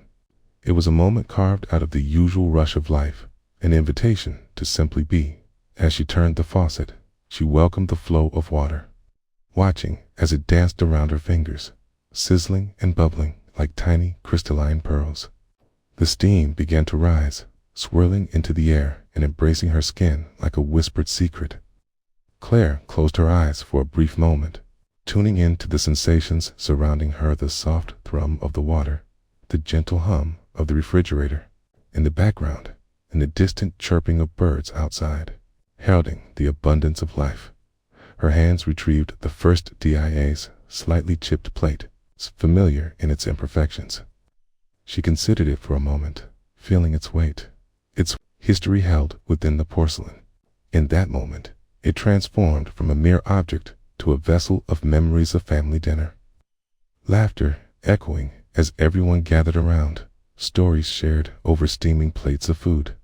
It was a moment carved out of the usual rush of life, an invitation to simply be. As she turned the faucet, she welcomed the flow of water, watching as it danced around her fingers, sizzling and bubbling like tiny crystalline pearls. The steam began to rise, swirling into the air and embracing her skin like a whispered secret. Claire closed her eyes for a brief moment, tuning in to the sensations surrounding her, the soft thrum of the water, the gentle hum of the refrigerator in the background, and the distant chirping of birds outside, heralding the abundance of life. Her hands retrieved the first DIA's slightly chipped plate, familiar in its imperfections. She considered it for a moment, feeling its weight, its history held within the porcelain. In that moment, it transformed from a mere object to a vessel of memories of family dinner. Laughter echoing as everyone gathered around, stories shared over steaming plates of food.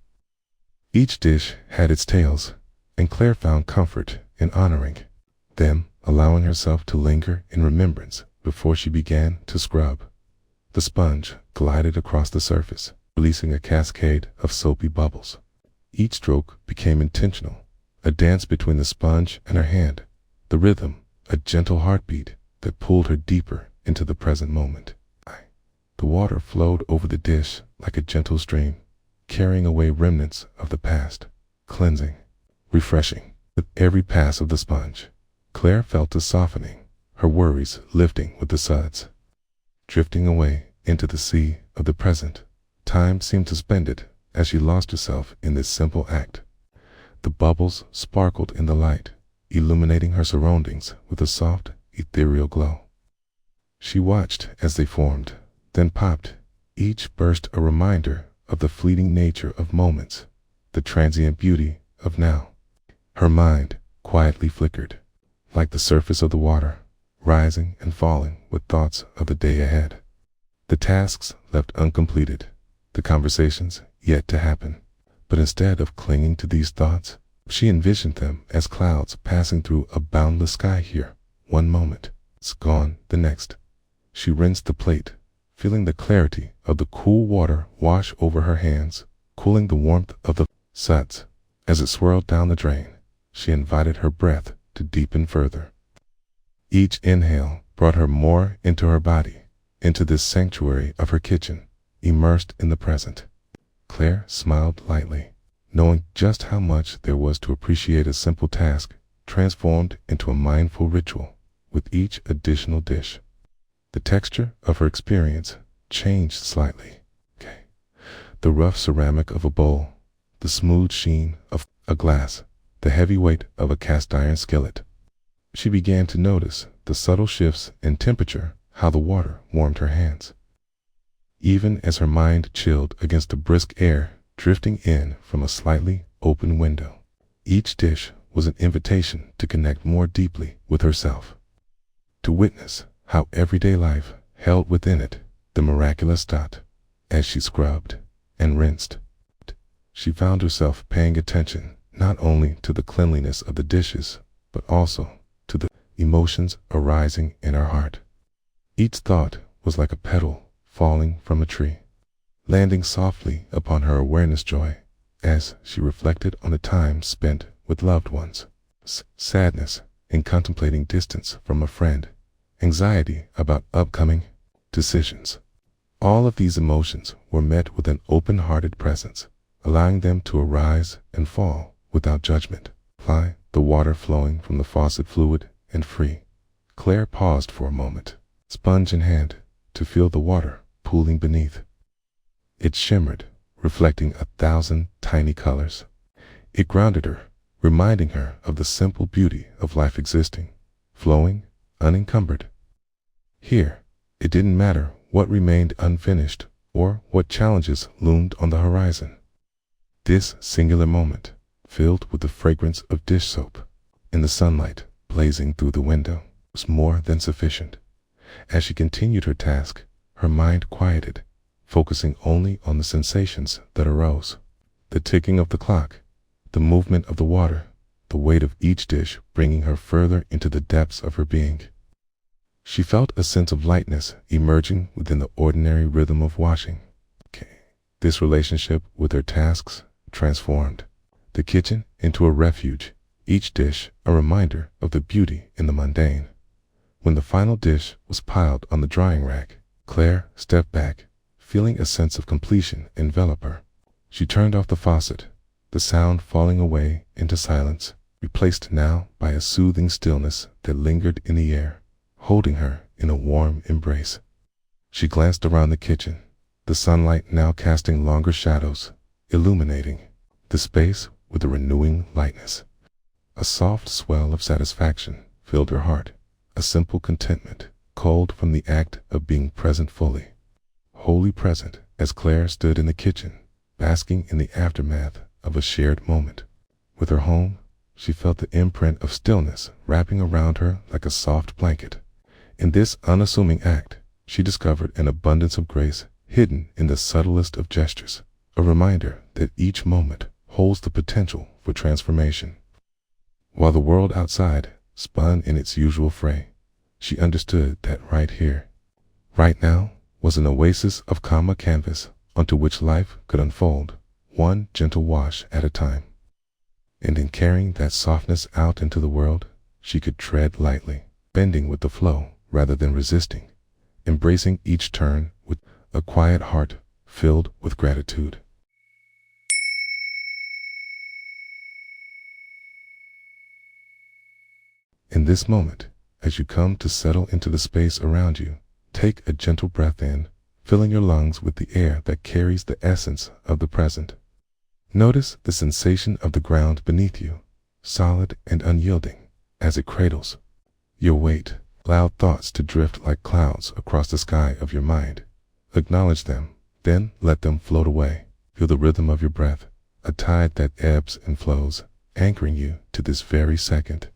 Each dish had its tales, and Claire found comfort in honoring them, allowing herself to linger in remembrance before she began to scrub. The sponge glided across the surface, releasing a cascade of soapy bubbles. Each stroke became intentional, a dance between the sponge and her hand, the rhythm, a gentle heartbeat that pulled her deeper into the present moment. The water flowed over the dish like a gentle stream, carrying away remnants of the past, cleansing, refreshing. With every pass of the sponge, Claire felt a softening, her worries lifting with the suds. Drifting away into the sea of the present, time seemed suspended as she lost herself in this simple act. The bubbles sparkled in the light, illuminating her surroundings with a soft, ethereal glow. She watched as they formed, then popped, each burst a reminder of the fleeting nature of moments, the transient beauty of now. Her mind quietly flickered, like the surface of the water, rising and falling with thoughts of the day ahead. The tasks left uncompleted, the conversations yet to happen. But instead of clinging to these thoughts, she envisioned them as clouds passing through a boundless sky here. One moment, it's gone the next. She rinsed the plate, feeling the clarity of the cool water wash over her hands, cooling the warmth of the suds. As it swirled down the drain, she invited her breath to deepen further. Each inhale brought her more into her body, into this sanctuary of her kitchen, immersed in the present. Claire smiled lightly, knowing just how much there was to appreciate a simple task transformed into a mindful ritual with each additional dish. The texture of her experience changed slightly. The rough ceramic of a bowl, the smooth sheen of a glass, the heavy weight of a cast iron skillet. She began to notice the subtle shifts in temperature, how the water warmed her hands. Even as her mind chilled against the brisk air drifting in from a slightly open window. Each dish was an invitation to connect more deeply with herself, to witness how everyday life held within it the miraculous dot. As she scrubbed and rinsed, she found herself paying attention not only to the cleanliness of the dishes, but also to the emotions arising in her heart. Each thought was like a petal falling from a tree, landing softly upon her awareness joy as she reflected on the time spent with loved ones, sadness in contemplating distance from a friend, anxiety about upcoming decisions. All of these emotions were met with an open-hearted presence, allowing them to arise and fall without judgment. The water flowing from the faucet fluid and free. Claire paused for a moment, sponge in hand, to feel the water pooling beneath. It shimmered, reflecting 1,000 tiny colors. It grounded her, reminding her of the simple beauty of life existing, flowing, unencumbered. Here, it didn't matter what remained unfinished or what challenges loomed on the horizon. This singular moment, filled with the fragrance of dish soap and the sunlight blazing through the window, was more than sufficient. As she continued her task, her mind quieted, focusing only on the sensations that arose. The ticking of the clock, the movement of the water, the weight of each dish bringing her further into the depths of her being. She felt a sense of lightness emerging within the ordinary rhythm of washing. This relationship with her tasks transformed the kitchen into a refuge, each dish a reminder of the beauty in the mundane. When the final dish was piled on the drying rack, Claire stepped back, feeling a sense of completion envelop her. She turned off the faucet, the sound falling away into silence, replaced now by a soothing stillness that lingered in the air, holding her in a warm embrace. She glanced around the kitchen, the sunlight now casting longer shadows, illuminating the space with a renewing lightness. A soft swell of satisfaction filled her heart, a simple contentment, culled from the act of being present fully. Wholly present as Claire stood in the kitchen, basking in the aftermath of a shared moment. With her home, she felt the imprint of stillness wrapping around her like a soft blanket. In this unassuming act, she discovered an abundance of grace hidden in the subtlest of gestures, a reminder that each moment holds the potential for transformation. While the world outside spun in its usual fray, she understood that right here, right now, was an oasis of calm canvas onto which life could unfold, one gentle wash at a time. And in carrying that softness out into the world, she could tread lightly, bending with the flow rather than resisting, embracing each turn with a quiet heart filled with gratitude. In this moment, as you come to settle into the space around you, take a gentle breath in, filling your lungs with the air that carries the essence of the present. Notice the sensation of the ground beneath you, solid and unyielding, as it cradles your weight. Allow thoughts to drift like clouds across the sky of your mind. Acknowledge them, then let them float away. Feel the rhythm of your breath, a tide that ebbs and flows, anchoring you to this very second.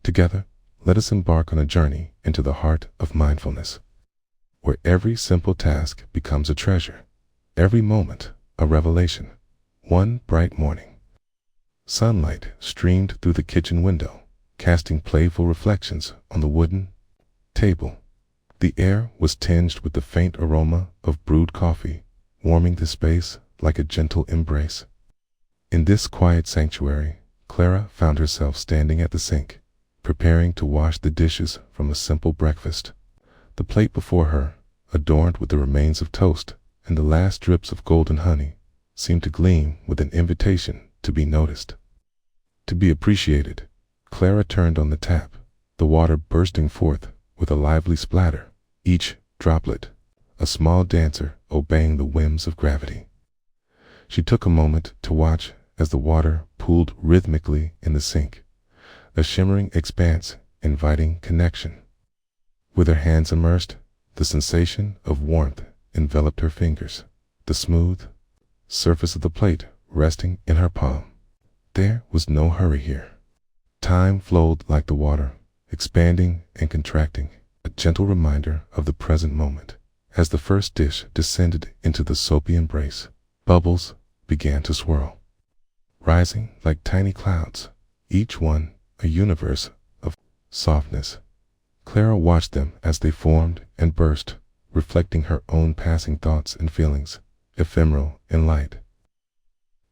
Together, let us embark on a journey into the heart of mindfulness, where every simple task becomes a treasure, every moment a revelation. One bright morning, sunlight streamed through the kitchen window, casting playful reflections on the wooden table. The air was tinged with the faint aroma of brewed coffee, warming the space like a gentle embrace. In this quiet sanctuary, Clara found herself standing at the sink, preparing to wash the dishes from a simple breakfast. The plate before her, adorned with the remains of toast and the last drips of golden honey, seemed to gleam with an invitation to be noticed, to be appreciated. Clara turned on the tap, the water bursting forth with a lively splatter, each droplet a small dancer obeying the whims of gravity. She took a moment to watch as the water pooled rhythmically in the sink, a shimmering expanse inviting connection. With her hands immersed, the sensation of warmth enveloped her fingers, the smooth surface of the plate resting in her palm. There was no hurry here. Time flowed like the water, expanding and contracting, a gentle reminder of the present moment. As the first dish descended into the soapy embrace, bubbles began to swirl, rising like tiny clouds, each one a universe of softness. Clara watched them as they formed and burst, reflecting her own passing thoughts and feelings, ephemeral and light.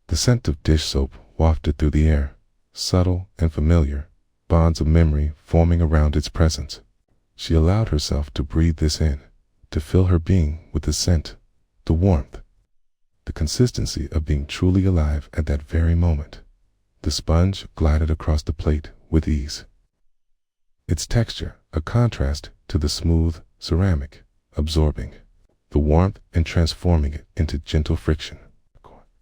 The scent of dish soap wafted through the air, subtle and familiar, bonds of memory forming around its presence. She allowed herself to breathe this in, to fill her being with the scent, the warmth, the consistency of being truly alive at that very moment. The sponge glided across the plate with ease, its texture a contrast to the smooth ceramic, absorbing the warmth and transforming it into gentle friction.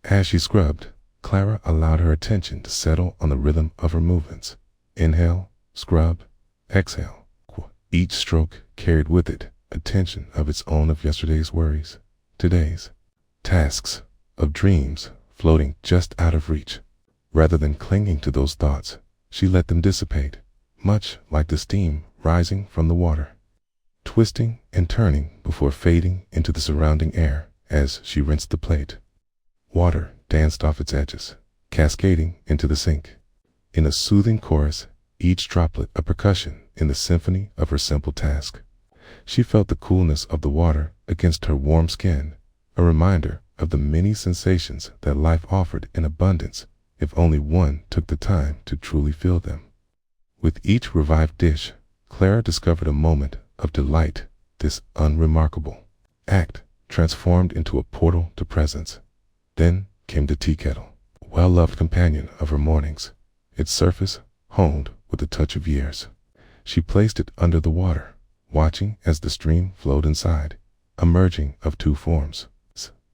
As she scrubbed, Clara allowed her attention to settle on the rhythm of her movements. Inhale, scrub, exhale. Each stroke carried with it a tension of its own of yesterday's worries, today's tasks, of dreams floating just out of reach. Rather than clinging to those thoughts, she let them dissipate, much like the steam rising from the water, twisting and turning before fading into the surrounding air as she rinsed the plate. Water danced off its edges, cascading into the sink. In a soothing chorus, each droplet a percussion in the symphony of her simple task. She felt the coolness of the water against her warm skin, a reminder of the many sensations that life offered in abundance if only one took the time to truly feel them. With each revived dish, Clara discovered a moment of delight. This unremarkable act transformed into a portal to presence. Then came the tea kettle, a well-loved companion of her mornings, its surface honed with the touch of years. She placed it under the water, watching as the stream flowed inside, a merging of two forms,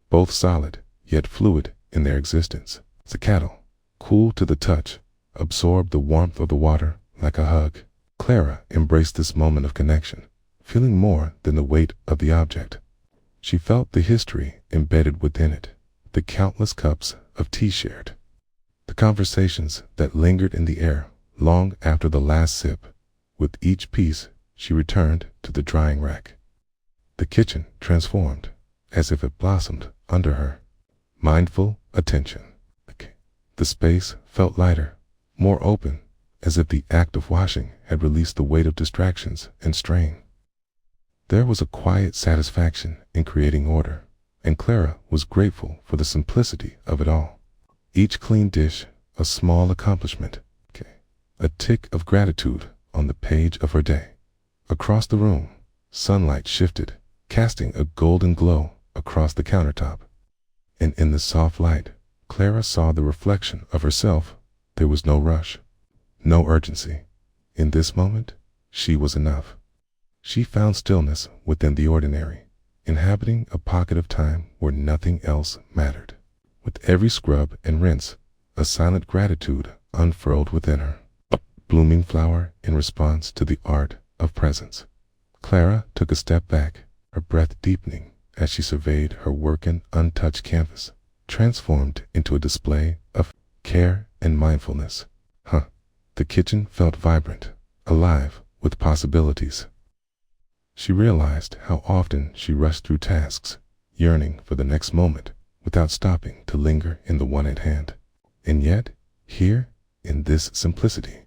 both solid yet fluid in their existence. The kettle, cool to the touch, absorbed the warmth of the water like a hug. Clara embraced this moment of connection, feeling more than the weight of the object. She felt the history embedded within it, the countless cups of tea shared, the conversations that lingered in the air long after the last sip. With each piece, she returned to the drying rack. The kitchen transformed, as if it blossomed under her mindful attention. The space felt lighter, more open, as if the act of washing had released the weight of distractions and strain. There was a quiet satisfaction in creating order, and Clara was grateful for the simplicity of it all. Each clean dish, a small accomplishment, a tick of gratitude on the page of her day. Across the room, sunlight shifted, casting a golden glow across the countertop. And in the soft light, Clara saw the reflection of herself. There was no rush, no urgency. In this moment, she was enough. She found stillness within the ordinary, inhabiting a pocket of time where nothing else mattered. With every scrub and rinse, a silent gratitude unfurled within her, a blooming flower in response to the art of presence. Clara took a step back, her breath deepening as she surveyed her working untouched canvas, transformed into a display of care and mindfulness. The kitchen felt vibrant, alive with possibilities. She realized how often she rushed through tasks, yearning for the next moment without stopping to linger in the one at hand. And yet, here, in this simplicity,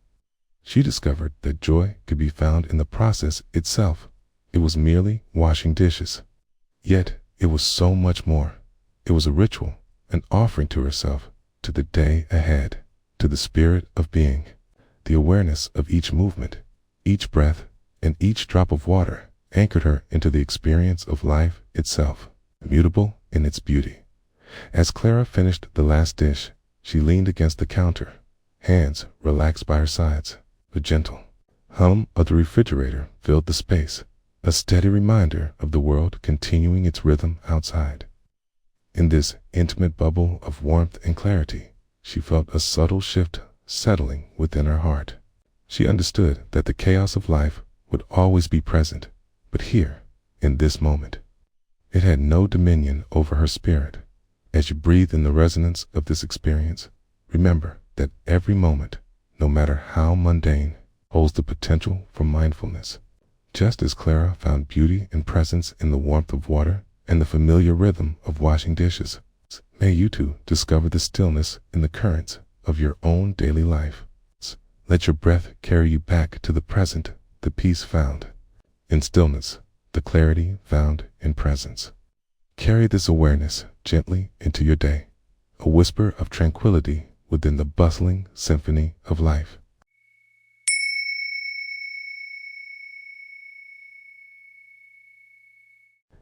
she discovered that joy could be found in the process itself. It was merely washing dishes. Yet, it was so much more. It was a ritual, an offering to herself, to the day ahead, to the spirit of being. The awareness of each movement, each breath, and each drop of water anchored her into the experience of life itself, immutable in its beauty. As Clara finished the last dish, she leaned against the counter, hands relaxed by her sides. The gentle hum of the refrigerator filled the space, a steady reminder of the world continuing its rhythm outside. In this intimate bubble of warmth and clarity, she felt a subtle shift settling within her heart. She understood that the chaos of life would always be present, but here, in this moment, it had no dominion over her spirit. As you breathe in the resonance of this experience, remember that every moment, no matter how mundane, holds the potential for mindfulness. Just as Clara found beauty and presence in the warmth of water and the familiar rhythm of washing dishes, may you too discover the stillness in the currents of your own daily life. Let your breath carry you back to the present, the peace found in stillness, the clarity found in presence. Carry this awareness gently into your day, a whisper of tranquility within the bustling symphony of life.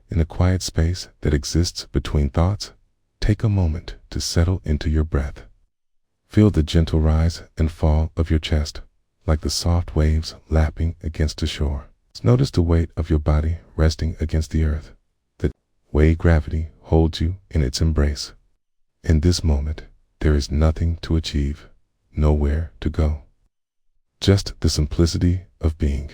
In a quiet space that exists between thoughts, take a moment to settle into your breath. Feel the gentle rise and fall of your chest, like the soft waves lapping against the shore. Notice the weight of your body resting against the earth. The way gravity holds you in its embrace. In this moment, there is nothing to achieve, nowhere to go. Just the simplicity of being.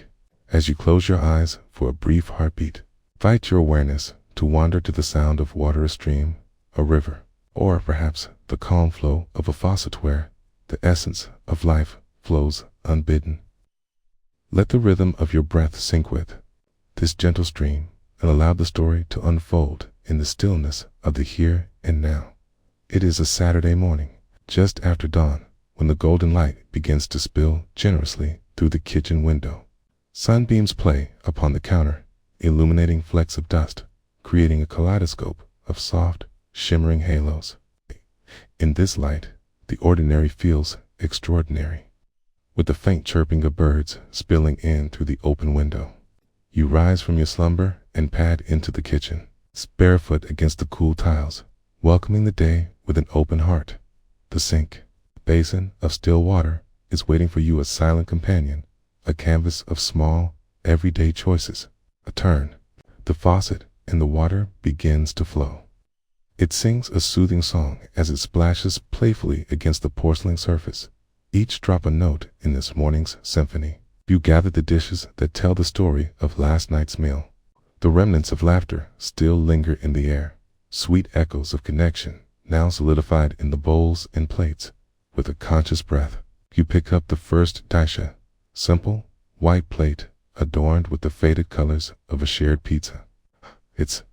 As you close your eyes for a brief heartbeat, invite your awareness to wander to the sound of water, a stream, a river, or perhaps the calm flow of a faucet where the essence of life flows unbidden. Let the rhythm of your breath sink with this gentle stream and allow the story to unfold in the stillness of the here and now. It is a Saturday morning, just after dawn, when the golden light begins to spill generously through the kitchen window. Sunbeams play upon the counter, illuminating flecks of dust, creating a kaleidoscope of soft, shimmering halos. In this light, the ordinary feels extraordinary. With the faint chirping of birds spilling in through the open window, you rise from your slumber and pad into the kitchen, barefoot against the cool tiles, welcoming the day with an open heart. The sink, basin of still water, is waiting for you, a silent companion, a canvas of small, everyday choices. A turn, the faucet, and the water begins to flow. It sings a soothing song as it splashes playfully against the porcelain surface, each drop a note in this morning's symphony. You gather the dishes that tell the story of last night's meal. The remnants of laughter still linger in the air, sweet echoes of connection now solidified in the bowls and plates. With a conscious breath, you pick up the first daisha, simple, white plate adorned with the faded colors of a shared pizza. Its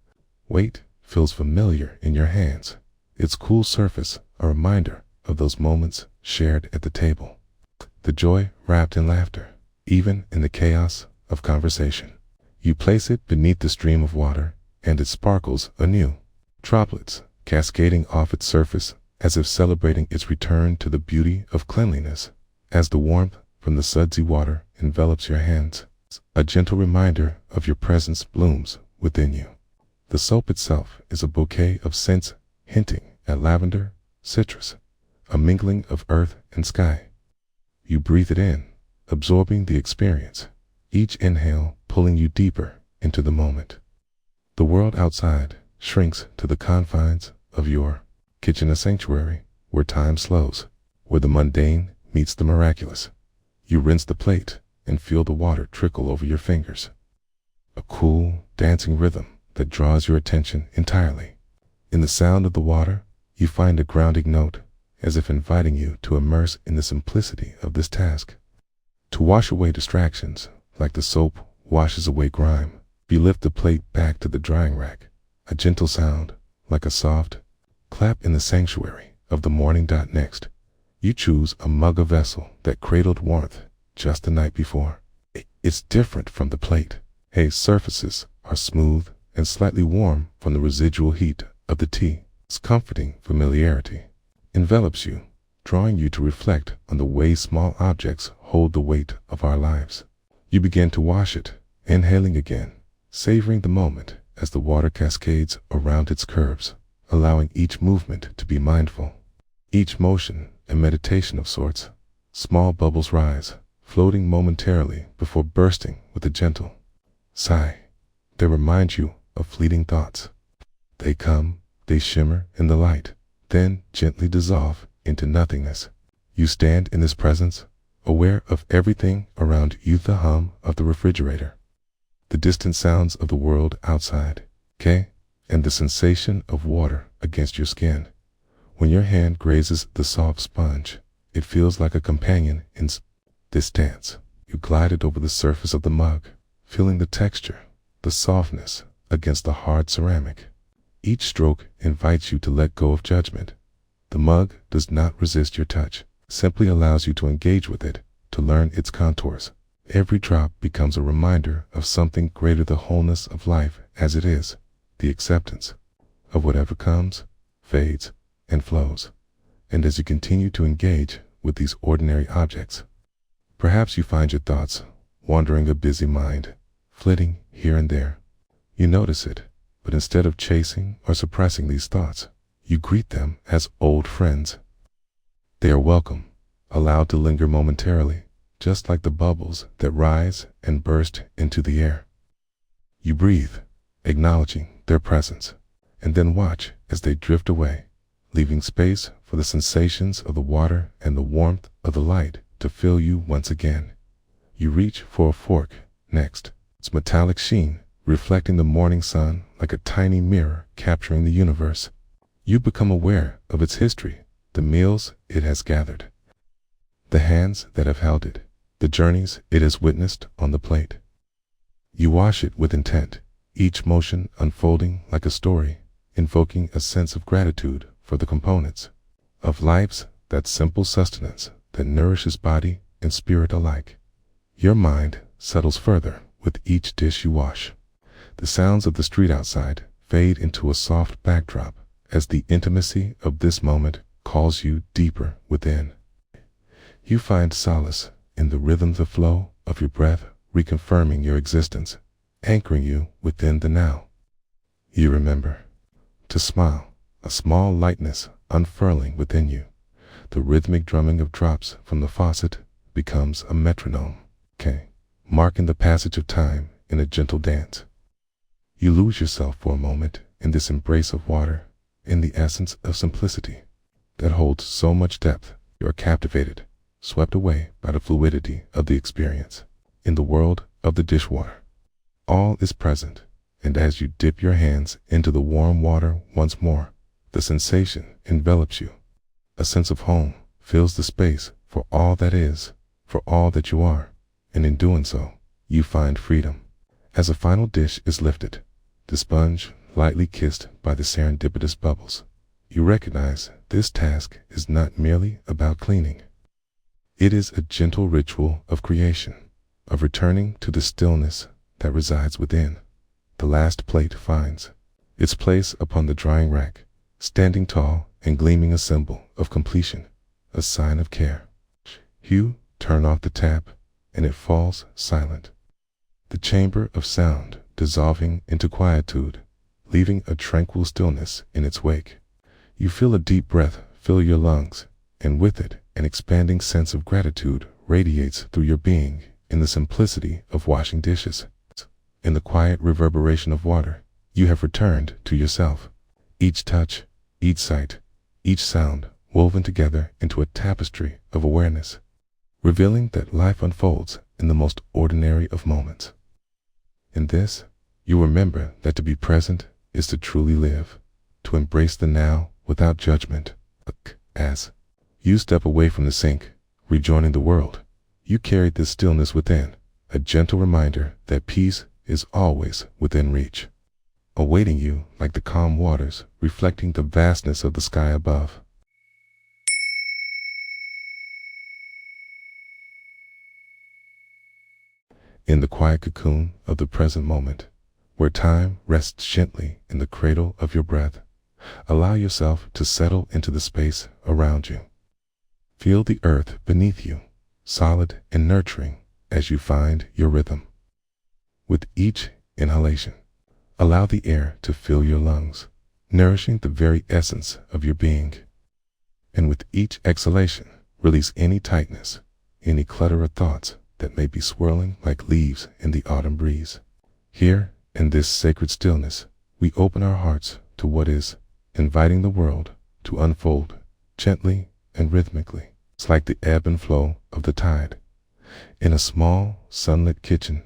weight feels familiar in your hands, its cool surface a reminder of those moments shared at the table. The joy wrapped in laughter, even in the chaos of conversation. You place it beneath the stream of water, and it sparkles anew, droplets cascading off its surface as if celebrating its return to the beauty of cleanliness. As the warmth from the sudsy water envelops your hands, a gentle reminder of your presence blooms within you. The soap itself is a bouquet of scents hinting at lavender, citrus, a mingling of earth and sky. You breathe it in, absorbing the experience, each inhale pulling you deeper into the moment. The world outside shrinks to the confines of your kitchen, a sanctuary where time slows, where the mundane meets the miraculous. You rinse the plate and feel the water trickle over your fingers, a cool, dancing rhythm that draws your attention entirely. In the sound of the water, you find a grounding note, as if inviting you to immerse in the simplicity of this task. To wash away distractions, like the soap washes away grime, you lift the plate back to the drying rack, a gentle sound, like a soft clap in the sanctuary of the morning. Next, you choose a mug, a vessel that cradled warmth just the night before. It's different from the plate. Its surfaces are smooth and slightly warm from the residual heat of the tea. Its comforting familiarity envelops you, drawing you to reflect on the way small objects hold the weight of our lives. You begin to wash it, inhaling again, savoring the moment as the water cascades around its curves, allowing each movement to be mindful, each motion a meditation of sorts. Small bubbles rise, floating momentarily before bursting with a gentle sigh. They remind you of fleeting thoughts. They come, they shimmer in the light, then gently dissolve into nothingness. You stand in this presence, aware of everything around you, the hum of the refrigerator, the distant sounds of the world outside, and the sensation of water against your skin. When your hand grazes the soft sponge, it feels like a companion in this dance. You glide it over the surface of the mug, feeling the texture, the softness against the hard ceramic. Each stroke invites you to let go of judgment. The mug does not resist your touch, simply allows you to engage with it, to learn its contours. Every drop becomes a reminder of something greater, the wholeness of life as it is, the acceptance of whatever comes, fades, and flows. And as you continue to engage with these ordinary objects, perhaps you find your thoughts wandering, a busy mind, flitting here and there. You notice it, but instead of chasing or suppressing these thoughts, you greet them as old friends. They are welcome, allowed to linger momentarily, just like the bubbles that rise and burst into the air. You breathe, acknowledging their presence, and then watch as they drift away, leaving space for the sensations of the water and the warmth of the light to fill you once again. You reach for a fork next, its metallic sheen reflecting the morning sun like a tiny mirror capturing the universe. You become aware of its history, the meals it has gathered, the hands that have held it, the journeys it has witnessed on the plate. You wash it with intent, each motion unfolding like a story, invoking a sense of gratitude for the components of life's that simple sustenance that nourishes body and spirit alike. Your mind settles further with each dish you wash. The sounds of the street outside fade into a soft backdrop as the intimacy of this moment calls you deeper within. You find solace in the rhythms of flow of your breath, reconfirming your existence, anchoring you within the now. You remember to smile, a small lightness unfurling within you. The rhythmic drumming of drops from the faucet becomes a metronome, marking the passage of time in a gentle dance. You lose yourself for a moment in this embrace of water, in the essence of simplicity that holds so much depth. You are captivated, swept away by the fluidity of the experience. In the world of the dishwater, all is present, and as you dip your hands into the warm water once more, the sensation envelops you. A sense of home fills the space for all that is, for all that you are, and in doing so, you find freedom. As a final dish is lifted, the sponge lightly kissed by the serendipitous bubbles, you recognize this task is not merely about cleaning. It is a gentle ritual of creation, of returning to the stillness that resides within. The last plate finds its place upon the drying rack, standing tall and gleaming, a symbol of completion, a sign of care. You turn off the tap, and it falls silent, the chamber of sound dissolving into quietude, leaving a tranquil stillness in its wake. You feel a deep breath fill your lungs, and with it, an expanding sense of gratitude radiates through your being. In the simplicity of washing dishes, in the quiet reverberation of water, you have returned to yourself. Each touch, each sight, each sound woven together into a tapestry of awareness, revealing that life unfolds in the most ordinary of moments. In this, you remember that to be present is to truly live, to embrace the now without judgment. As you step away from the sink, rejoining the world, you carry this stillness within, a gentle reminder that peace is always within reach, awaiting you like the calm waters reflecting the vastness of the sky above. In the quiet cocoon of the present moment, where time rests gently in the cradle of your breath, allow yourself to settle into the space around you. Feel the earth beneath you, solid and nurturing as you find your rhythm. With each inhalation, allow the air to fill your lungs, nourishing the very essence of your being. And with each exhalation, release any tightness, any clutter of thoughts that may be swirling like leaves in the autumn breeze. Here, in this sacred stillness, we open our hearts to what is, inviting the world to unfold gently and rhythmically. It's like the ebb and flow of the tide. In a small, sunlit kitchen,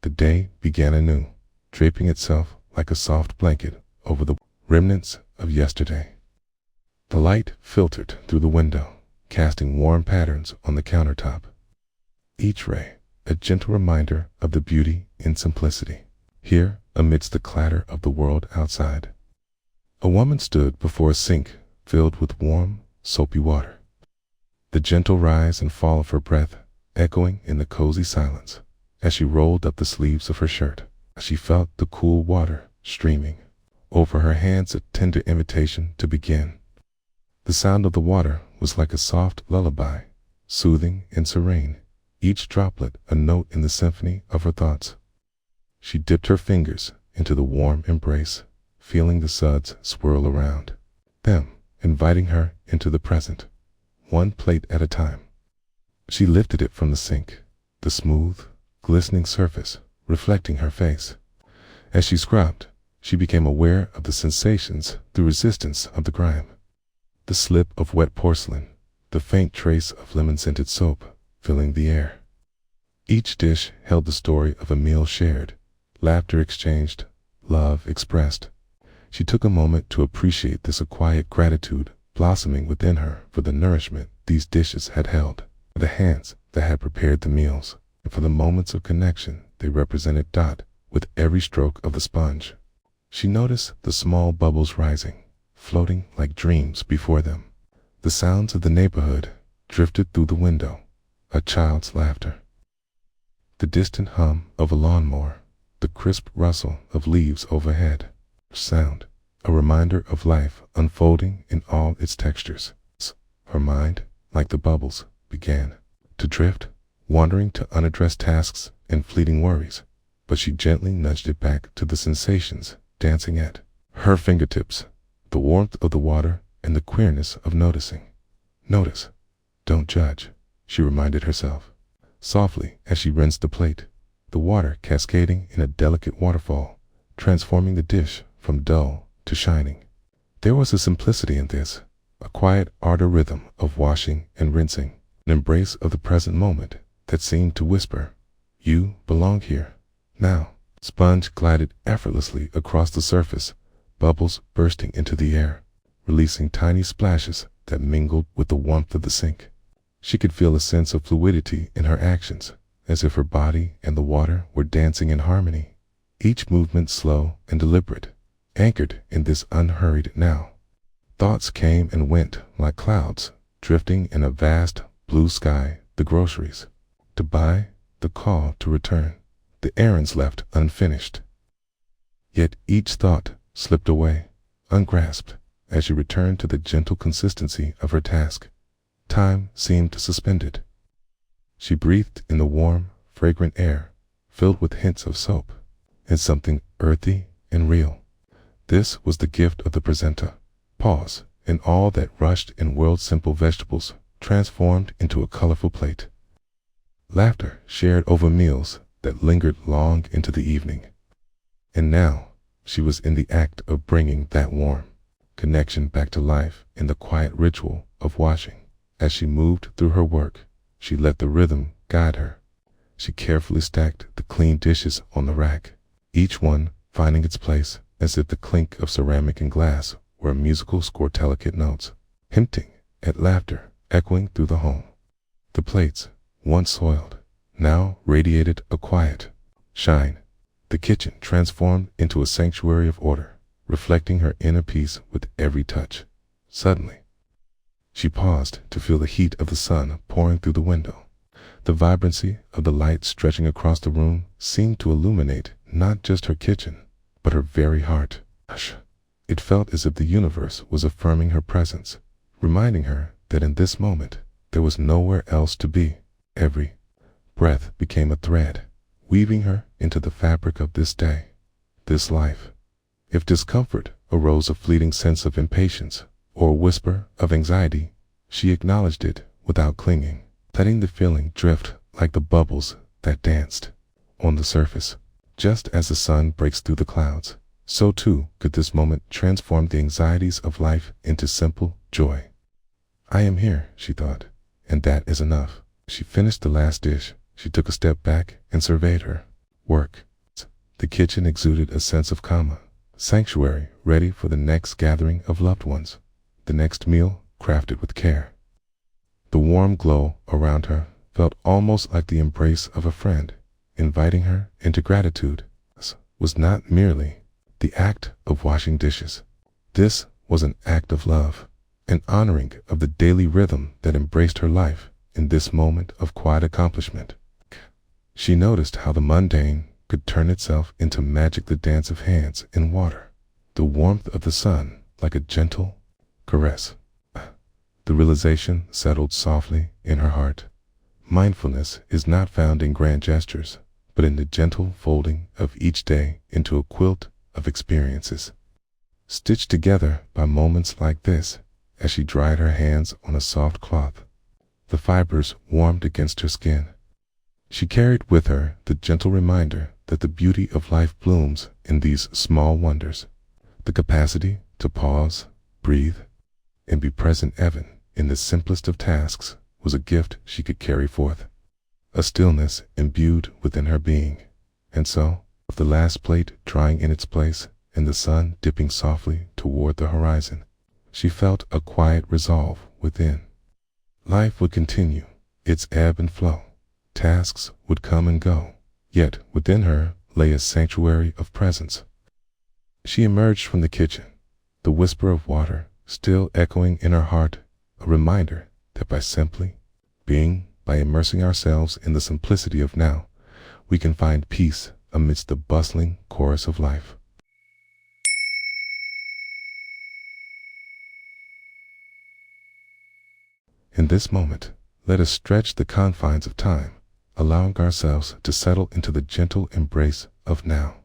the day began anew, draping itself like a soft blanket over the remnants of yesterday. The light filtered through the window, casting warm patterns on the countertop. Each ray, a gentle reminder of the beauty in simplicity. Here, amidst the clatter of the world outside, a woman stood before a sink filled with warm, soapy water. The gentle rise and fall of her breath echoing in the cozy silence as she rolled up the sleeves of her shirt. She felt the cool water streaming over her hands, a tender invitation to begin. The sound of the water was like a soft lullaby, soothing and serene, each droplet a note in the symphony of her thoughts. She dipped her fingers into the warm embrace, feeling the suds swirl around them, inviting her into the present, one plate at a time. She lifted it from the sink, the smooth, glistening surface reflecting her face. As she scrubbed, she became aware of the sensations through resistance of the grime. The slip of wet porcelain, the faint trace of lemon-scented soap filling the air. Each dish held the story of a meal shared, laughter exchanged, love expressed. She took a moment to appreciate this quiet gratitude blossoming within her for the nourishment these dishes had held, for the hands that had prepared the meals, and for the moments of connection they represented. With every stroke of the sponge, she noticed the small bubbles rising, floating like dreams before them. The sounds of the neighborhood drifted through the window, a child's laughter, the distant hum of a lawnmower, the crisp rustle of leaves overhead. Sound, a reminder of life unfolding in all its textures. Her mind, like the bubbles, began to drift, wandering to unaddressed tasks and fleeting worries, but she gently nudged it back to the sensations dancing at her fingertips, the warmth of the water and the queerness of noticing. Notice, don't judge, she reminded herself, softly as she rinsed the plate, the water cascading in a delicate waterfall, transforming the dish from dull to shining. There was a simplicity in this, a quiet art or rhythm of washing and rinsing, an embrace of the present moment that seemed to whisper, "You belong here, now." Sponge glided effortlessly across the surface, bubbles bursting into the air, releasing tiny splashes that mingled with the warmth of the sink. She could feel a sense of fluidity in her actions, as if her body and the water were dancing in harmony, each movement slow and deliberate, anchored in this unhurried now. Thoughts came and went like clouds, drifting in a vast blue sky, the groceries to buy, the call to return, the errands left unfinished. Yet each thought slipped away, ungrasped, as she returned to the gentle consistency of her task. Time seemed suspended. She breathed in the warm, fragrant air, filled with hints of soap, and something earthy and real. This was the gift of the presenter. Pause, and all that rushed in world's simple vegetables transformed into a colorful plate. Laughter shared over meals that lingered long into the evening. And now, she was in the act of bringing that warm connection back to life in the quiet ritual of washing. As she moved through her work, she let the rhythm guide her. She carefully stacked the clean dishes on the rack, each one finding its place as if the clink of ceramic and glass were a musical score, delicate notes, hinting at laughter echoing through the home. The plates, once soiled, now radiated a quiet shine. The kitchen transformed into a sanctuary of order, reflecting her inner peace with every touch. Suddenly, she paused to feel the heat of the sun pouring through the window. The vibrancy of the light stretching across the room seemed to illuminate not just her kitchen, but her very heart. It felt as if the universe was affirming her presence, reminding her that in this moment there was nowhere else to be. Every breath became a thread, weaving her into the fabric of this day, this life. If discomfort arose a fleeting sense of impatience or a whisper of anxiety, she acknowledged it without clinging, letting the feeling drift like the bubbles that danced on the surface. Just as the sun breaks through the clouds, so too could this moment transform the anxieties of life into simple joy. I am here, she thought, and that is enough. She finished the last dish. She took a step back and surveyed her work. The kitchen exuded a sense of calm, sanctuary ready for the next gathering of loved ones, the next meal crafted with care. The warm glow around her felt almost like the embrace of a friend, inviting her into gratitude. This was not merely the act of washing dishes. This was an act of love, an honoring of the daily rhythm that embraced her life in this moment of quiet accomplishment. She noticed how the mundane could turn itself into magic, the dance of hands in water, the warmth of the sun like a gentle caress. The realization settled softly in her heart. Mindfulness is not found in grand gestures, but in the gentle folding of each day into a quilt of experiences, stitched together by moments like this. As she dried her hands on a soft cloth, the fibers warmed against her skin. She carried with her the gentle reminder that the beauty of life blooms in these small wonders. The capacity to pause, breathe, and be present even in the simplest of tasks was a gift she could carry forth, a stillness imbued within her being. And so, with the last plate drying in its place and the sun dipping softly toward the horizon, she felt a quiet resolve within. Life would continue, its ebb and flow. Tasks would come and go, yet within her lay a sanctuary of presence. She emerged from the kitchen, the whisper of water still echoing in her heart, a reminder that by simply being, by immersing ourselves in the simplicity of now, we can find peace amidst the bustling chorus of life. In this moment, let us stretch the confines of time, allowing ourselves to settle into the gentle embrace of now.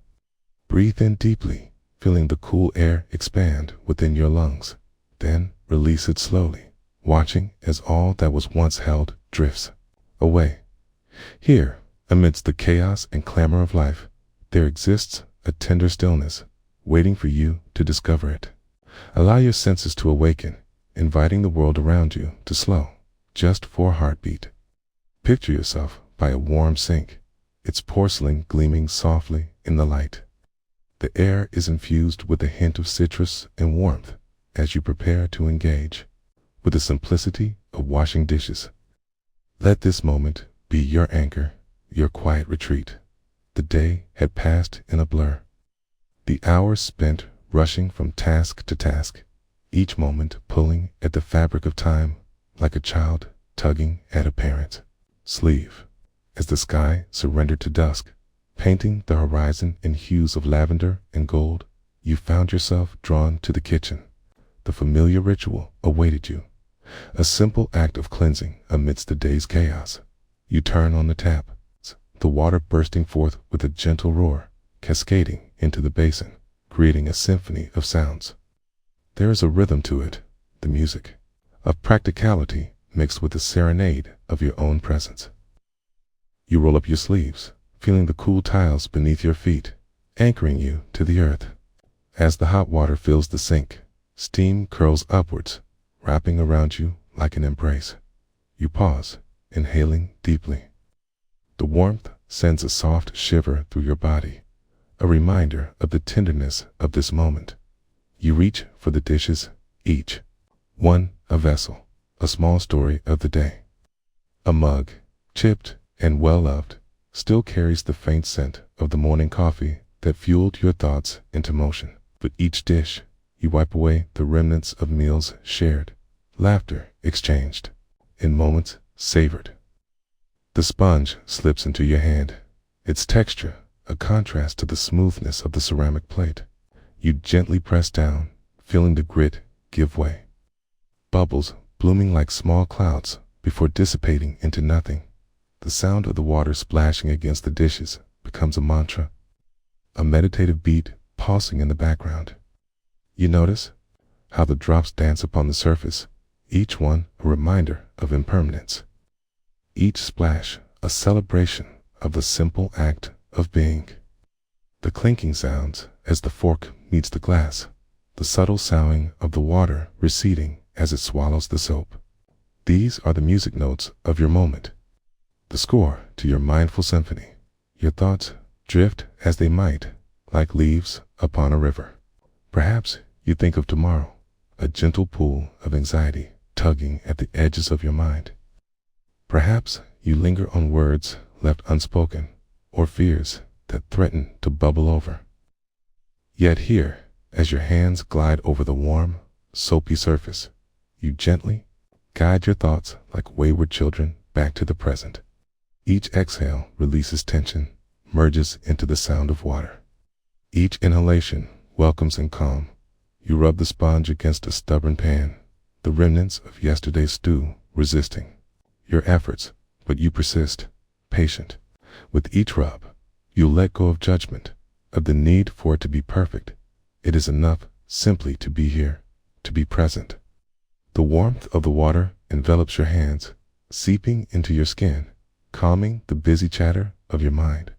Breathe in deeply, feeling the cool air expand within your lungs. Then release it slowly, watching as all that was once held drifts away. Here, amidst the chaos and clamor of life, there exists a tender stillness, waiting for you to discover it. Allow your senses to awaken, inviting the world around you to slow, just for a heartbeat. Picture yourself by a warm sink, its porcelain gleaming softly in the light. The air is infused with a hint of citrus and warmth as you prepare to engage with the simplicity of washing dishes. Let this moment be your anchor, your quiet retreat. The day had passed in a blur. The hours spent rushing from task to task, each moment pulling at the fabric of time like a child tugging at a parent's sleeve. As the sky surrendered to dusk, painting the horizon in hues of lavender and gold, you found yourself drawn to the kitchen. The familiar ritual awaited you, a simple act of cleansing amidst the day's chaos. You turn on the tap, the water bursting forth with a gentle roar, cascading into the basin, creating a symphony of sounds. There is a rhythm to it, the music of practicality mixed with the serenade of your own presence. You roll up your sleeves, feeling the cool tiles beneath your feet, anchoring you to the earth. As the hot water fills the sink, steam curls upwards, wrapping around you like an embrace. You pause, inhaling deeply. The warmth sends a soft shiver through your body, a reminder of the tenderness of this moment. You reach for the dishes, each one a vessel, a small story of the day. A mug, chipped and well-loved, still carries the faint scent of the morning coffee that fueled your thoughts into motion. With each dish, you wipe away the remnants of meals shared, laughter exchanged, and moments savored. The sponge slips into your hand, its texture a contrast to the smoothness of the ceramic plate. You gently press down, feeling the grit give way. Bubbles blooming like small clouds before dissipating into nothing. The sound of the water splashing against the dishes becomes a mantra, a meditative beat pulsing in the background. You notice how the drops dance upon the surface, each one a reminder of impermanence. Each splash a celebration of the simple act of being. The clinking sounds as the fork meets the glass, the subtle soughing of the water receding as it swallows the soap. These are the music notes of your moment, the score to your mindful symphony. Your thoughts drift as they might, like leaves upon a river. Perhaps you think of tomorrow, a gentle pool of anxiety tugging at the edges of your mind. Perhaps you linger on words left unspoken or fears that threaten to bubble over. Yet here, as your hands glide over the warm, soapy surface, you gently guide your thoughts like wayward children back to the present. Each exhale releases tension, merges into the sound of water. Each inhalation welcomes in calm. You rub the sponge against a stubborn pan, the remnants of yesterday's stew resisting your efforts, but you persist, patient. With each rub, you let go of judgment, of the need for it to be perfect. It is enough simply to be here, to be present. The warmth of the water envelops your hands, seeping into your skin, calming the busy chatter of your mind.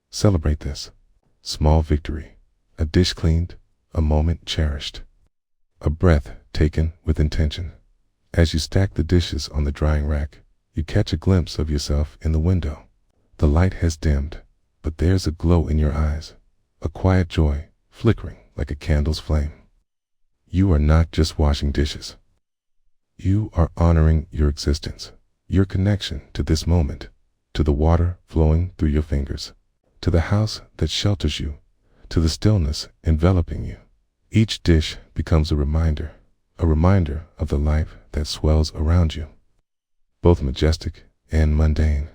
Celebrate this small victory, a dish cleaned, a moment cherished, a breath taken with intention. As you stack the dishes on the drying rack, you catch a glimpse of yourself in the window. The light has dimmed, but there's a glow in your eyes, a quiet joy flickering like a candle's flame. You are not just washing dishes. You are honoring your existence, your connection to this moment, to the water flowing through your fingers, to the house that shelters you, to the stillness enveloping you. Each dish becomes a reminder of the life that swells around you, both majestic and mundane.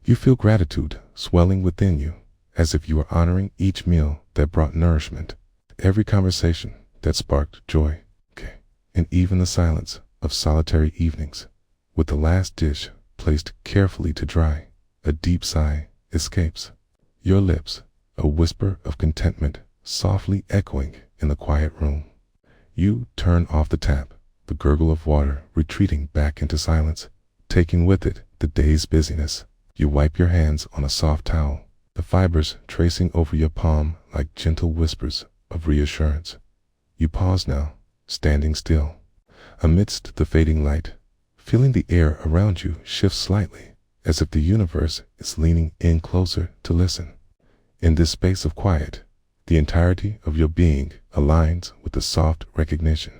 You feel gratitude swelling within you, as if you are honoring each meal that brought nourishment, every conversation that sparked joy, and even the silence of solitary evenings. With the last dish placed carefully to dry, a deep sigh escapes your lips, a whisper of contentment softly echoing in the quiet room. You turn off the tap, the gurgle of water retreating back into silence, taking with it the day's busyness. You wipe your hands on a soft towel, the fibers tracing over your palm like gentle whispers of reassurance. You pause now, standing still, amidst the fading light, feeling the air around you shift slightly, as if the universe is leaning in closer to listen. In this space of quiet, the entirety of your being aligns with the soft recognition.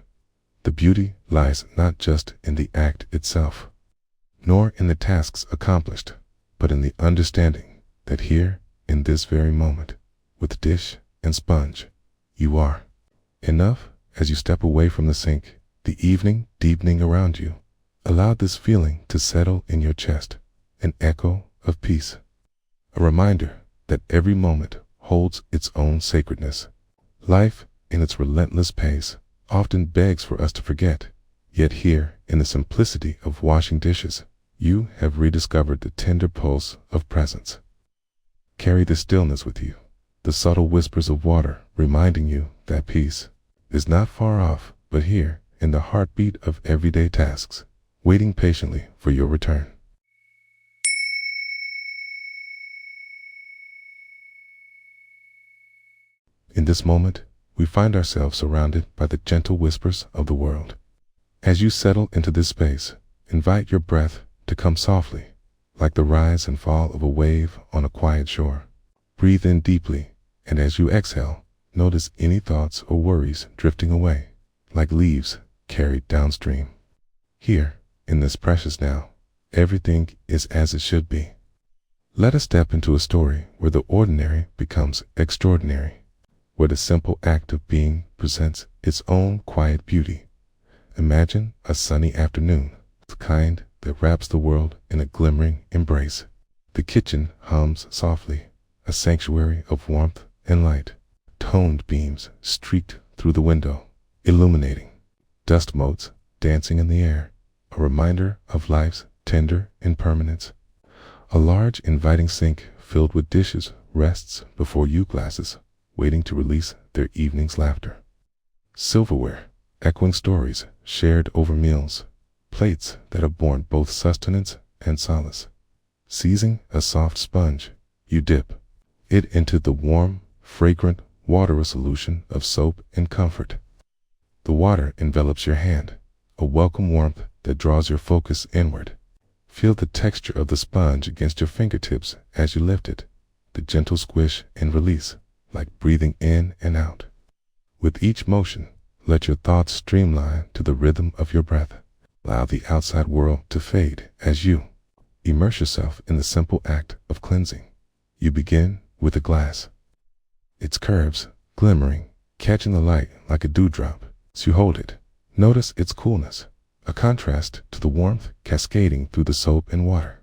The beauty lies not just in the act itself, nor in the tasks accomplished, but in the understanding that here, in this very moment, with dish and sponge, you are enough. As you step away from the sink, the evening deepening around you, allow this feeling to settle in your chest, an echo of peace, a reminder that every moment holds its own sacredness. Life, in its relentless pace, often begs for us to forget, yet here, in the simplicity of washing dishes, you have rediscovered the tender pulse of presence. Carry the stillness with you, the subtle whispers of water reminding you that peace is not far off, but here, in the heartbeat of everyday tasks, waiting patiently for your return. In this moment, we find ourselves surrounded by the gentle whispers of the world. As you settle into this space, invite your breath to come softly, like the rise and fall of a wave on a quiet shore. Breathe in deeply, and as you exhale, notice any thoughts or worries drifting away, like leaves carried downstream. Here, in this precious now, everything is as it should be. Let us step into a story where the ordinary becomes extraordinary, where the simple act of being presents its own quiet beauty. Imagine a sunny afternoon, the kind that wraps the world in a glimmering embrace. The kitchen hums softly, a sanctuary of warmth and light. Toned beams streaked through the window, illuminating. Dust motes dancing in the air, a reminder of life's tender impermanence. A large inviting sink filled with dishes rests before you, glasses waiting to release their evening's laughter. Silverware, echoing stories shared over meals, plates that have borne both sustenance and solace. Seizing a soft sponge, you dip it into the warm, fragrant water solution of soap and comfort. The water envelops your hand, a welcome warmth that draws your focus inward. Feel the texture of the sponge against your fingertips as you lift it, the gentle squish and release, like breathing in and out. With each motion, let your thoughts streamline to the rhythm of your breath. Allow the outside world to fade as you immerse yourself in the simple act of cleansing. You begin with a glass, its curves glimmering, catching the light like a dewdrop. As you hold it, notice its coolness, a contrast to the warmth cascading through the soap and water.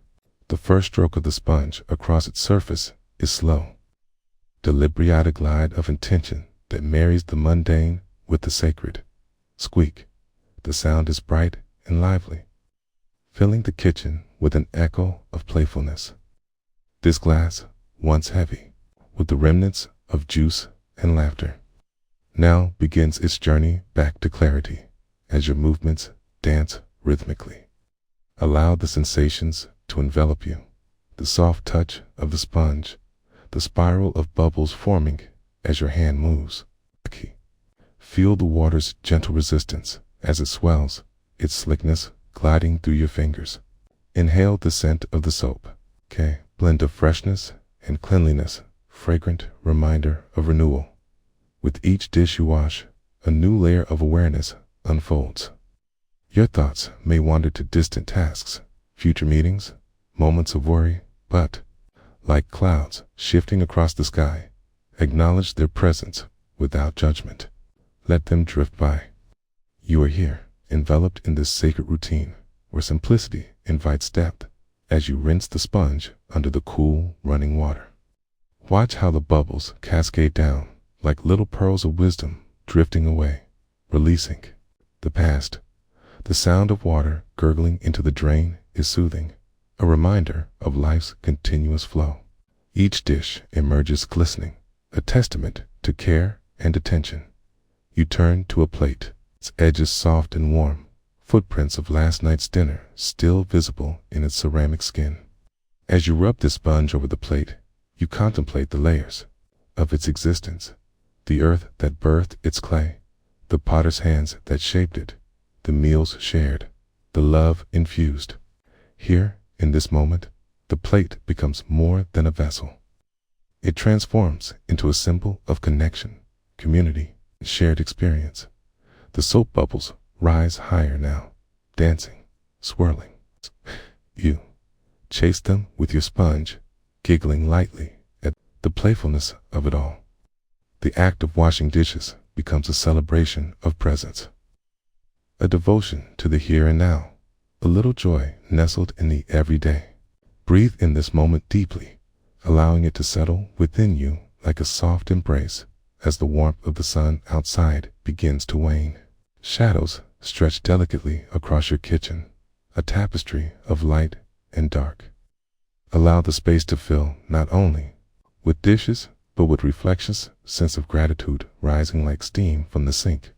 The first stroke of the sponge across its surface is slow, deliberate, a glide of intention that marries the mundane with the sacred. Squeak. The sound is bright and lively, filling the kitchen with an echo of playfulness. This glass, once heavy, with the remnants of juice and laughter, now begins its journey back to clarity as your movements dance rhythmically. Allow the sensations to envelop you. The soft touch of the sponge, the spiral of bubbles forming as your hand moves. Feel the water's gentle resistance as it swells, its slickness gliding through your fingers. Inhale the scent of the soap. Blend of freshness and cleanliness, fragrant reminder of renewal. With each dish you wash, a new layer of awareness unfolds. Your thoughts may wander to distant tasks, future meetings, moments of worry, but, like clouds shifting across the sky, acknowledge their presence without judgment. Let them drift by. You are here, enveloped in this sacred routine, where simplicity invites depth as you rinse the sponge under the cool, running water. Watch how the bubbles cascade down like little pearls of wisdom drifting away, releasing the past. The sound of water gurgling into the drain is soothing, a reminder of life's continuous flow. Each dish emerges glistening, a testament to care and attention. You turn to a plate, its edges soft and warm, footprints of last night's dinner still visible in its ceramic skin. As you rub this sponge over the plate, you contemplate the layers of its existence, the earth that birthed its clay, the potter's hands that shaped it, the meals shared, the love infused. Here, in this moment, the plate becomes more than a vessel. It transforms into a symbol of connection, community, and shared experience. The soap bubbles rise higher now, dancing, swirling. You chase them with your sponge, giggling lightly at the playfulness of it all. The act of washing dishes becomes a celebration of presence, a devotion to the here and now, a little joy nestled in the everyday. Breathe in this moment deeply, allowing it to settle within you like a soft embrace as the warmth of the sun outside begins to wane. Shadows stretch delicately across your kitchen, a tapestry of light and dark. Allow the space to fill not only with dishes, but with reflections, sense of gratitude rising like steam from the sink.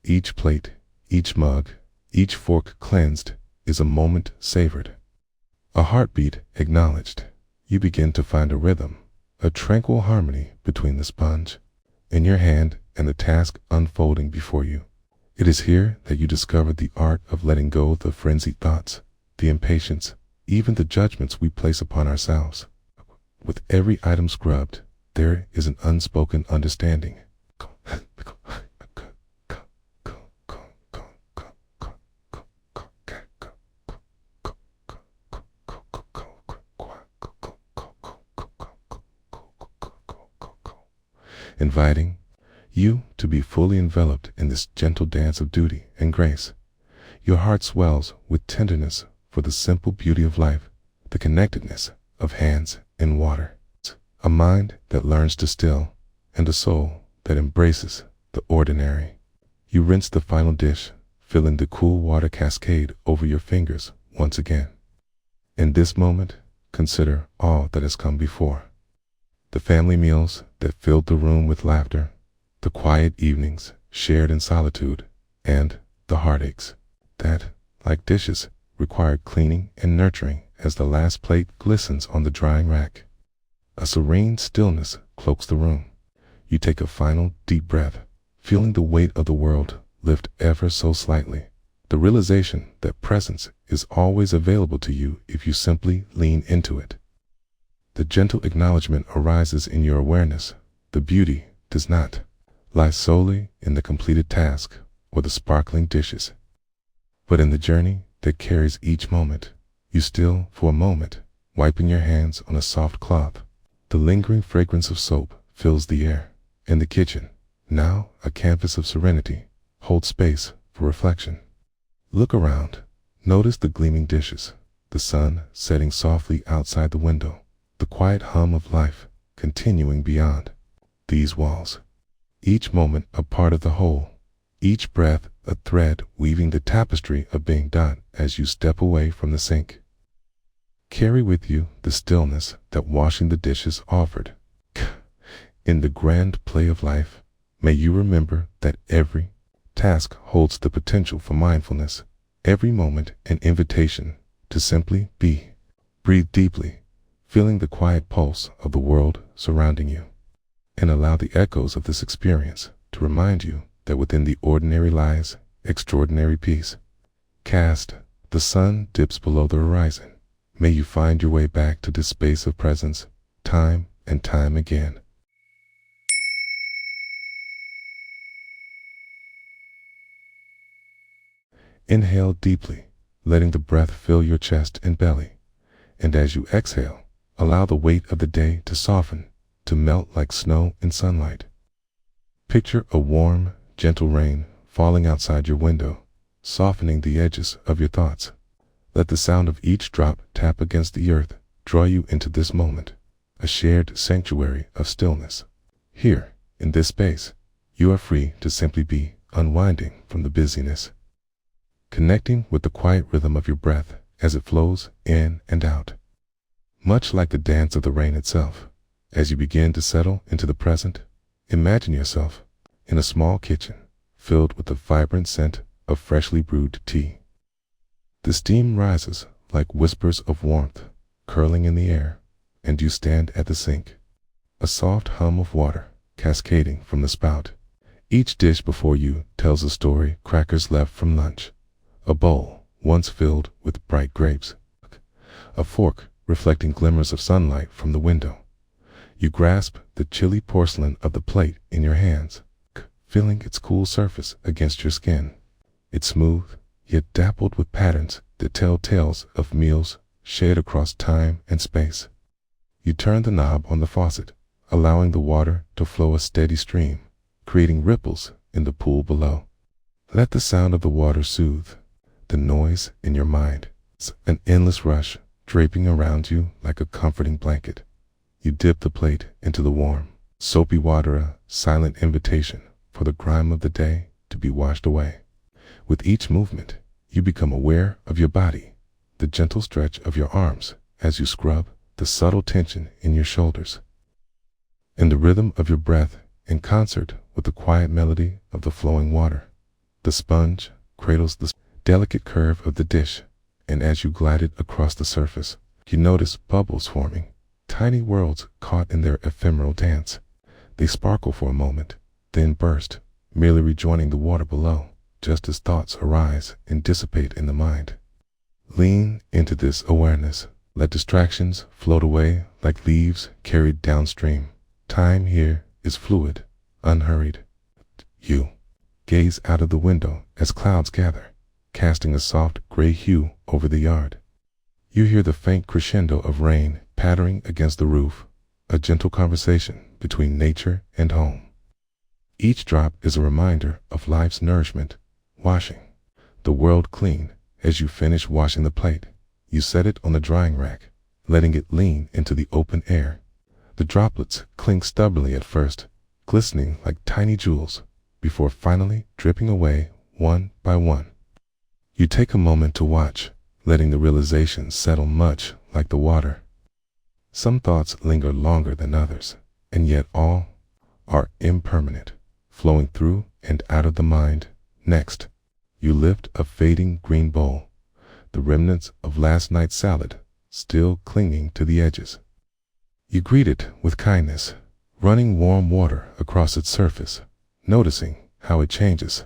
Each plate, each mug, each fork cleansed is a moment savored, a heartbeat acknowledged. You begin to find a rhythm, a tranquil harmony between the sponge in your hand and the task unfolding before you. It is here that you discover the art of letting go of the frenzied thoughts, the impatience, even the judgments we place upon ourselves. With every item scrubbed, there is an unspoken understanding. Inviting you to be fully enveloped in this gentle dance of duty and grace. Your heart swells with tenderness for the simple beauty of life, the connectedness of hands and water, a mind that learns to still, and a soul that embraces the ordinary. You rinse the final dish, feeling the cool water cascade over your fingers once again. In this moment, consider all that has come before. The family meals that filled the room with laughter, the quiet evenings shared in solitude, and the heartaches that, like dishes, required cleaning and nurturing as the last plate glistens on the drying rack. A serene stillness cloaks the room. You take a final deep breath, feeling the weight of the world lift ever so slightly, the realization that presence is always available to you if you simply lean into it. The gentle acknowledgement arises in your awareness. The beauty does not lie solely in the completed task or the sparkling dishes, but in the journey that carries each moment. You still, for a moment, wiping your hands on a soft cloth. The lingering fragrance of soap fills the air, and the kitchen, now a canvas of serenity, holds space for reflection. Look around. Notice the gleaming dishes, the sun setting softly outside the window, the quiet hum of life continuing beyond these walls. Each moment a part of the whole, each breath a thread weaving the tapestry of being done as you step away from the sink. Carry with you the stillness that washing the dishes offered. In the grand play of life, may you remember that every task holds the potential for mindfulness, every moment an invitation to simply be. Breathe deeply, feeling the quiet pulse of the world surrounding you, and allow the echoes of this experience to remind you that within the ordinary lies extraordinary peace. Cast, the sun dips below the horizon. May you find your way back to this space of presence, time and time again. Inhale deeply, letting the breath fill your chest and belly. And as you exhale, allow the weight of the day to soften, to melt like snow in sunlight. Picture a warm, gentle rain falling outside your window, softening the edges of your thoughts. Let the sound of each drop tap against the earth draw you into this moment, a shared sanctuary of stillness. Here, in this space, you are free to simply be, unwinding from the busyness, connecting with the quiet rhythm of your breath as it flows in and out. Much like the dance of the rain itself, as you begin to settle into the present, imagine yourself in a small kitchen filled with the vibrant scent of freshly brewed tea. The steam rises like whispers of warmth curling in the air, and you stand at the sink, a soft hum of water cascading from the spout. Each dish before you tells a story: crackers left from lunch, a bowl once filled with bright grapes, a fork reflecting glimmers of sunlight from the window. You grasp the chilly porcelain of the plate in your hands, feeling its cool surface against your skin. It's smooth, yet dappled with patterns that tell tales of meals shared across time and space. You turn the knob on the faucet, allowing the water to flow a steady stream, creating ripples in the pool below. Let the sound of the water soothe the noise in your mind. It's an endless rush draping around you like a comforting blanket. You dip the plate into the warm, soapy water, a silent invitation for the grime of the day to be washed away. With each movement, you become aware of your body, the gentle stretch of your arms as you scrub, the subtle tension in your shoulders, and the rhythm of your breath in concert with the quiet melody of the flowing water. The sponge cradles the delicate curve of the dish, and as you glide it across the surface, you notice bubbles forming, tiny worlds caught in their ephemeral dance. They sparkle for a moment, then burst, merely rejoining the water below, just as thoughts arise and dissipate in the mind. Lean into this awareness. Let distractions float away like leaves carried downstream. Time here is fluid, unhurried. You gaze out of the window as clouds gather, casting a soft gray hue over the yard. You hear the faint crescendo of rain pattering against the roof, a gentle conversation between nature and home. Each drop is a reminder of life's nourishment, washing the world clean. As you finish washing the plate, you set it on the drying rack, letting it lean into the open air. The droplets cling stubbornly at first, glistening like tiny jewels, before finally dripping away one by one. You take a moment to watch, letting the realization settle much like the water. Some thoughts linger longer than others, and yet all are impermanent, flowing through and out of the mind. Next, you lift a fading green bowl, the remnants of last night's salad still clinging to the edges. You greet it with kindness, running warm water across its surface, noticing how it changes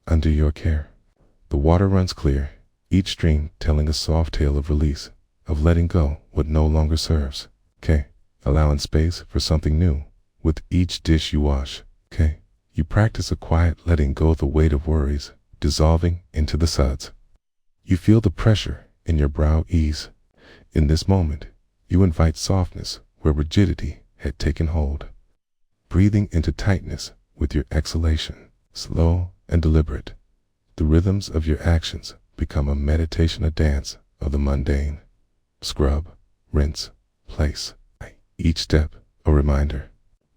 under your care. The water runs clear, each stream telling a soft tale of release, of letting go what no longer serves. Allowing space for something new with each dish you wash. You practice a quiet letting go of the weight of worries, dissolving into the suds. You feel the pressure in your brow ease. In this moment, you invite softness where rigidity had taken hold, breathing into tightness with your exhalation, slow and deliberate. The rhythms of your actions become a meditation, a dance of the mundane. Scrub, rinse, place. Each step a reminder.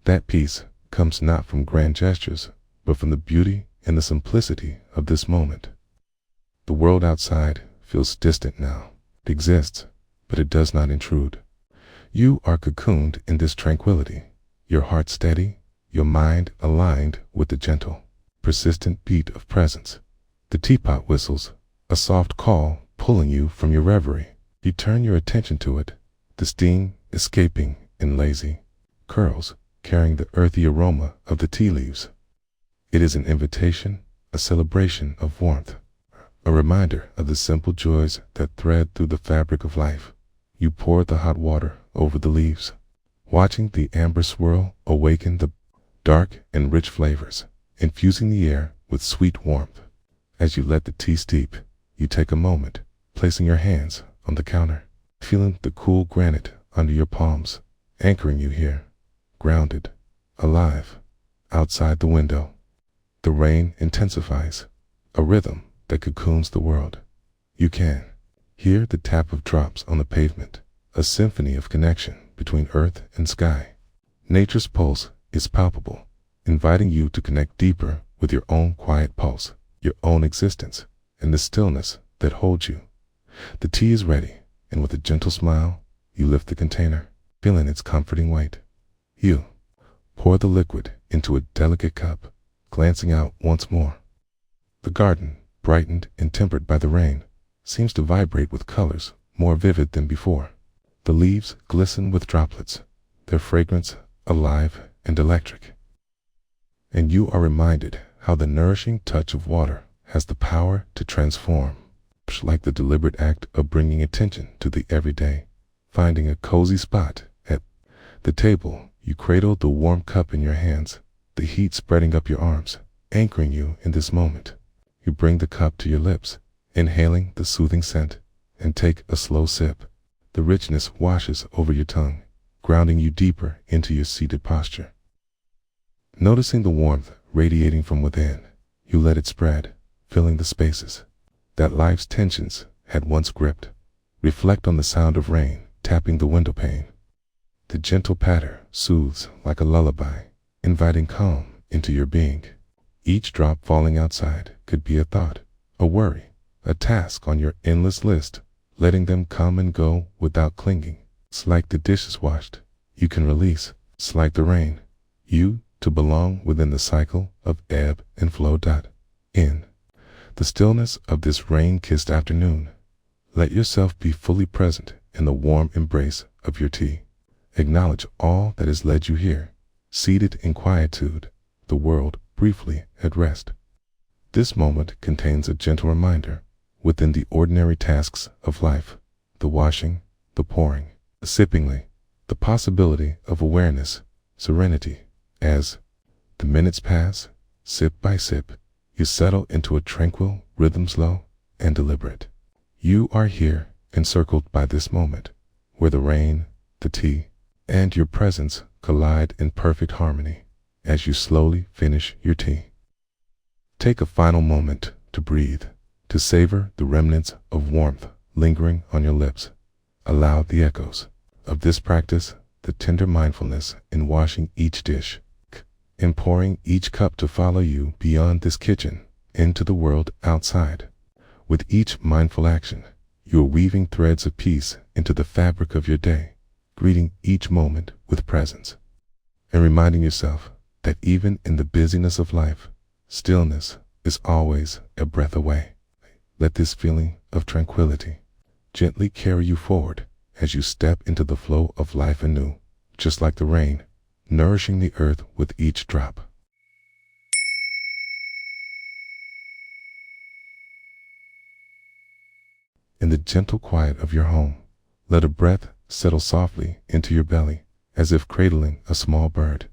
That peace comes not from grand gestures, but from the beauty and the simplicity of this moment. The world outside feels distant now. It exists, but it does not intrude. You are cocooned in this tranquility, your heart steady, your mind aligned with the gentle, persistent beat of presence. The teapot whistles, a soft call pulling you from your reverie. You turn your attention to it, the steam escaping in lazy curls, carrying the earthy aroma of the tea leaves. It is an invitation, a celebration of warmth, a reminder of the simple joys that thread through the fabric of life. You pour the hot water over the leaves, watching the amber swirl awaken the dark and rich flavors, infusing the air with sweet warmth. As you let the tea steep, you take a moment, placing your hands on the counter, feeling the cool granite under your palms, anchoring you here, grounded, alive. Outside the window, the rain intensifies, a rhythm that cocoons the world. You can hear the tap of drops on the pavement, a symphony of connection between earth and sky. Nature's pulse is palpable, inviting you to connect deeper with your own quiet pulse, your own existence, and the stillness that holds you. The tea is ready, and with a gentle smile, you lift the container, feeling its comforting weight. You pour the liquid into a delicate cup, glancing out once more. The garden, brightened and tempered by the rain, seems to vibrate with colors more vivid than before. The leaves glisten with droplets, their fragrance alive and electric. And you are reminded how the nourishing touch of water has the power to transform, like the deliberate act of bringing attention to the everyday. Finding a cozy spot at the table, you cradle the warm cup in your hands, the heat spreading up your arms, anchoring you in this moment. You bring the cup to your lips, inhaling the soothing scent, and take a slow sip. The richness washes over your tongue, grounding you deeper into your seated posture. Noticing the warmth radiating from within, you let it spread, filling the spaces that life's tensions had once gripped. Reflect on the sound of rain tapping the window pane. The gentle patter soothes like a lullaby, inviting calm into your being. Each drop falling outside could be a thought, a worry, a task on your endless list, letting them come and go without clinging. It's like the dishes washed, you can release. It's like the rain, you to belong within the cycle of ebb and flow. In the stillness of this rain-kissed afternoon, let yourself be fully present in the warm embrace of your tea. Acknowledge all that has led you here, seated in quietude, the world briefly at rest. This moment contains a gentle reminder, within the ordinary tasks of life, the washing, the pouring, the sippingly, the possibility of awareness, serenity. As the minutes pass, sip by sip, you settle into a tranquil rhythm, slow and deliberate. You are here, encircled by this moment, where the rain, the tea, and your presence collide in perfect harmony. As you slowly finish your tea, take a final moment to breathe, to savor the remnants of warmth lingering on your lips. Allow the echoes of this practice, the tender mindfulness in washing each dish, in pouring each cup, to follow you beyond this kitchen into the world outside. With each mindful action, you are weaving threads of peace into the fabric of your day, greeting each moment with presence, and reminding yourself that even in the busyness of life, stillness is always a breath away. Let this feeling of tranquility gently carry you forward as you step into the flow of life anew, just like the rain, nourishing the earth with each drop. In the gentle quiet of your home, let a breath settle softly into your belly, as if cradling a small bird.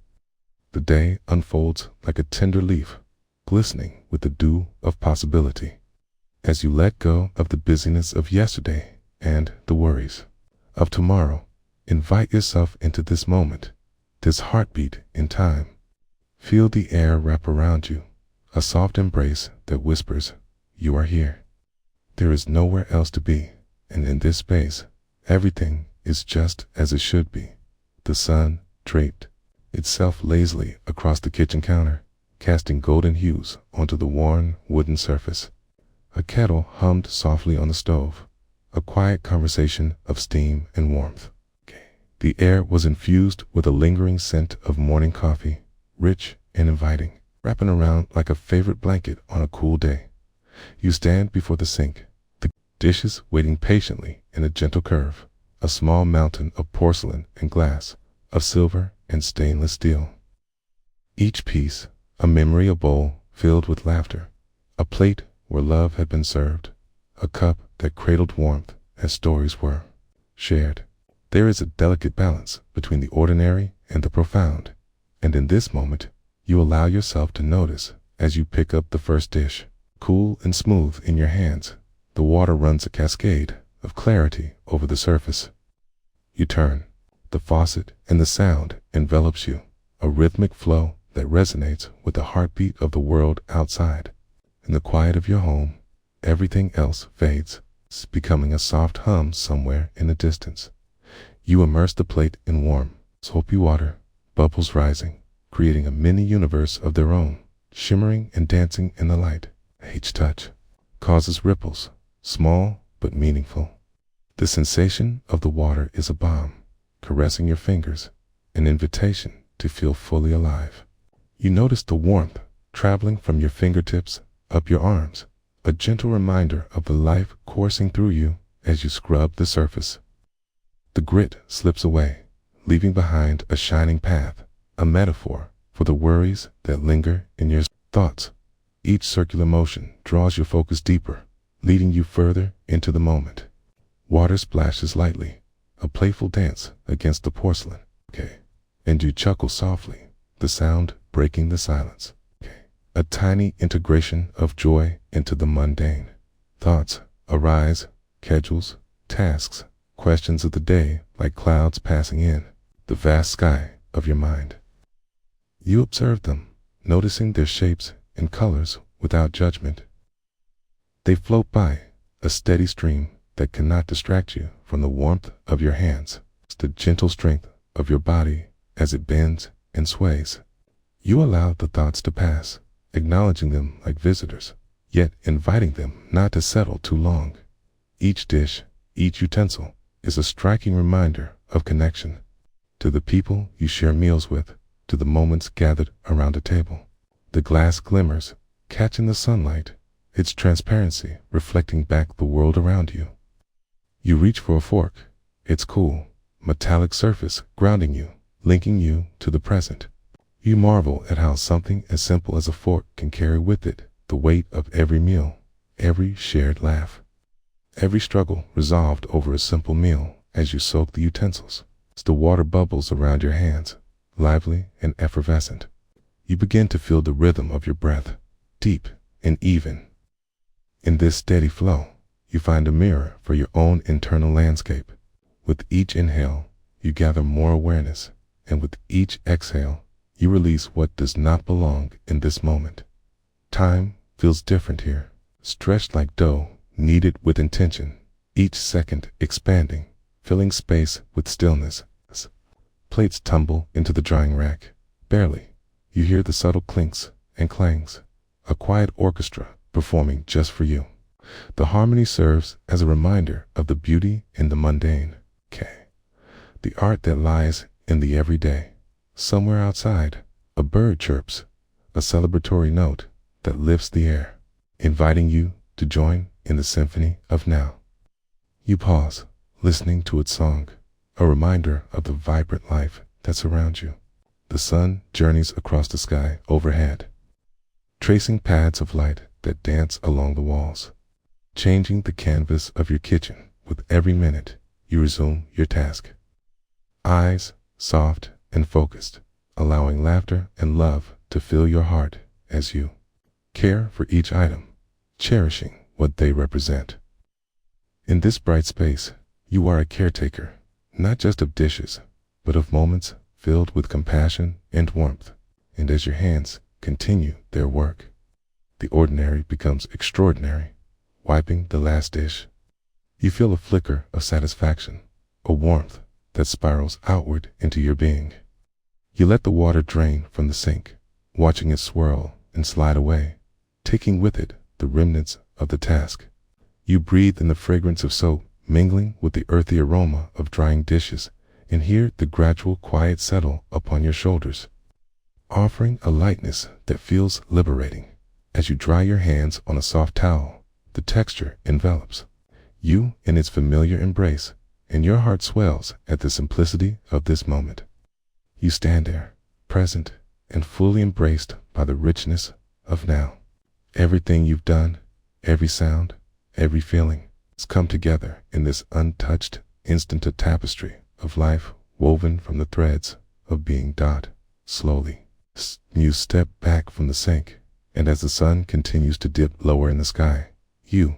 The day unfolds like a tender leaf, glistening with the dew of possibility. As you let go of the busyness of yesterday and the worries of tomorrow, invite yourself into this moment, this heartbeat in time. Feel the air wrap around you, a soft embrace that whispers, "You are here." There is nowhere else to be, and in this space, everything is just as it should be. The sun draped itself lazily across the kitchen counter, casting golden hues onto the worn wooden surface. A kettle hummed softly on the stove, a quiet conversation of steam and warmth. The air was infused with a lingering scent of morning coffee, rich and inviting, wrapping around like a favorite blanket on a cool day. You stand before the sink, dishes waiting patiently in a gentle curve, a small mountain of porcelain and glass, of silver and stainless steel. Each piece, a memory, a bowl filled with laughter, a plate where love had been served, a cup that cradled warmth as stories were shared. There is a delicate balance between the ordinary and the profound, and in this moment, you allow yourself to notice as you pick up the first dish. Cool and smooth in your hands, the water runs a cascade of clarity over the surface. You turn the faucet and the sound envelops you, a rhythmic flow that resonates with the heartbeat of the world outside. In the quiet of your home, everything else fades, becoming a soft hum somewhere in the distance. You immerse the plate in warm, soapy water, bubbles rising, creating a mini universe of their own, shimmering and dancing in the light. Each touch causes ripples, small but meaningful. The sensation of the water is a balm, caressing your fingers, an invitation to feel fully alive. You notice the warmth traveling from your fingertips up your arms, a gentle reminder of the life coursing through you as you scrub the surface. The grit slips away, leaving behind a shining path, a metaphor for the worries that linger in your thoughts. Each circular motion draws your focus deeper, leading you further into the moment. Water splashes lightly, a playful dance against the porcelain, and you chuckle softly, the sound breaking the silence. A tiny integration of joy into the mundane. Thoughts arise, schedules, tasks, questions of the day like clouds passing in the vast sky of your mind. You observe them, noticing their shapes and colors without judgment. They float by, a steady stream that cannot distract you from the warmth of your hands, the gentle strength of your body as it bends and sways. You allow the thoughts to pass, acknowledging them like visitors, yet inviting them not to settle too long. Each dish, each utensil, is a striking reminder of connection, to the people you share meals with, to the moments gathered around a table. The glass glimmers, catching the sunlight, its transparency reflecting back the world around you. You reach for a fork, its cool, metallic surface grounding you, linking you to the present. You marvel at how something as simple as a fork can carry with it the weight of every meal, every shared laugh, every struggle resolved over a simple meal as you soak the utensils. As the water bubbles around your hands, lively and effervescent, you begin to feel the rhythm of your breath, deep and even. In this steady flow, you find a mirror for your own internal landscape. With each inhale, you gather more awareness, and with each exhale, you release what does not belong in this moment. Time feels different here, stretched like dough, kneaded with intention, each second expanding, filling space with stillness. Plates tumble into the drying rack. Barely, you hear the subtle clinks and clangs, a quiet orchestra performing just for you. The harmony serves as a reminder of the beauty in the mundane, the art that lies in the everyday. Somewhere outside, a bird chirps, a celebratory note that lifts the air, inviting you to join in the symphony of now. You pause, listening to its song, a reminder of the vibrant life that surrounds you. The sun journeys across the sky overhead, tracing paths of light that dance along the walls, changing the canvas of your kitchen. With every minute, you resume your task. Eyes soft and focused, allowing laughter and love to fill your heart as you care for each item, cherishing what they represent. In this bright space, you are a caretaker, not just of dishes, but of moments filled with compassion and warmth. And as your hands continue their work, the ordinary becomes extraordinary. Wiping the last dish, you feel a flicker of satisfaction, a warmth that spirals outward into your being. You let the water drain from the sink, watching it swirl and slide away, taking with it the remnants of the task. You breathe in the fragrance of soap, mingling with the earthy aroma of drying dishes, and hear the gradual quiet settle upon your shoulders, offering a lightness that feels liberating. As you dry your hands on a soft towel, the texture envelops, you in its familiar embrace, and your heart swells at the simplicity of this moment. You stand there, present and fully embraced by the richness of now. Everything you've done, every sound, every feeling has come together in this untouched instant of tapestry of life woven from the threads of being. Slowly, you step back from the sink, and as the sun continues to dip lower in the sky, you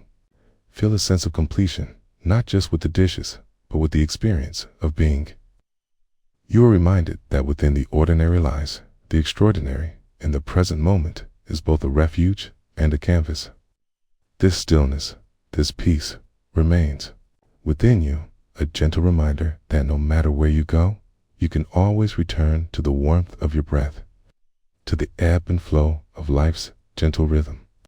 feel a sense of completion, not just with the dishes, but with the experience of being. You are reminded that within the ordinary lies the extraordinary, and the present moment is both a refuge and a canvas. This stillness, this peace, remains within you, a gentle reminder that no matter where you go, you can always return to the warmth of your breath, to the ebb and flow of life's gentle rhythm.